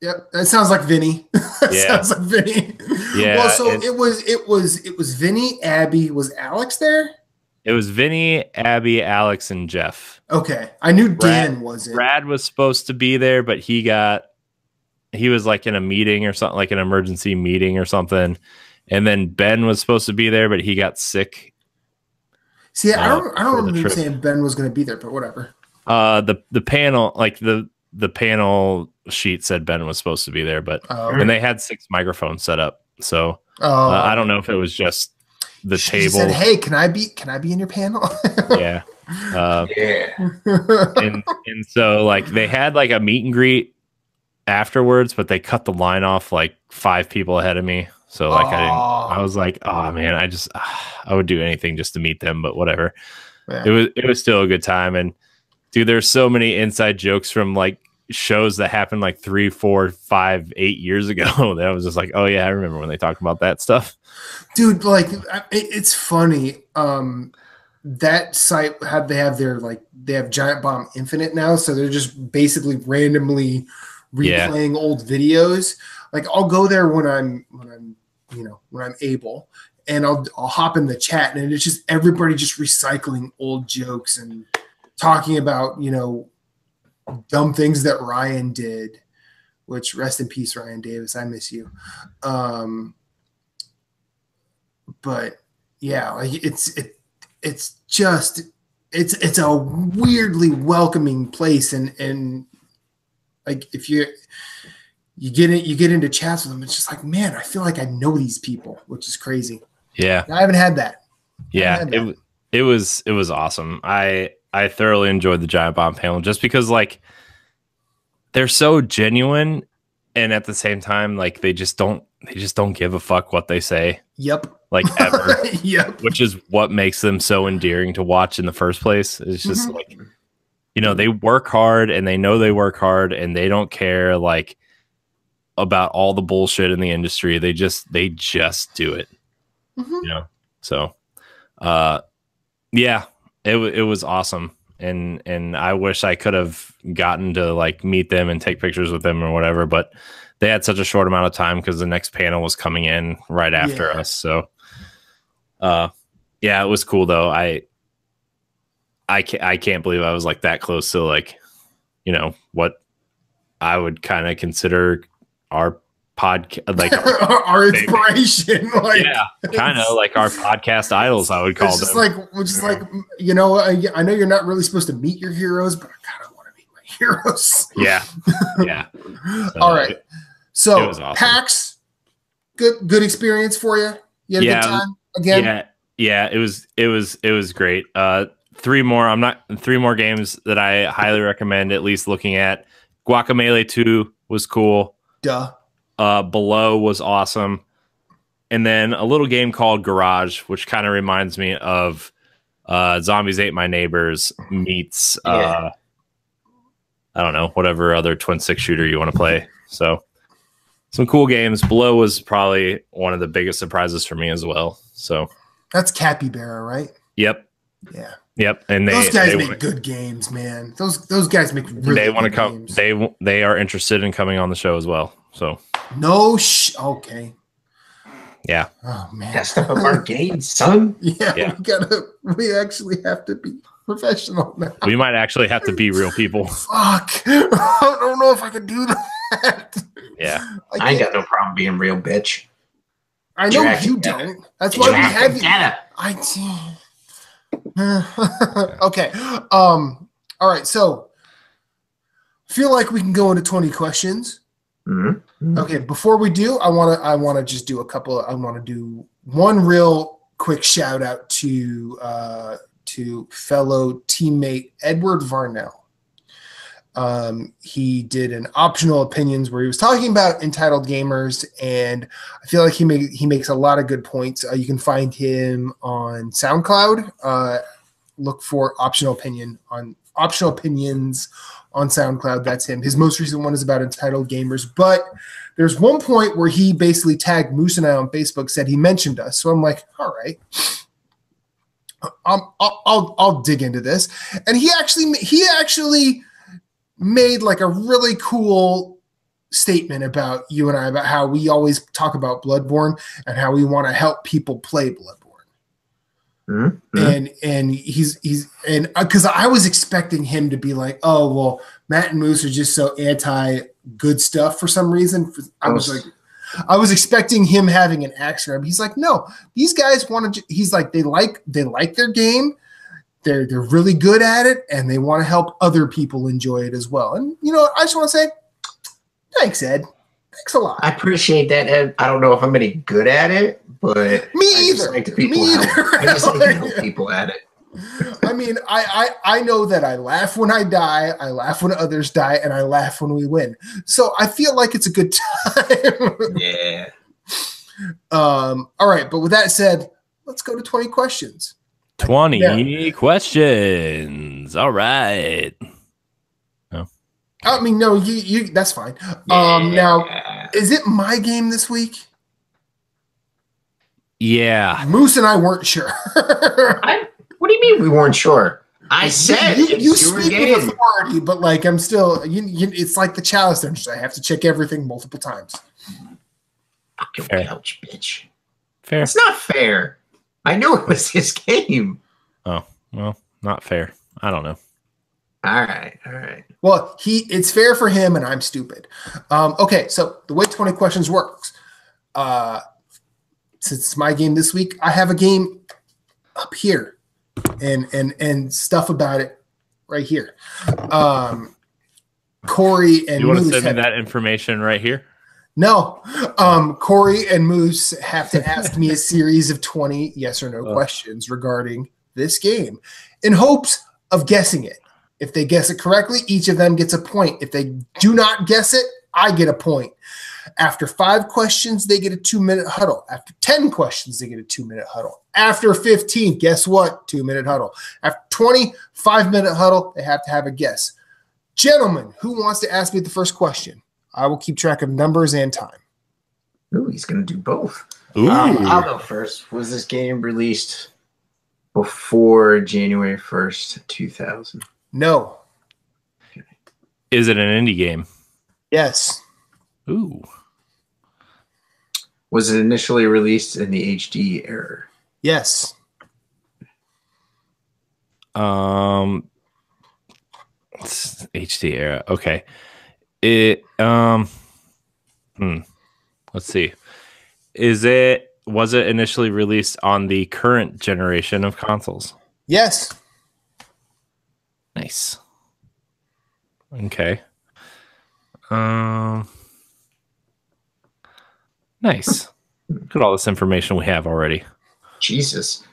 Yep. That sounds like Vinny. Sounds like Vinny. Yeah. Well, so it was Vinny, Abby. Was Alex there? It was Vinny, Abby, Alex, and Jeff. Okay. I knew Dan wasn't. Brad was supposed to be there, but he was like in a meeting or something, like an emergency meeting or something. And then Ben was supposed to be there, but he got sick. See, I don't remember them saying Ben was going to be there, but whatever. The panel, like the panel sheet said Ben was supposed to be there, but and they had 6 microphones set up. So I don't know if it was just the she table. said, "Hey, can I be in your panel?" Yeah. And so like they had like a meet and greet afterwards, but they cut the line off like 5 people ahead of me. So like I was like, oh man, I would do anything just to meet them, but whatever. Yeah. It was still a good time. And dude, there's so many inside jokes from like shows that happened like 3, 4, 5, 8 years ago that I was just like, oh yeah, I remember when they talked about that stuff. Dude, like it's funny. That site they have Giant Bomb Infinite now, so they're just basically randomly replaying old videos. Like I'll go there when I'm able, and I'll hop in the chat, and it's just everybody just recycling old jokes and talking about dumb things that Ryan did. Which rest in peace, Ryan Davis. I miss you. But yeah, like it's a weirdly welcoming place, and like if you get into chats with them, it's just like, man, I feel like I know these people, which is crazy. Yeah, I haven't had that. Yeah, it was awesome. I thoroughly enjoyed the Giant Bomb panel just because like they're so genuine, and at the same time like they just don't give a fuck what they say. Yep. Like ever. Yep. Which is what makes them so endearing to watch in the first place. It's just like, they work hard, and they know they work hard, and they don't care like about all the bullshit in the industry. They just do it. So yeah, it was awesome. And I wish I could have gotten to like meet them and take pictures with them or whatever, but they had such a short amount of time because the next panel was coming in right after us. So yeah, it was cool though. I can't believe I was like that close to like, what I would kind of consider our podcast, like our inspiration. Like, yeah, kind of like our podcast idols, I would call them. Just like, I know you're not really supposed to meet your heroes, but I kind of want to meet my heroes. Yeah. Yeah. So, all right. So awesome. PAX, good experience for you. You had a good time again. Yeah. It was great. 3 more games that I highly recommend at least looking at. Guacamelee 2 was cool. Duh. Below was awesome. And then a little game called Garage, which kind of reminds me of Zombies Ate My Neighbors meets I don't know, whatever other twin stick shooter you want to play. So some cool games. Below was probably one of the biggest surprises for me as well. So that's Capybara, right? Yep. Yeah. Yep. And those guys make good games, man. Those guys make really they want to come games. They are interested in coming on the show as well. So okay. Yeah. Oh man. Gotta step up our game, son. Yeah. We actually have to be professional now. We might actually have to be real people. Fuck. I don't know if I can do that. Yeah. I ain't got no problem being real, bitch. I know you don't. That's why we have you. Okay. All right. So I feel like we can go into 20 questions. Mm-hmm. Okay. Before we do, I want to just do a couple. I want to do one real quick shout out to fellow teammate Edward Varnell. He did an optional opinions where he was talking about entitled gamers, and I feel like he makes a lot of good points. You can find him on SoundCloud. Look for optional opinions on SoundCloud. That's him. His most recent one is about entitled gamers, but there's one point where he basically tagged Moose and I on Facebook, said he mentioned us. So I'm like, all right. I'll dig into this, and he actually made like a really cool statement about you and I, about how we always talk about Bloodborne and how we want to help people play Bloodborne. Mm-hmm. And he's because I was expecting him to be like, oh well, Matt and Moose are just so anti good stuff for some reason. I was expecting him having an axe grab. He's like, no, these guys want to. He's like, they like their game. They're really good at it, and they want to help other people enjoy it as well. And I just want to say, thanks, Ed. Thanks a lot. I appreciate that, Ed. I don't know if I'm any good at it, but Me I either. just like to people Me help. either. I just like to help people at it. I mean, I know that I laugh when I die, I laugh when others die, and I laugh when we win. So I feel like it's a good time. Yeah. All right, but with that said, let's go to 20 questions. 20 questions. All right. I mean, no, you that's fine. Now, is it my game this week? Yeah. Moose and I weren't sure. What do you mean we weren't sure? I said you speak with authority, but like I'm still. It's like the chalice dungeons. I have to check everything multiple times. Fucking Fair. couch, bitch. Fair. It's not fair. I knew it was his game. Oh, well, not fair. I don't know. All right. Well, it's fair for him, and I'm stupid. Okay, so the way 20 questions works, since it's my game this week, I have a game up here, and stuff about it right here. Corey and You want to Moose send me that information right here? No, Corey and Moose have to ask me a series of 20 yes or no questions regarding this game in hopes of guessing it. If they guess it correctly, each of them gets a point. If they do not guess it, I get a point. After 5 questions, they get a 2-minute huddle. After 10 questions, they get a 2-minute huddle. After 15, guess what? 2-minute huddle. After 20, 5-minute huddle. They have to have a guess. Gentlemen, who wants to ask me the first question? I will keep track of numbers and time. Ooh, he's going to do both. Ooh. I'll go first. Was this game released before January 1st, 2000? No. Is it an indie game? Yes. Ooh. Was it initially released in the HD era? Yes. It's HD era. Okay. Let's see. Was it initially released on the current generation of consoles? Yes. Nice. Okay. Nice. Look at all this information we have already. Jesus.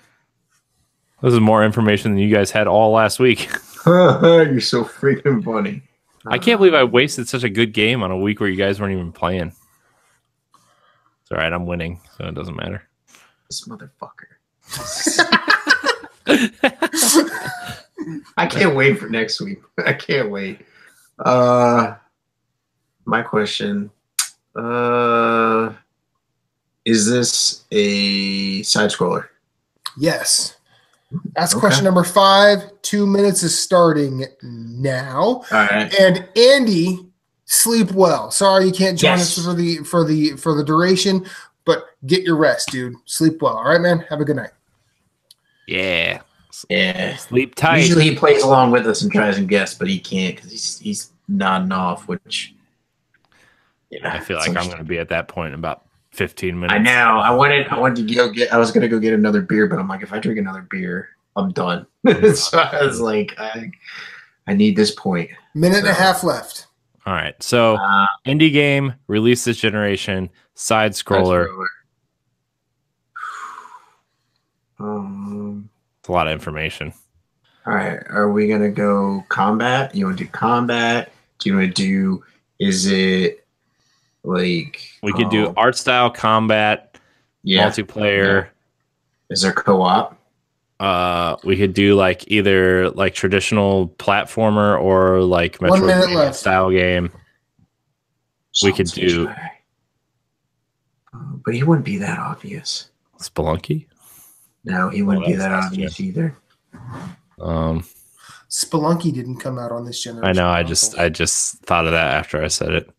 This is more information than you guys had all last week. You're so freaking funny. I can't believe I wasted such a good game on a week where you guys weren't even playing. It's all right. I'm winning, so it doesn't matter. This motherfucker. I can't wait for next week. I can't wait. My question. Is this a side scroller? Yes. That's question number 5. 2 minutes is starting now. All right. And Andy, sleep well. Sorry you can't join us for the duration, but get your rest, dude. Sleep well. All right, man. Have a good night. Yeah. Yeah. Sleep tight. Usually he plays along with us and tries and guess, but he can't because he's nodding off, which I feel like I'm going to be at that point in about 15 minutes. I know. I wanted to go get. I was going to go get another beer, but I'm like, if I drink another beer, I'm done. So I was like, I need this point. Minute and a half left. All right. So indie game released this generation, side scroller. It's a lot of information. All right. Are we going to go combat? You want to do combat? Do you want to do? Is it like we could do art style combat, multiplayer? Yeah. Is there co-op? We could do like either like traditional platformer or like Metroid style game. We could do, but he wouldn't be that obvious. Spelunky. No, he wouldn't be that obvious either. Spelunky didn't come out on this generation. I know. I just thought of that after I said it.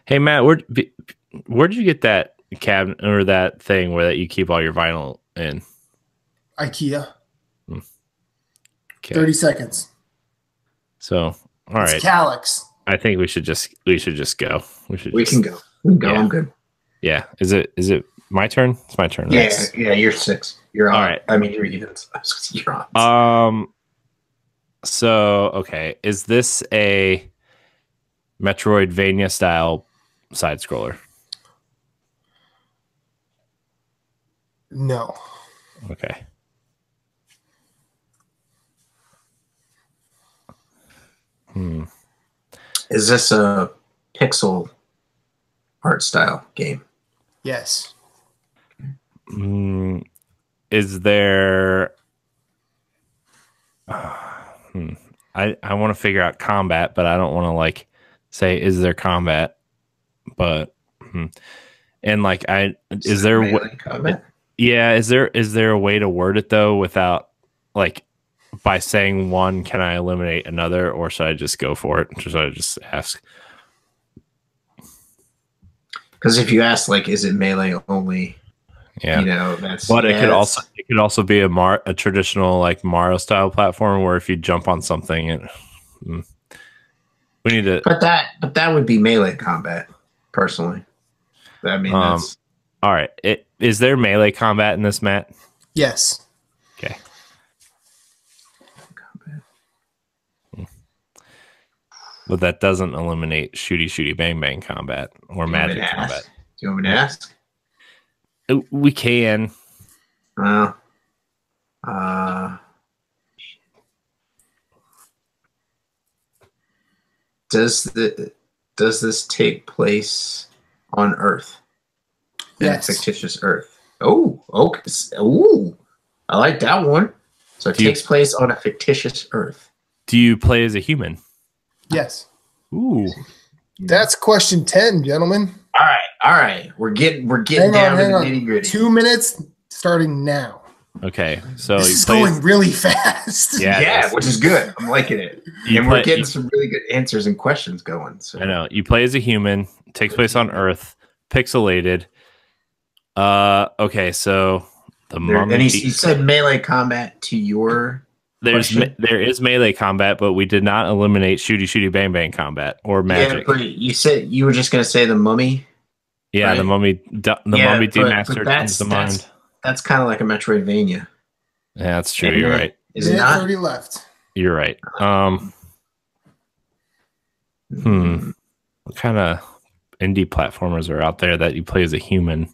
Hey Matt, where'd you get that cabinet or that thing where that you keep all your vinyl in? IKEA. Okay. 30 seconds. So, all right. It's Calyx. I think we should just go. We can go. Yeah. I'm good. Yeah. Is it my turn? It's my turn. Yeah, you're 6. You're on. All right. I mean, you're even. You're on. So, okay, is this a Metroidvania style side scroller? No. Okay. Is this a pixel art style game? Yes. Is there? I want to figure out combat, but I don't want to like say is there combat, but and like is there melee combat? Yeah, is there a way to word it though without like by saying one can I eliminate another, or should I just go for it? Should I just ask? Because if you ask like is it melee only, Yeah, you know, that's but yeah, it could also be a traditional like Mario style platform where if you jump on something, we need to. but that would be melee combat, personally. I mean, that's All right. Is there melee combat in this, Matt? Yes. Okay. But that doesn't eliminate shooty bang bang combat or magic combat. Do you want me to ask? We can. Well, does this take place on Earth? Yes. In a fictitious Earth. Oh, okay. Ooh, I like that one. So it takes place on a fictitious Earth. Do you play as a human? Yes. Ooh. That's question 10, gentlemen. All right. We're getting down to the nitty gritty. 2 minutes starting now. Okay, so this is going really fast. Yeah, which is good. I'm liking it. We're getting some really good answers and questions going. So. I know. You play as a human, takes place on Earth, pixelated. Okay, so the mummy. And you said melee combat to your there is melee combat, but we did not eliminate shooty bang bang combat or magic. Yeah, but you said you were just going to say the mummy. Yeah, right? the mummy demastered but the mind. That's kind of like a Metroidvania. Yeah, that's true. You're right. Is it not? 30 left. You're right. What kind of indie platformers are out there that you play as a human?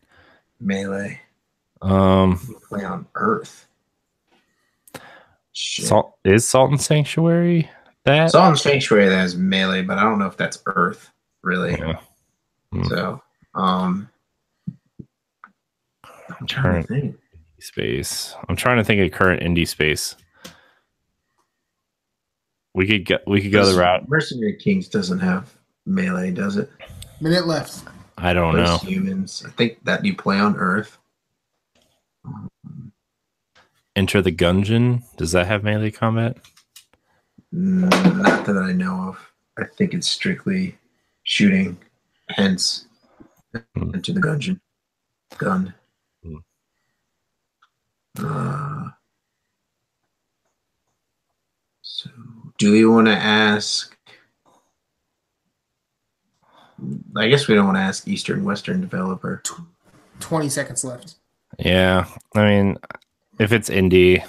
Melee. You play on Earth. Salt and Sanctuary. Salt and Sanctuary that is melee, but I don't know if that's Earth really. Yeah. So, I'm trying to think. Space. I'm trying to think of current indie space. We could go the route. Mercenary Kings doesn't have melee, does it? Minute left. I don't know. Humans. I think that you play on Earth. Enter the Gungeon. Does that have melee combat? Not that I know of. I think it's strictly shooting. Hence, Enter the Gungeon. Gun. So, do we want to ask? I guess we don't want to ask Eastern Western developer. 20 seconds left. Yeah, I mean, if it's indie,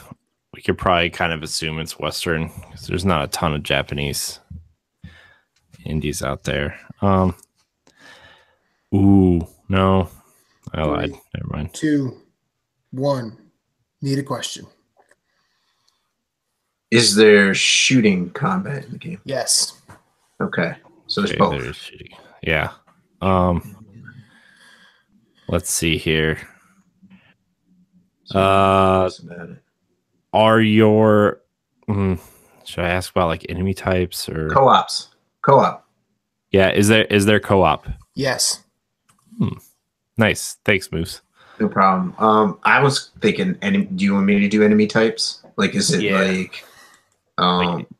we could probably kind of assume it's Western because there's not a ton of Japanese indies out there. Ooh, no, I lied. Never mind. 2, 1. Need a question. Is there shooting combat in the game? Yes. Okay, so there's both. There's shooting. Yeah. Let's see here. Are your should I ask about like enemy types or co-op? Yeah, is there co-op? Yes. Nice. Thanks, Moose. No problem. I was thinking, do you want me to do enemy types? Like, is it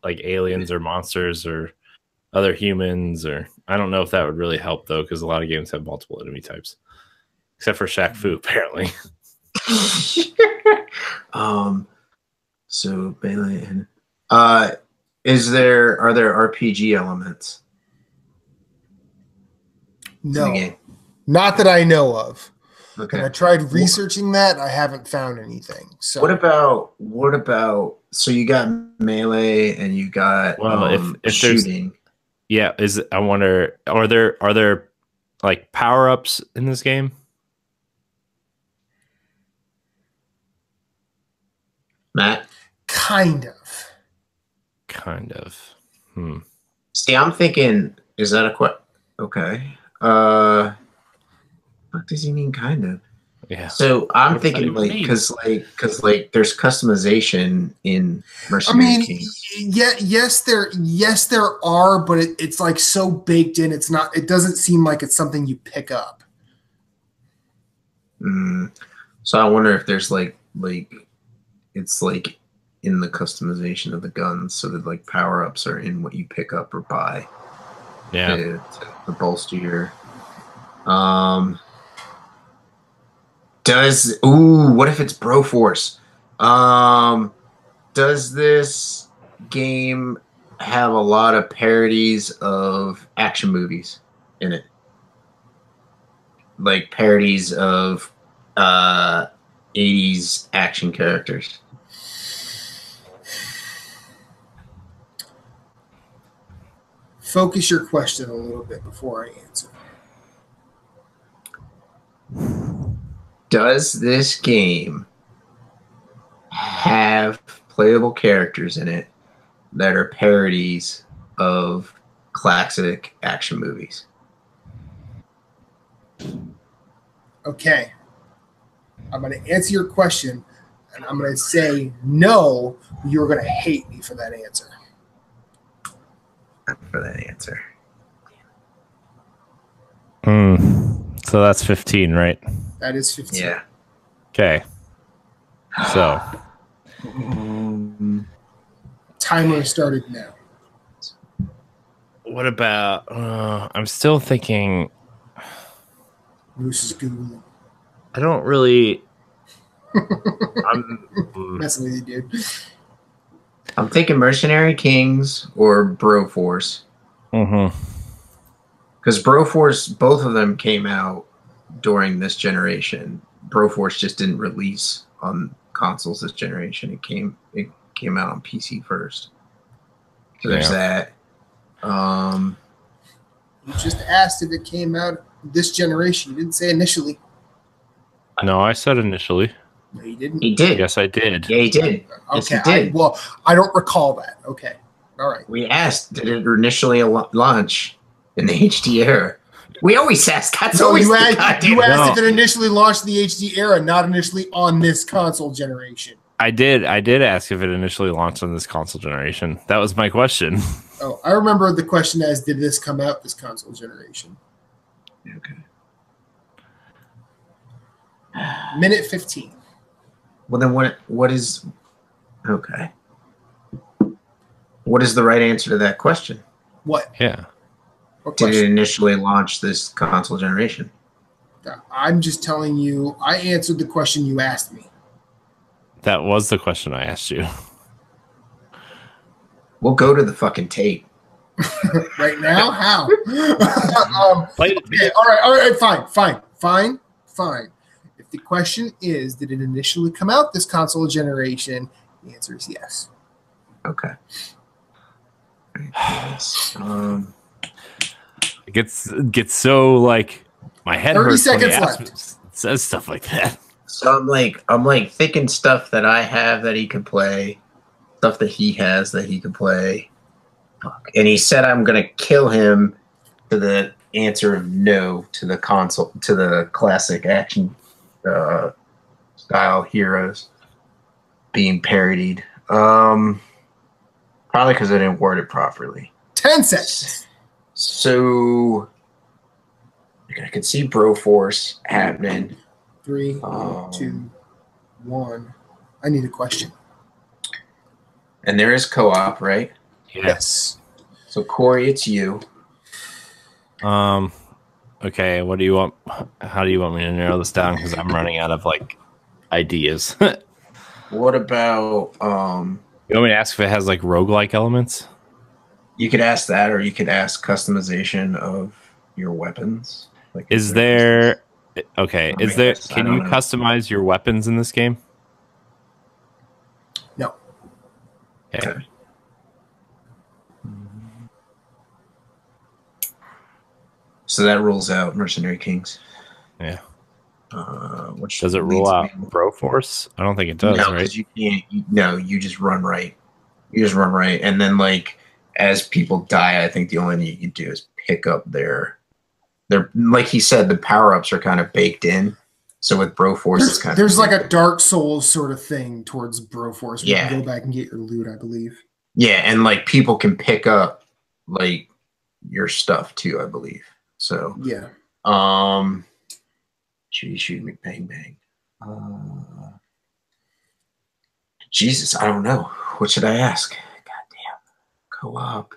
like aliens or monsters or other humans? Or I don't know if that would really help though, because a lot of games have multiple enemy types, except for Shaq Fu apparently. So melee and are there RPG elements? No, not that I know of. Okay. And I tried researching that. I haven't found anything. So what about so you got melee and you got if shooting. Yeah, I wonder, are there like power-ups in this game? Matt? Kind of. Kind of. See, I'm thinking, is that a question? Okay. What does he mean kind of? Yeah. So I'm thinking because there's customization in Mercenary Kings. yes there are, but it's like so baked in. It's not. It doesn't seem like it's something you pick up. So I wonder if there's like it's like in the customization of the guns, so that like power ups are in what you pick up or buy. Yeah. To bolster your. What if it's Broforce? Does this game have a lot of parodies of action movies in it? Like parodies of 80s action characters? Focus your question a little bit before I answer. Does this game have playable characters in it that are parodies of classic action movies? Okay. I'm going to answer your question, and I'm going to say no. You're going to hate me for that answer. So that's 15, right? That is 15. Yeah. Okay. So. Timer started now. What about... I'm still thinking... Moose is Googling. I don't really... I'm messing with you, dude. I'm thinking Mercenary Kings or Broforce. Because Broforce, both of them came out during this generation. Broforce just didn't release on consoles this generation. It came out on PC first. So there's that. You just asked if it came out this generation. You didn't say initially. No, I said initially. No, you didn't. He did. Yes, I did. Yeah, he did. Okay. Yes, he did. I don't recall that. Okay. All right. We asked, did it initially launch in the HD era? We always ask. That's always you the asked if it initially launched the HD era, not initially on this console generation. I did ask if it initially launched on this console generation. That was my question. Oh, I remember the question as, did this come out this console generation? Okay. Minute 15. Well, then what is... Okay. What is the right answer to that question? What? Yeah. What question? Did it initially launch this console generation? I'm just telling you, I answered the question you asked me. That was the question I asked you. We'll go to the fucking tape. Right now? How? Okay, all right, fine. If the question is, did it initially come out this console generation? The answer is yes. Okay. It gets so like my head 30 hurts. 30 seconds left. It says stuff like that. So I'm like thinking stuff that I have that he could play, stuff that he has that he could play. And he said I'm gonna kill him to the answer of no to the console, to the classic action style heroes being parodied. Probably because I didn't word it properly. 10 seconds. So I could see Broforce happening. 3, 2, 1. I need a question. And there is co-op, right? Yes. So Corey, it's you. Okay, what do you want? How do you want me to narrow this down? Because I'm running out of like ideas. What about you want me to ask if it has like roguelike elements? You could ask that, or you could ask customization of your weapons. Like, is there okay? Is there? Can you customize your weapons in this game? No. Okay. So that rules out Mercenary Kings. Yeah. Which Does it rule out Broforce? I don't think it does, no, right? because you can't. You just run right. You just run right, and then like as people die, I think the only thing you can do is pick up their like he said, the power ups are kind of baked in. So with Broforce, it's kind there's of like a Dark Souls sort of thing towards Broforce. Where Yeah. you can go back and get your loot, I believe. Yeah, and like people can pick up like your stuff too, I believe. So Yeah. shoot, bang bang. Jesus, I don't know. What should I ask? Goddamn, co-op.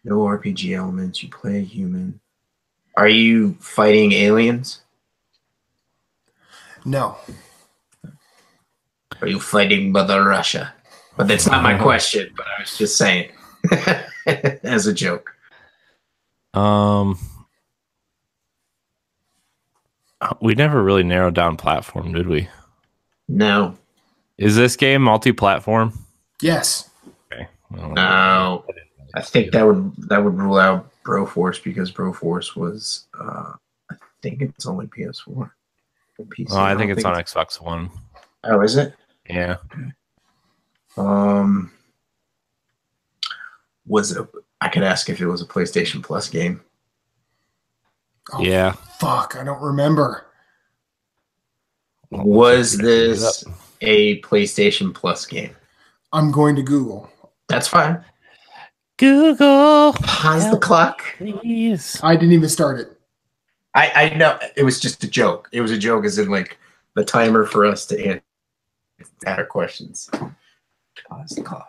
No RPG elements. You play a human. Are you fighting aliens? No. Are you fighting Mother Russia? But that's not my question. But I was just saying, as a joke. We never really narrowed down platform, did we? No. Is this game multi-platform? Yes. Okay. No. I think that would rule out Broforce because Broforce was I think it's only PS4. PC. Oh, I think it's on Xbox One. Oh, is it? Yeah. Was it? I could ask if it was a PlayStation Plus game. Oh, yeah. Fuck, I don't remember. Was this a PlayStation Plus game? I'm going to Google. That's fine. Google. Pause the clock. Please. I didn't even start it. I know it was just a joke. It was a joke, as in like the timer for us to answer our questions. Pause the clock.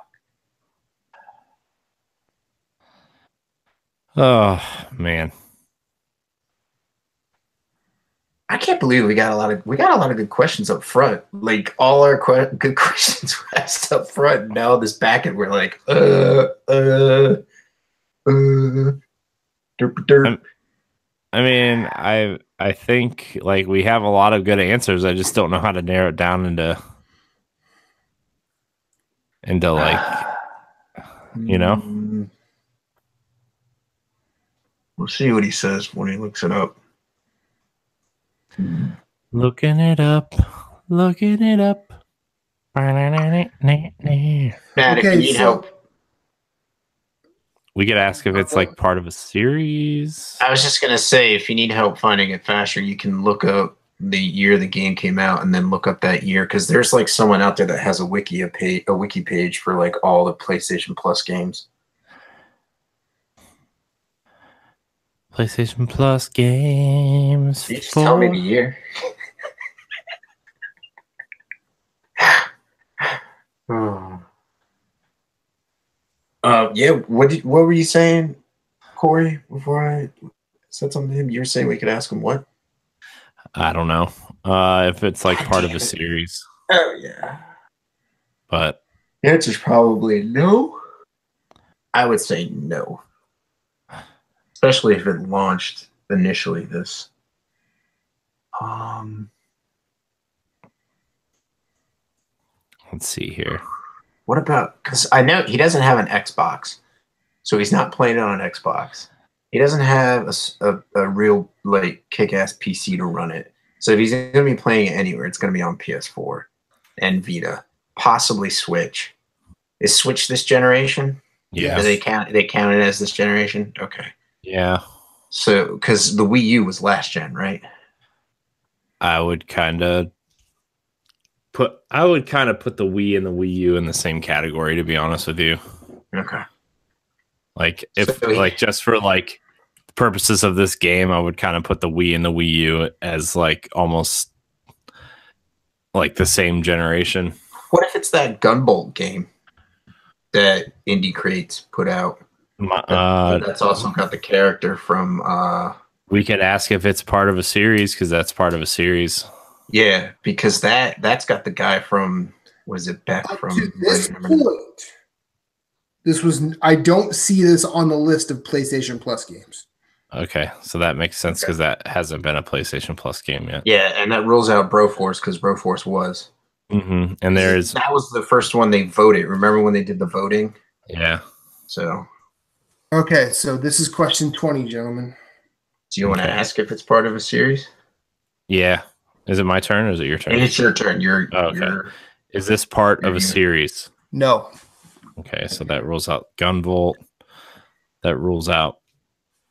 Oh man, I can't believe we got a lot of good questions up front. Like all our good questions were asked up front. And now this back and we're like, derp, derp. I mean, I think like we have a lot of good answers. I just don't know how to narrow it down into like, you know. We'll see what he says when he looks it up. Looking it up. Matt, if you need help. We could ask if it's like part of a series. I was just gonna say, if you need help finding it faster, you can look up the year the game came out and then look up that year, because there's like someone out there that has a wiki page for like all the PlayStation Plus games. PlayStation Plus games. Can you just tell me the year? Yeah. What were you saying, Corey? Before I said something to him, you were saying we could ask him what? I don't know if it's like part of a series. Oh yeah. But the answer's probably no. I would say no. Especially if it launched initially this. Let's see here. What about, because I know he doesn't have an Xbox, so he's not playing it on an Xbox. He doesn't have a real like kick-ass PC to run it. So if he's going to be playing it anywhere, it's going to be on PS4 and Vita, possibly Switch. Is Switch this generation? Yeah. Do they count it as this generation? Okay. Yeah. So, because the Wii U was last gen, right? I would kind of put the Wii and the Wii U in the same category, to be honest with you. Okay. Like just for like purposes of this game, I would kind of put the Wii and the Wii U as like almost like the same generation. What if it's that Gunbolt game that Indie Crates put out? That's also got the character from. We could ask if it's part of a series, because that's part of a series. Yeah, because that's got the guy from. Was it Beck from? To this point, this was. I don't see this on the list of PlayStation Plus games. Okay, so that makes sense because that hasn't been a PlayStation Plus game yet. Yeah, and that rules out Broforce because Broforce was. And there's that was the first one they voted. Remember when they did the voting? Yeah. So Okay, so this is question 20, gentlemen. do you want to ask if it's part of a series? Yeah. Is it my turn or is it your turn? It's your turn. Is this part of a series? No. Okay, so that rules out Gunvolt. That rules out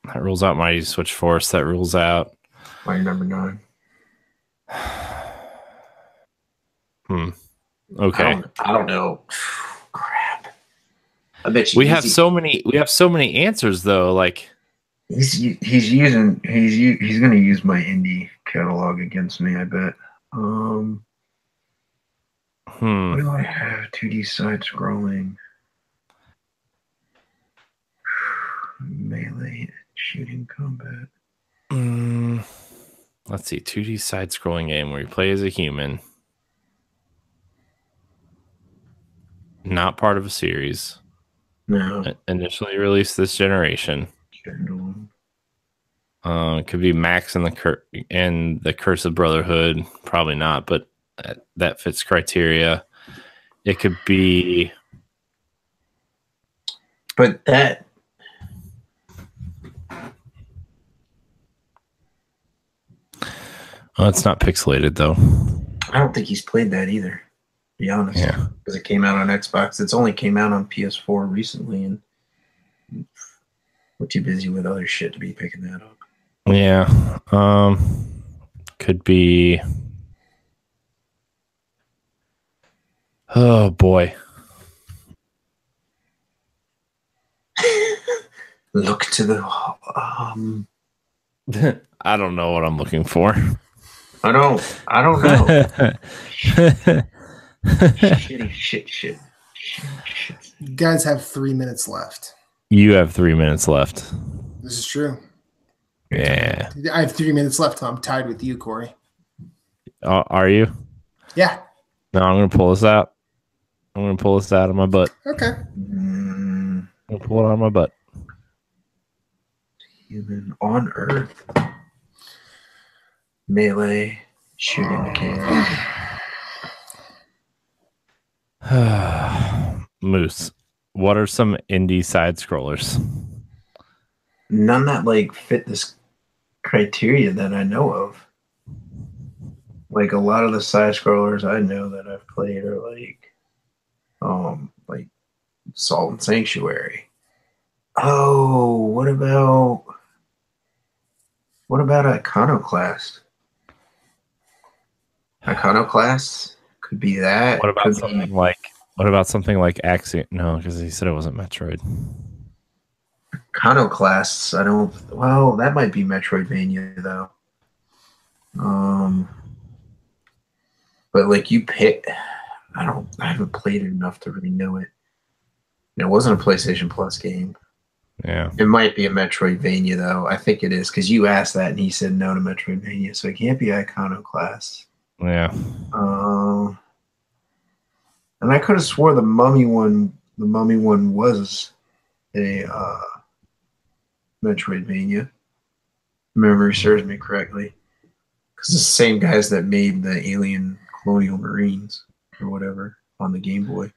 Mighty Switch Force. That rules out my number 9. Okay. I don't know. Crap. I bet you we have so many answers though. Like he's going to use my indie catalog against me, I bet. What do I have? 2D side scrolling. Melee shooting combat. Let's see. 2D side scrolling game where you play as a human. Not part of a series. No. Initially released this generation. Could be Max and the Curse of Brotherhood. Probably not, but that fits criteria. It could be, but that. Oh, it's not pixelated though. I don't think he's played that either. To be honest, yeah, because it came out on Xbox. It's only came out on PS4 recently, and we're too busy with other shit to be picking that up. Yeah, could be. Oh boy. Look to the. I don't know what I'm looking for. I don't know. Shit. You guys have 3 minutes left. You have 3 minutes left. This is true. Yeah. I have 3 minutes left. I'm tied with you, Corey. Are you? Yeah. No, I'm going to pull this out. I'm going to pull this out of my butt. Okay. I'm going to pull it out of my butt. Human on Earth. Melee shooting the game. Moose, what are some indie side scrollers? None that like fit this criteria that I know of. Like a lot of the side scrollers I know that I've played are like Salt and Sanctuary. Oh, what about Iconoclast? Iconoclast could be that. What about something like Axiom? No, because he said it wasn't Metroid. Iconoclasts, I don't. Well, that might be Metroidvania though. But like you pick, I haven't played it enough to really know it. It wasn't a PlayStation Plus game. Yeah. It might be a Metroidvania though. I think it is because you asked that and he said no to Metroidvania, so it can't be Iconoclast. Yeah. And I could have swore the Mummy one was a Metroidvania. Memory serves me correctly. Because it's the same guys that made the Alien Colonial Marines or whatever on the Game Boy.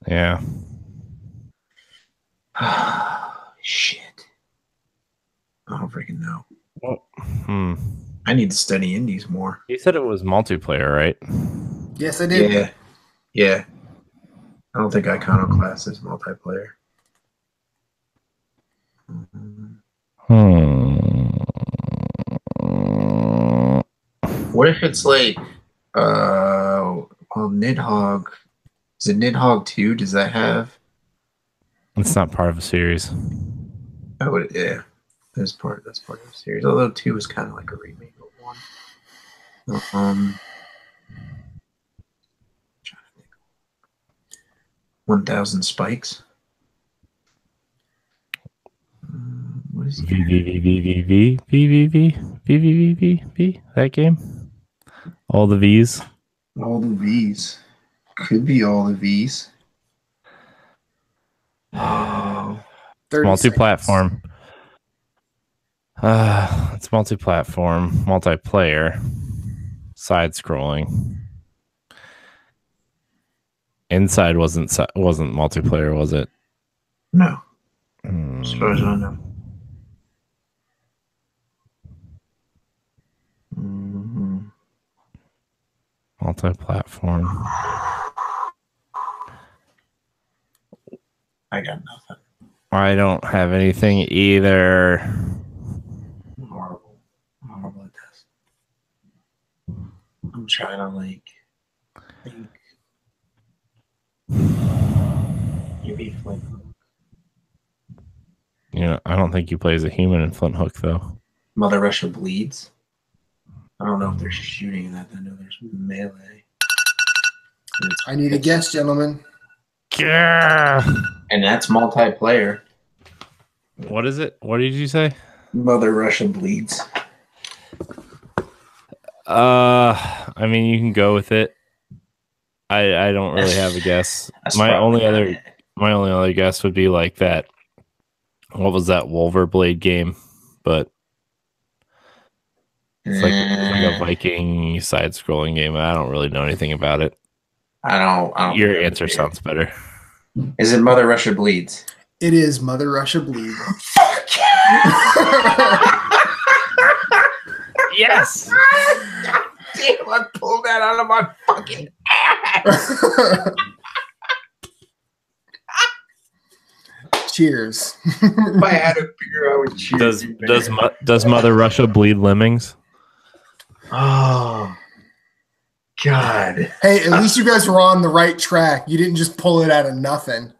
Yeah. Shit. I don't freaking know. Well, I need to study indies more. You said it was multiplayer, right? Yes, I did. Yeah. I don't think Iconoclast is multiplayer. What if it's like Nidhogg? Is it Nidhogg 2? Does that have? It's not part of a series. Oh, yeah. That's part of the series. Although 2 is kind of like a remake of 1. Trying to think. 1,000 Spikes. What is it? VVV. That game. All the V's. All the V's. Could be all the V's. Oh. Multi-platform. It's multi-platform, multiplayer, side-scrolling. Inside wasn't multiplayer, was it? No. As far as I know. Multi-platform. I got nothing. I don't have anything either. Horrible at this. I'm trying to think. Maybe Flint Hook. I don't think you play as a human in Flint Hook though. Mother Russia Bleeds. I don't know if they're shooting that. I know there's melee. I need a guess, gentlemen. Yeah. And that's multiplayer. What is it? What did you say? Mother Russia Bleeds. I mean, you can go with it. I don't really have a guess. My only other guess would be like that. What was that Wolverblade game? But it's like a Viking side-scrolling game. I don't really know anything about it. I don't. Your answer sounds better. Is it Mother Russia Bleeds? It is Mother Russia Bleeds. Fuck yeah! Yes. Damn, I pulled that out of my fucking ass. Cheers. If I had a beer, I would cheers. Does Mother Russia bleed lemmings? Oh God. Hey, at least you guys were on the right track. You didn't just pull it out of nothing.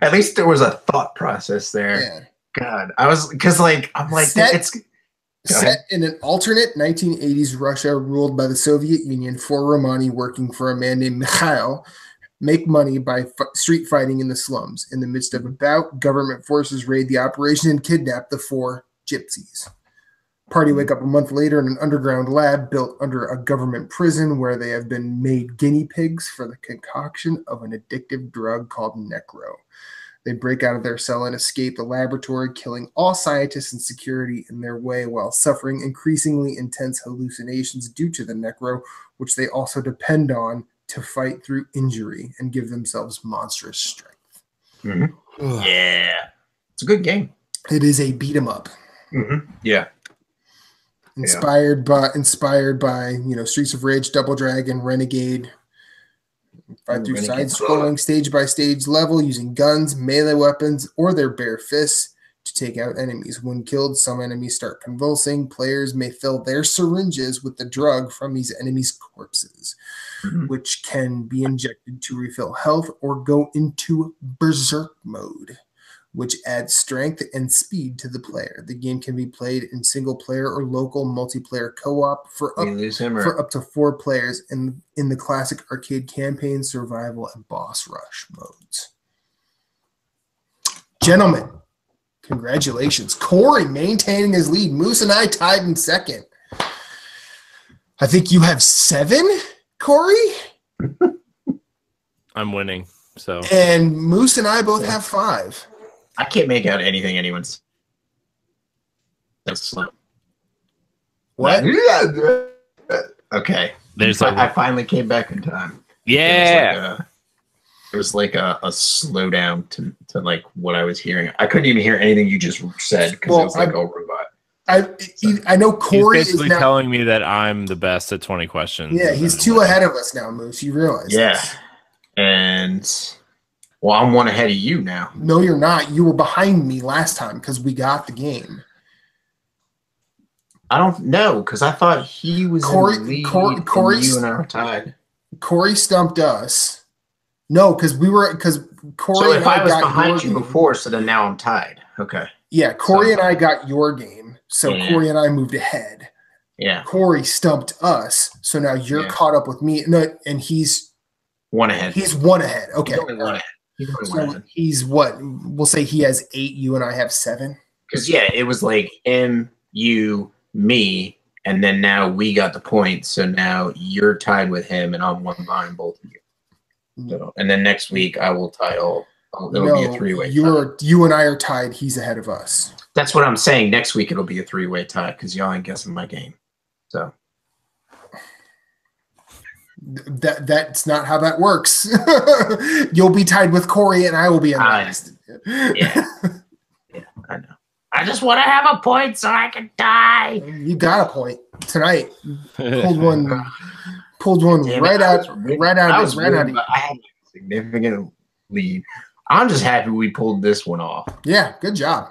At least there was a thought process there. Yeah. God, I was Set in an alternate 1980s Russia ruled by the Soviet Union, four Romani working for a man named Mikhail make money by street fighting in the slums. In the midst of a bout, government forces raid the operation and kidnap the four gypsies. Party wake up a month later in an underground lab built under a government prison where they have been made guinea pigs for the concoction of an addictive drug called Necro. They break out of their cell and escape the laboratory, killing all scientists and security in their way while suffering increasingly intense hallucinations due to the Necro, which they also depend on to fight through injury and give themselves monstrous strength. Mm-hmm. Yeah. It's a good game. It is a beat 'em up. Mm-hmm. Yeah. Inspired by Streets of Rage, Double Dragon, Renegade. Fight through side-scrolling, stage-by-stage level using guns, melee weapons, or their bare fists to take out enemies. When killed, some enemies start convulsing. Players may fill their syringes with the drug from these enemies' corpses, which can be injected to refill health or go into berserk mode, which adds strength and speed to the player. The game can be played in single-player or local multiplayer co-op for up to 4 players in the classic arcade campaign, survival, and boss rush modes. Gentlemen, congratulations. Corey maintaining his lead. Moose and I tied in second. I think you have 7, Corey? I'm winning. So. And Moose and I both have 5. I can't make out anything anyone's. That's slow. What? Okay. I finally came back in time. Yeah. It was like a slowdown to like what I was hearing. I couldn't even hear anything you just said because it was like a robot. I know Corey he's basically is now telling me that I'm the best at 20 questions. Yeah, he's 2 ahead of us now, Moose. You realize? Yeah. This. And well, I'm 1 ahead of you now. No, you're not. You were behind me last time because we got the game. I don't know because I thought he was Corey. in the lead Corey, and you and I were tied. Corey stumped us. No, because Corey. So if and I was got behind you game. before, so then now I'm tied. Okay. Yeah, Corey and I got your game, so Corey and I moved ahead. Yeah. Corey stumped us, so now you're caught up with me. No, and he's 1 ahead. He's 1 ahead. Okay. He's only 1 ahead. So he's what? We'll say he has 8. You and I have 7. Because it was like him, you, me, and then now we got the point. So now you're tied with him, and I'm 1 behind both of you. So, and then next week I will tie all. It'll be a 3-way. You and I are tied. He's ahead of us. That's what I'm saying. Next week it'll be a 3-way tie because y'all ain't guessing my game. So That's not how that works. You'll be tied with Corey, and I will be in last. Yeah, I know. I just want to have a point so I can die. You got a point tonight. Pulled one right out. I had a significant lead. I'm just happy we pulled this one off. Yeah, good job.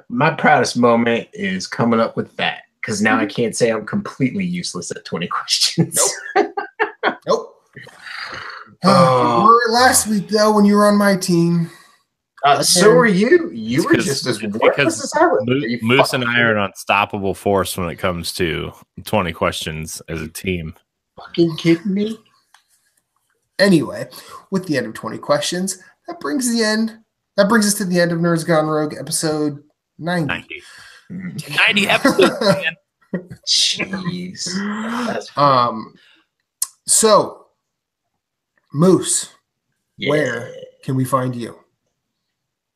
My proudest moment is coming up with that, because now I can't say I'm completely useless at 20 questions. Nope. You were last week though when you were on my team. So were you. You were just as because as Moose and I are an unstoppable force when it comes to 20 questions as a team. Fucking kidding me? Anyway, with the end of 20 questions, that brings us to the end of Nerds Gone Rogue episode 90. 90 episodes, man. Jeez. So, Moose, where can we find you?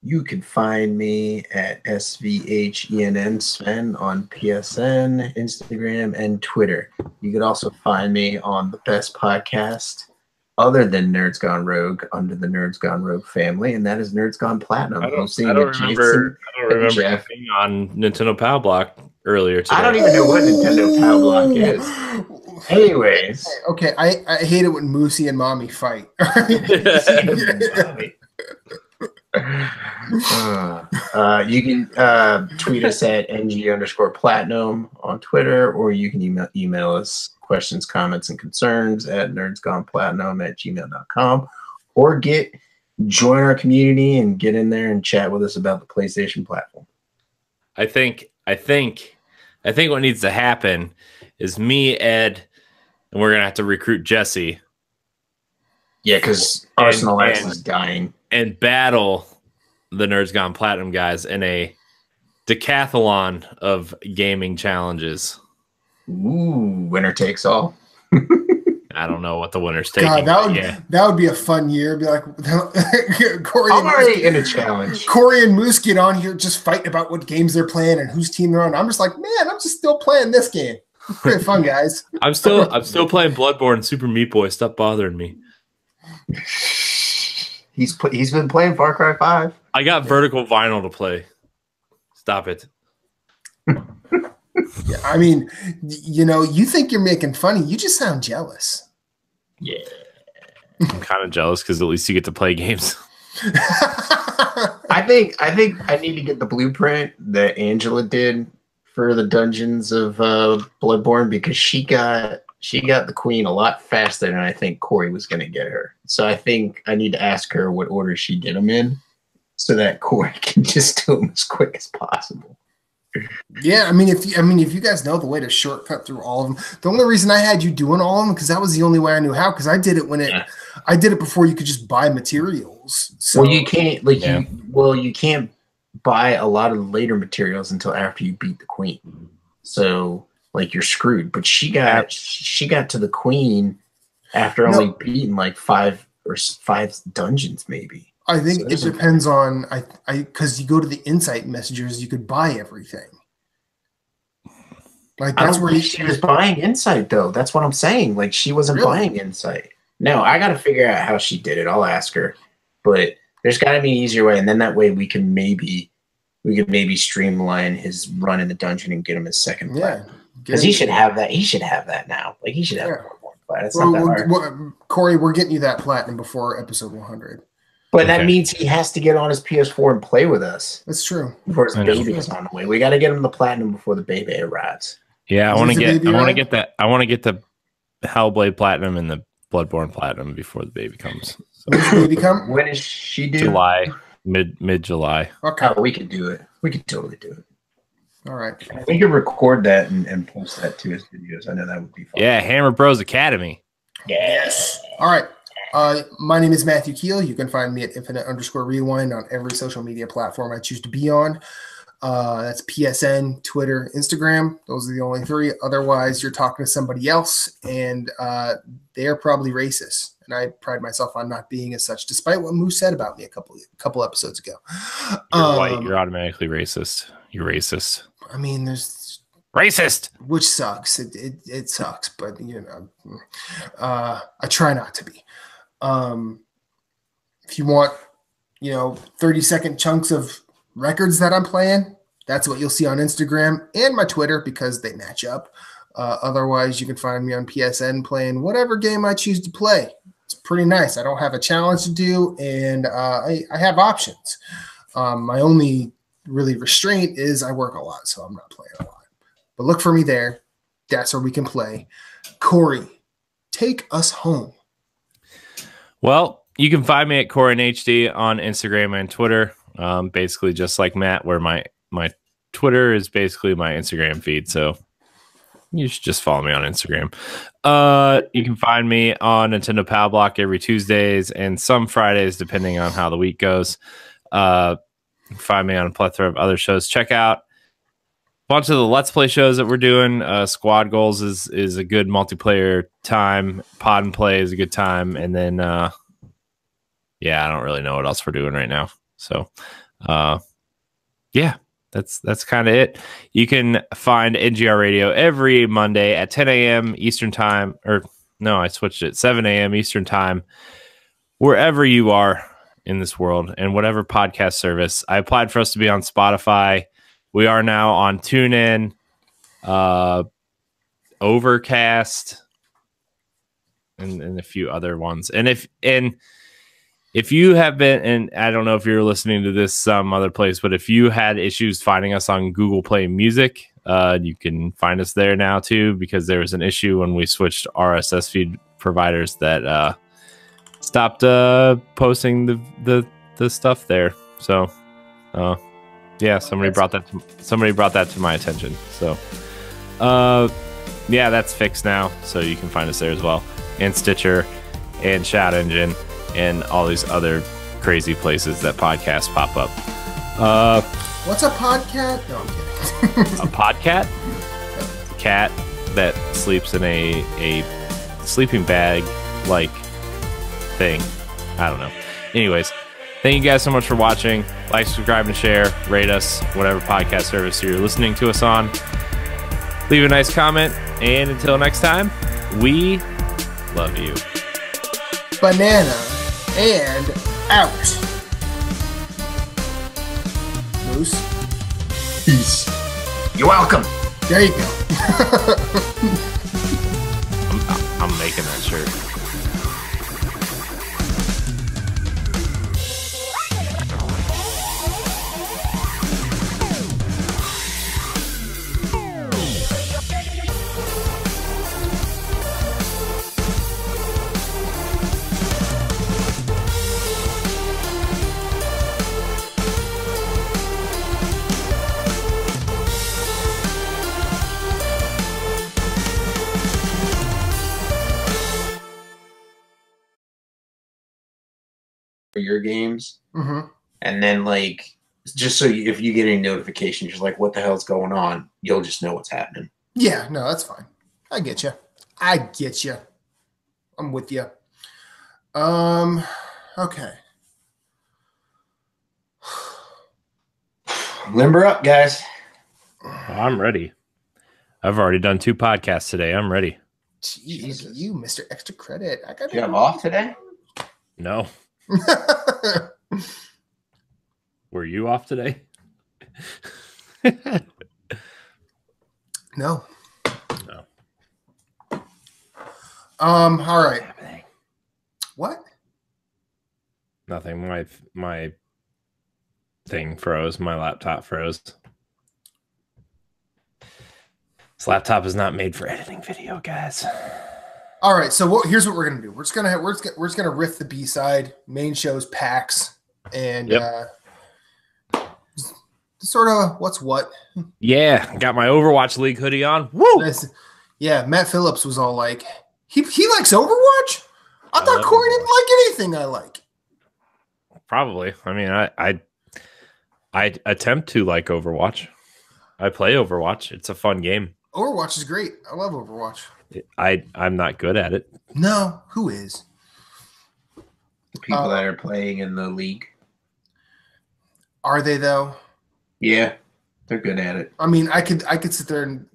You can find me at SVHENN Svhenn on PSN, Instagram, and Twitter. You could also find me on the best podcast other than Nerds Gone Rogue under the Nerds Gone Rogue family, and that is Nerds Gone Platinum. I don't remember being on Nintendo Power Block earlier today. I don't even know what Nintendo Power Block is. Anyways. Okay, I hate it when Moosey and Mommy fight. You can tweet us at ng_platinum on Twitter, or you can email us questions, comments, and concerns at nerdsgoneplatinum@gmail.com, or join our community and get in there and chat with us about the PlayStation platform. I think what needs to happen is me, Ed, and we're gonna have to recruit Jesse. Yeah, because Arsenal X is dying. And battle the Nerds Gone Platinum guys in a decathlon of gaming challenges. Ooh, winner takes all. I don't know what the winner's taking. God, that would be a fun year. Be like, Corey. I'm already in a challenge. Corey and Moose get on here just fighting about what games they're playing and whose team they're on. I'm just like, man, I'm just still playing this game. Pretty fun, guys. I'm still playing Bloodborne Super Meat Boy. Stop bothering me. He's been playing Far Cry 5. I got vertical vinyl to play. Stop it. Yeah, I mean, you think you're making funny. You just sound jealous. Yeah. I'm kind of jealous because at least you get to play games. I think I need to get the blueprint that Angela did for the dungeons of Bloodborne, because she got the queen a lot faster than I think Corey was going to get her. So I think I need to ask her what order she did them in, so that Corey can just do them as quick as possible. Yeah, I mean, if you guys know the way to shortcut through all of them, the only reason I had you doing all of them because that was the only way I knew how. Because I did it I did it before you could just buy materials. So well, you can't you can't buy a lot of later materials until after you beat the queen. So you're screwed. But she got to the queen after only beating like five dungeons, maybe. I think it depends on because you go to the insight messengers, you could buy everything. That's where she was buying insight, though. That's what I'm saying. She wasn't buying insight. No, I got to figure out how she did it. I'll ask her, but there's got to be an easier way, and then that way we could maybe streamline his run in the dungeon and get him his second plat. Because he should have that. He should have that now. He should have more plat. It's not that hard. Corey, we're getting you that platinum before episode 100. But that means he has to get on his PS4 and play with us. That's true. Before his baby is on the way, we got to get him the platinum before the baby arrives. Yeah, I want to get the Hellblade platinum and the Bloodborne platinum before the baby comes. So, when does the baby come? When is she due? July, mid July. Okay, we can do it. We can totally do it. All right. We can record that and post that to his videos. I know that would be fun. Yeah, Hammer Bros Academy. Yes. All right. My name is Matthew Keel. You can find me at infinite_rewind on every social media platform I choose to be on. That's PSN, Twitter, Instagram. Those are the only three. Otherwise, you're talking to somebody else, and they're probably racist. And I pride myself on not being as such, despite what Moose said about me a couple episodes ago. You're white. You're automatically racist. You're racist. I mean, there's Racist. Which sucks. It sucks, but I try not to be. If you want, 30-second chunks of records that I'm playing, that's what you'll see on Instagram and my Twitter because they match up. Otherwise, you can find me on PSN playing whatever game I choose to play. It's pretty nice. I don't have a challenge to do, and I have options. My only really restraint is I work a lot, so I'm not playing a lot. But look for me there. That's where we can play. Corey, take us home. Well, you can find me at CoreyNHD on Instagram and Twitter. Basically just like Matt, where my Twitter is basically my Instagram feed. So you should just follow me on Instagram. You can find me on Nintendo Pal Block every Tuesdays and some Fridays, depending on how the week goes. You can find me on a plethora of other shows. Check out a bunch of the Let's Play shows that we're doing. Squad Goals is a good multiplayer time. Pod and Play is a good time. And then, I don't really know what else we're doing right now. So, that's kind of it. You can find NGR Radio every Monday at 10 a.m. Eastern Time. Or, no, I switched it. 7 a.m. Eastern Time. Wherever you are in this world and whatever podcast service. I applied for us to be on Spotify. We are now on TuneIn, Overcast, and a few other ones. And if you have been, and I don't know if you're listening to this some other place, but if you had issues finding us on Google Play Music, you can find us there now too, because there was an issue when we switched RSS feed providers that stopped posting the stuff there. So, somebody brought that to my attention. So, that's fixed now. So you can find us there as well, and Stitcher, and Shout Engine, and all these other crazy places that podcasts pop up. What's a podcat? No, I'm kidding. A podcat? A cat that sleeps in a sleeping bag like thing. I don't know. Anyways, thank you guys so much for watching. Like, subscribe, and share. Rate us, whatever podcast service you're listening to us on. Leave a nice comment. And until next time, we love you. Banana and out. Moose. Peace. You're welcome. There you go. I'm making that shirt. For your games, and then just so if you get any notifications, you're like, what the hell's going on? You'll just know what's happening. Yeah, no, that's fine. I get you. I'm with you. Okay. Limber up, guys. I'm ready. I've already done 2 podcasts today. I'm ready. Jeez, you, Mr. Extra Credit. I got you have off today? No. Were you off today? No. All right. What? Nothing. My thing froze. My laptop froze. This laptop is not made for editing video, guys. All right, so here's what we're gonna do. We're just gonna riff the B-side. Main show's PAX, and sort of what's what. Yeah, got my Overwatch League hoodie on. Woo! Yeah, Matt Phillips was all like, he likes Overwatch. I thought Corey didn't like anything I like. Probably. I mean, I attempt to like Overwatch. I play Overwatch. It's a fun game. Overwatch is great. I love Overwatch. I'm not good at it. No, who is? The people that are playing in the league. Are they though? Yeah. They're good at it. I mean, I could sit there and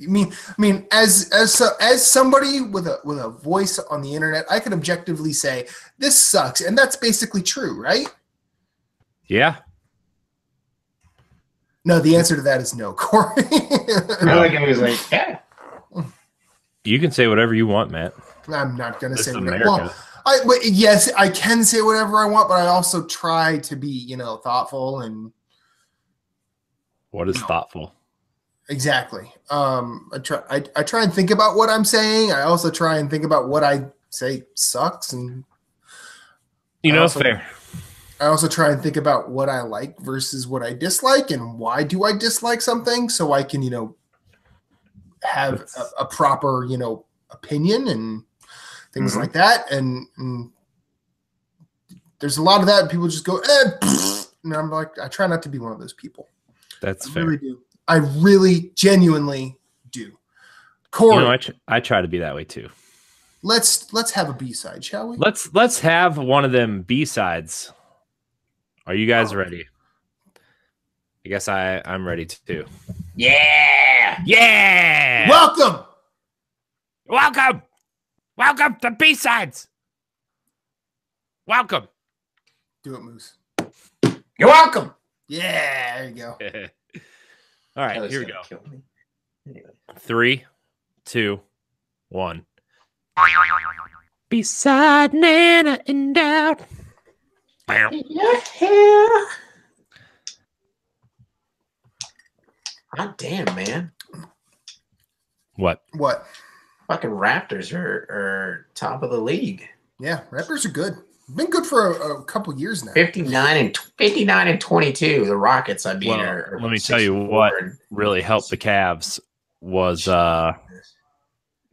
as somebody with a voice on the internet, I could objectively say this sucks, and that's basically true, right? Yeah. No, the answer to that is no, Corey. I was like, yeah. You can say whatever you want, Matt. I'm not going to say whatever. America. Well, yes, I can say whatever I want, but I also try to be, thoughtful and. What is thoughtful? Exactly. I try and think about what I'm saying. I also try and think about what I say sucks, and fair. I also try and think about what I like versus what I dislike, and why do I dislike something, so I can have a proper opinion and things like that. And there's a lot of that, and people just go, and I'm like, I try not to be one of those people. That's fair. I really do. I really genuinely do. Corey, I try to be that way too. Let's have a B-side, shall we? Let's have one of them B-sides. Are you guys ready? I guess I'm ready too. Yeah. Yeah. Welcome to B-sides. Welcome. Do it, Moose. You're welcome. Yeah, there you go. All right, here we go. Anyway. 3, 2, 1. Beside Nana in doubt. Yeah. God damn, man. What? Fucking Raptors are top of the league. Yeah, Raptors are good. Been good for a couple years now. 59 and 22. The Rockets, are let me tell you what really helped the Cavs was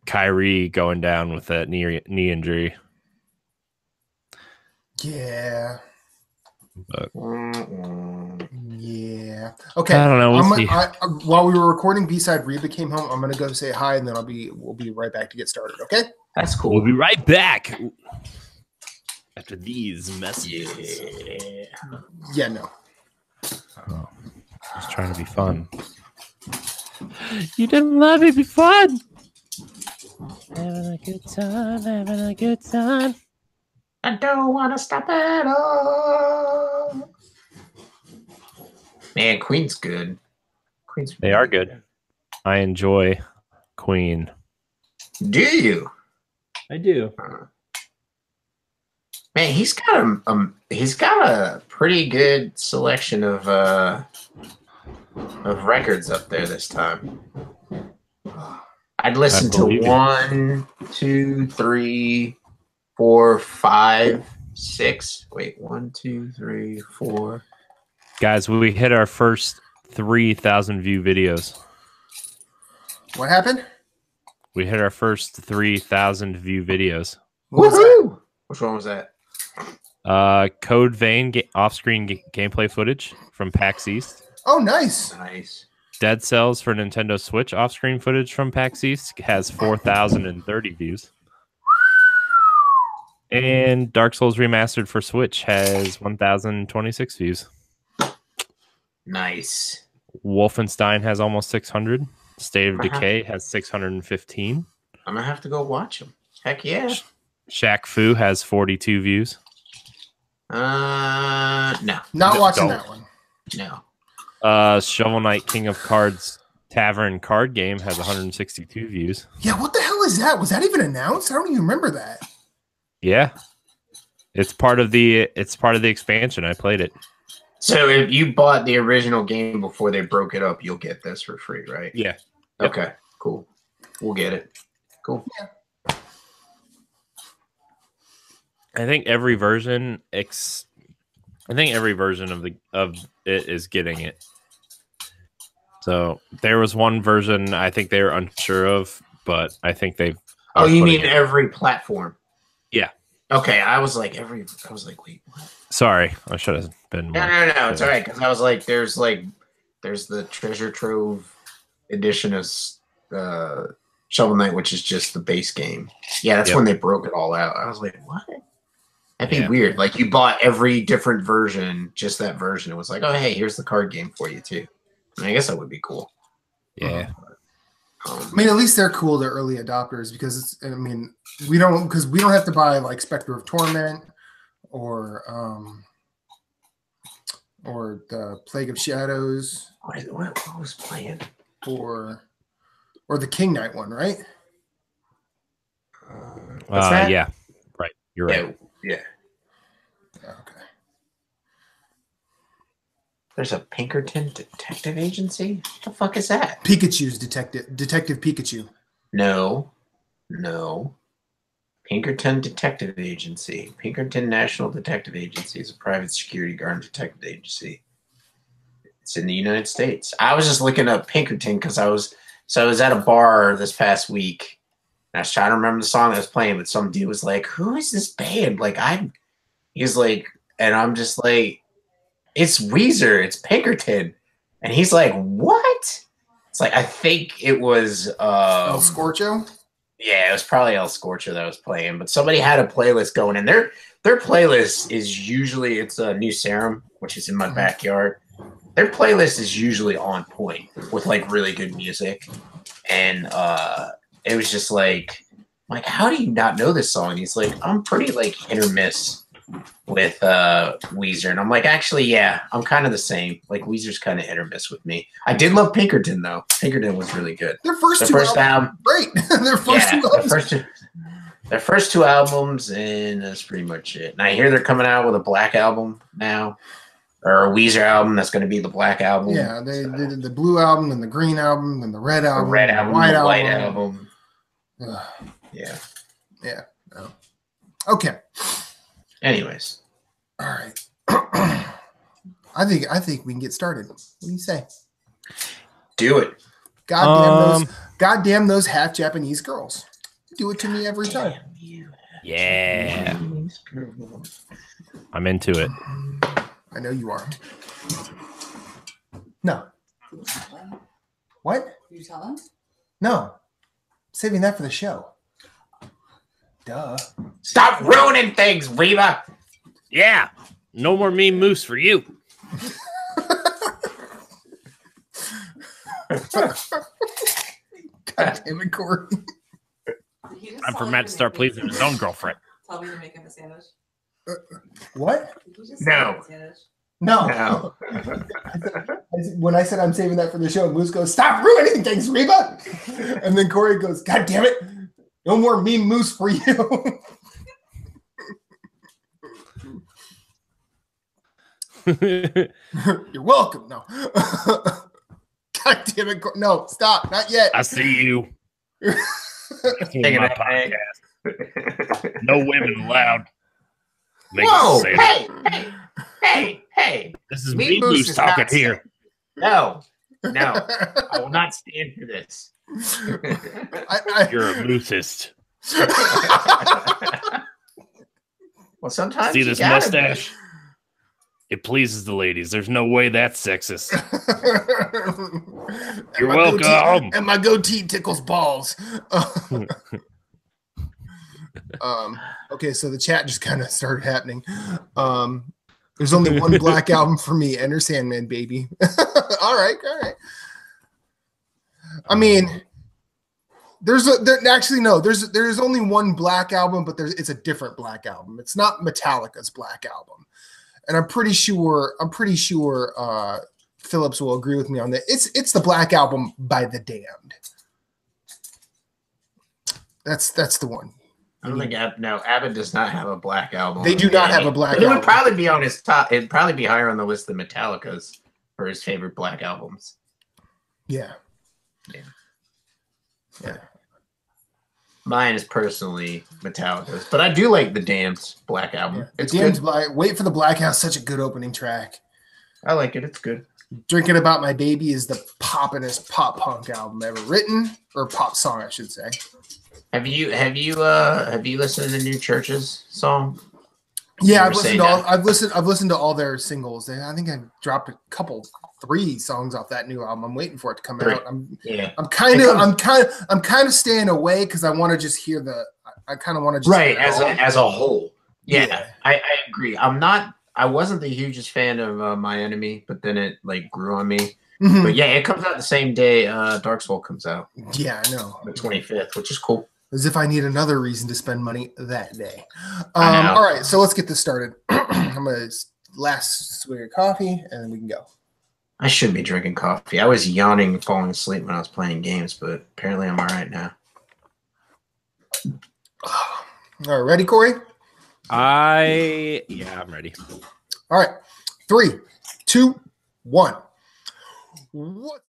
Kyrie going down with that knee injury. Yeah. But, yeah. Okay. I don't know. While we were recording B-side, Reba came home. I'm gonna go say hi, and then we'll be right back to get started. Okay. That's cool. We'll be right back after these messages. Yeah. No. Oh, just trying to be fun. You didn't let me be fun. Having a good time. I don't want to stop at all. Man, Queen's good. They are good. I enjoy Queen. Do you? I do. Man, he's got a pretty good selection of records up there this time. I'd listen to 1, 2, 3, 4, 5, 6. Wait, 1, 2, 3, 4. Guys, we hit our first 3,000 view videos. What happened? We hit our first 3,000 view videos. Woohoo! Which one was that? Code Vein off-screen gameplay footage from PAX East. Oh, nice. Dead Cells for Nintendo Switch off-screen footage from PAX East has 4,030 views. And Dark Souls Remastered for Switch has 1,026 views. Nice. Wolfenstein has almost 600. State of Decay has 615. I'm going to have to go watch them. Heck yeah. Shaq Fu has 42 views. No. Not watching that one. No. Shovel Knight King of Cards Tavern card game has 162 views. Yeah, what the hell is that? Was that even announced? I don't even remember that. Yeah. It's part of the expansion. I played it. So if you bought the original game before they broke it up, you'll get this for free, right? Yeah. Okay, cool. We'll get it. Cool. Yeah. I think every version of it is getting it. So there was one version I think they were unsure of, but I think they've. Oh, you mean every platform? Yeah. Okay, I was like, wait, what? Sorry, I should have been more. No, it's all right, because I was like, there's the Treasure Trove edition of Shovel Knight, which is just the base game. Yeah, that's when they broke it all out. I was like, what? That'd be weird. Like, you bought every different version, just that version. It was like, oh, hey, here's the card game for you, too. I guess that would be cool. Yeah. I mean, at least they're cool. They're early adopters because it's. I mean, we don't have to buy like Spectre of Torment or the Plague of Shadows. What was playing? Or the King Knight one, right? Yeah. Right. You're right. Yeah. Okay. There's a Pinkerton Detective Agency? What the fuck is that? Pikachu's Detective Pikachu. No. Pinkerton Detective Agency. Pinkerton National Detective Agency is a private security guard and detective agency. It's in the United States. I was just looking up Pinkerton because I was at a bar this past week. And I was trying to remember the song I was playing, but some dude was like, "Who is this band?" He's like, and I'm just like, "It's Weezer. It's Pinkerton." And he's like, "What?" It's like I think it was El Scorcho. Yeah, it was probably El Scorcho that was playing, but somebody had a playlist going, and their playlist is usually it's a New Serum, which is in my backyard. Their playlist is usually on point with like really good music, and it was just like, how do you not know this song? And he's like, I'm pretty like hit or miss with Weezer, and I'm like, actually, yeah, I'm kind of the same. Like Weezer's kind of hit or miss with me. I did love Pinkerton though. Pinkerton was really good. Their first album, great. Their first two albums, and that's pretty much it. And I hear they're coming out with a black album now. Or a Weezer album that's going to be the black album. Yeah, they did the blue album and the green album and the red album. The red album, the white album. Yeah. Yeah. No. Okay. Anyways. All right. I think we can get started. What do you say? Do it. Goddamn those half Japanese girls. Do it to me every time. Yeah. I'm into it. I know you are. No. What? Did you tell them? No. Saving that for the show. Duh. Stop ruining things, Reba. Yeah. No more mean moose for you. God damn it, Corey. Time for Matt to start pleasing his own girlfriend. Tell me to make him a sandwich. What? No. No. When I said I'm saving that for the show, Moose goes, "Stop ruining things, Reba!" And then Corey goes, "God damn it. No more mean moose for you." You're welcome. No. God damn it. No, stop. Not yet. I see you. Taking my a podcast. No women allowed. Whoa! Hey! This is me Moose talking here. No. I will not stand for this. You're a moosist. Well, sometimes see this mustache? It pleases the ladies. There's no way that's sexist. You're welcome. And my goatee tickles balls. Okay, so the chat just kind of started happening. There's only one black album for me, Enter Sandman, baby. All right. I mean, there's only one black album, but it's a different black album. It's not Metallica's black album, and I'm pretty sure Phillips will agree with me on that. It's the Black Album by The Damned. That's the one. I don't think Abbott does not have a black album. They do not have a black album. It would probably be on his top. It'd probably be higher on the list than Metallica's for his favorite black albums. Yeah. Mine is personally Metallica's, but I do like the Damned's black album. Yeah. It's the Damned's good. Wait for the Black House, such a good opening track. I like it. It's good. Drinking About My Baby is the poppinest pop punk album ever written, or pop song, I should say. Have you listened to the New Church's song? Yeah, I've listened to all their singles. I think I've dropped a couple, 3 songs off that new album. I'm waiting for it to come out. I'm kind of staying away because I want to just hear I kind of want to just as a whole. Yeah. I agree. I'm not I wasn't the hugest fan of My Enemy, but then it like grew on me. Mhm. But yeah, it comes out the same day Dark Soul comes out, Yeah, I know. the 25th, which is cool. As if I need another reason to spend money that day. I know. All right, so let's get this started. I'm gonna last swig of coffee, and then we can go. I should be drinking coffee. I was yawning and falling asleep when I was playing games, but apparently I'm all right now. All right, ready, Corey? Yeah, I'm ready. All right, 3, 2, 1. What?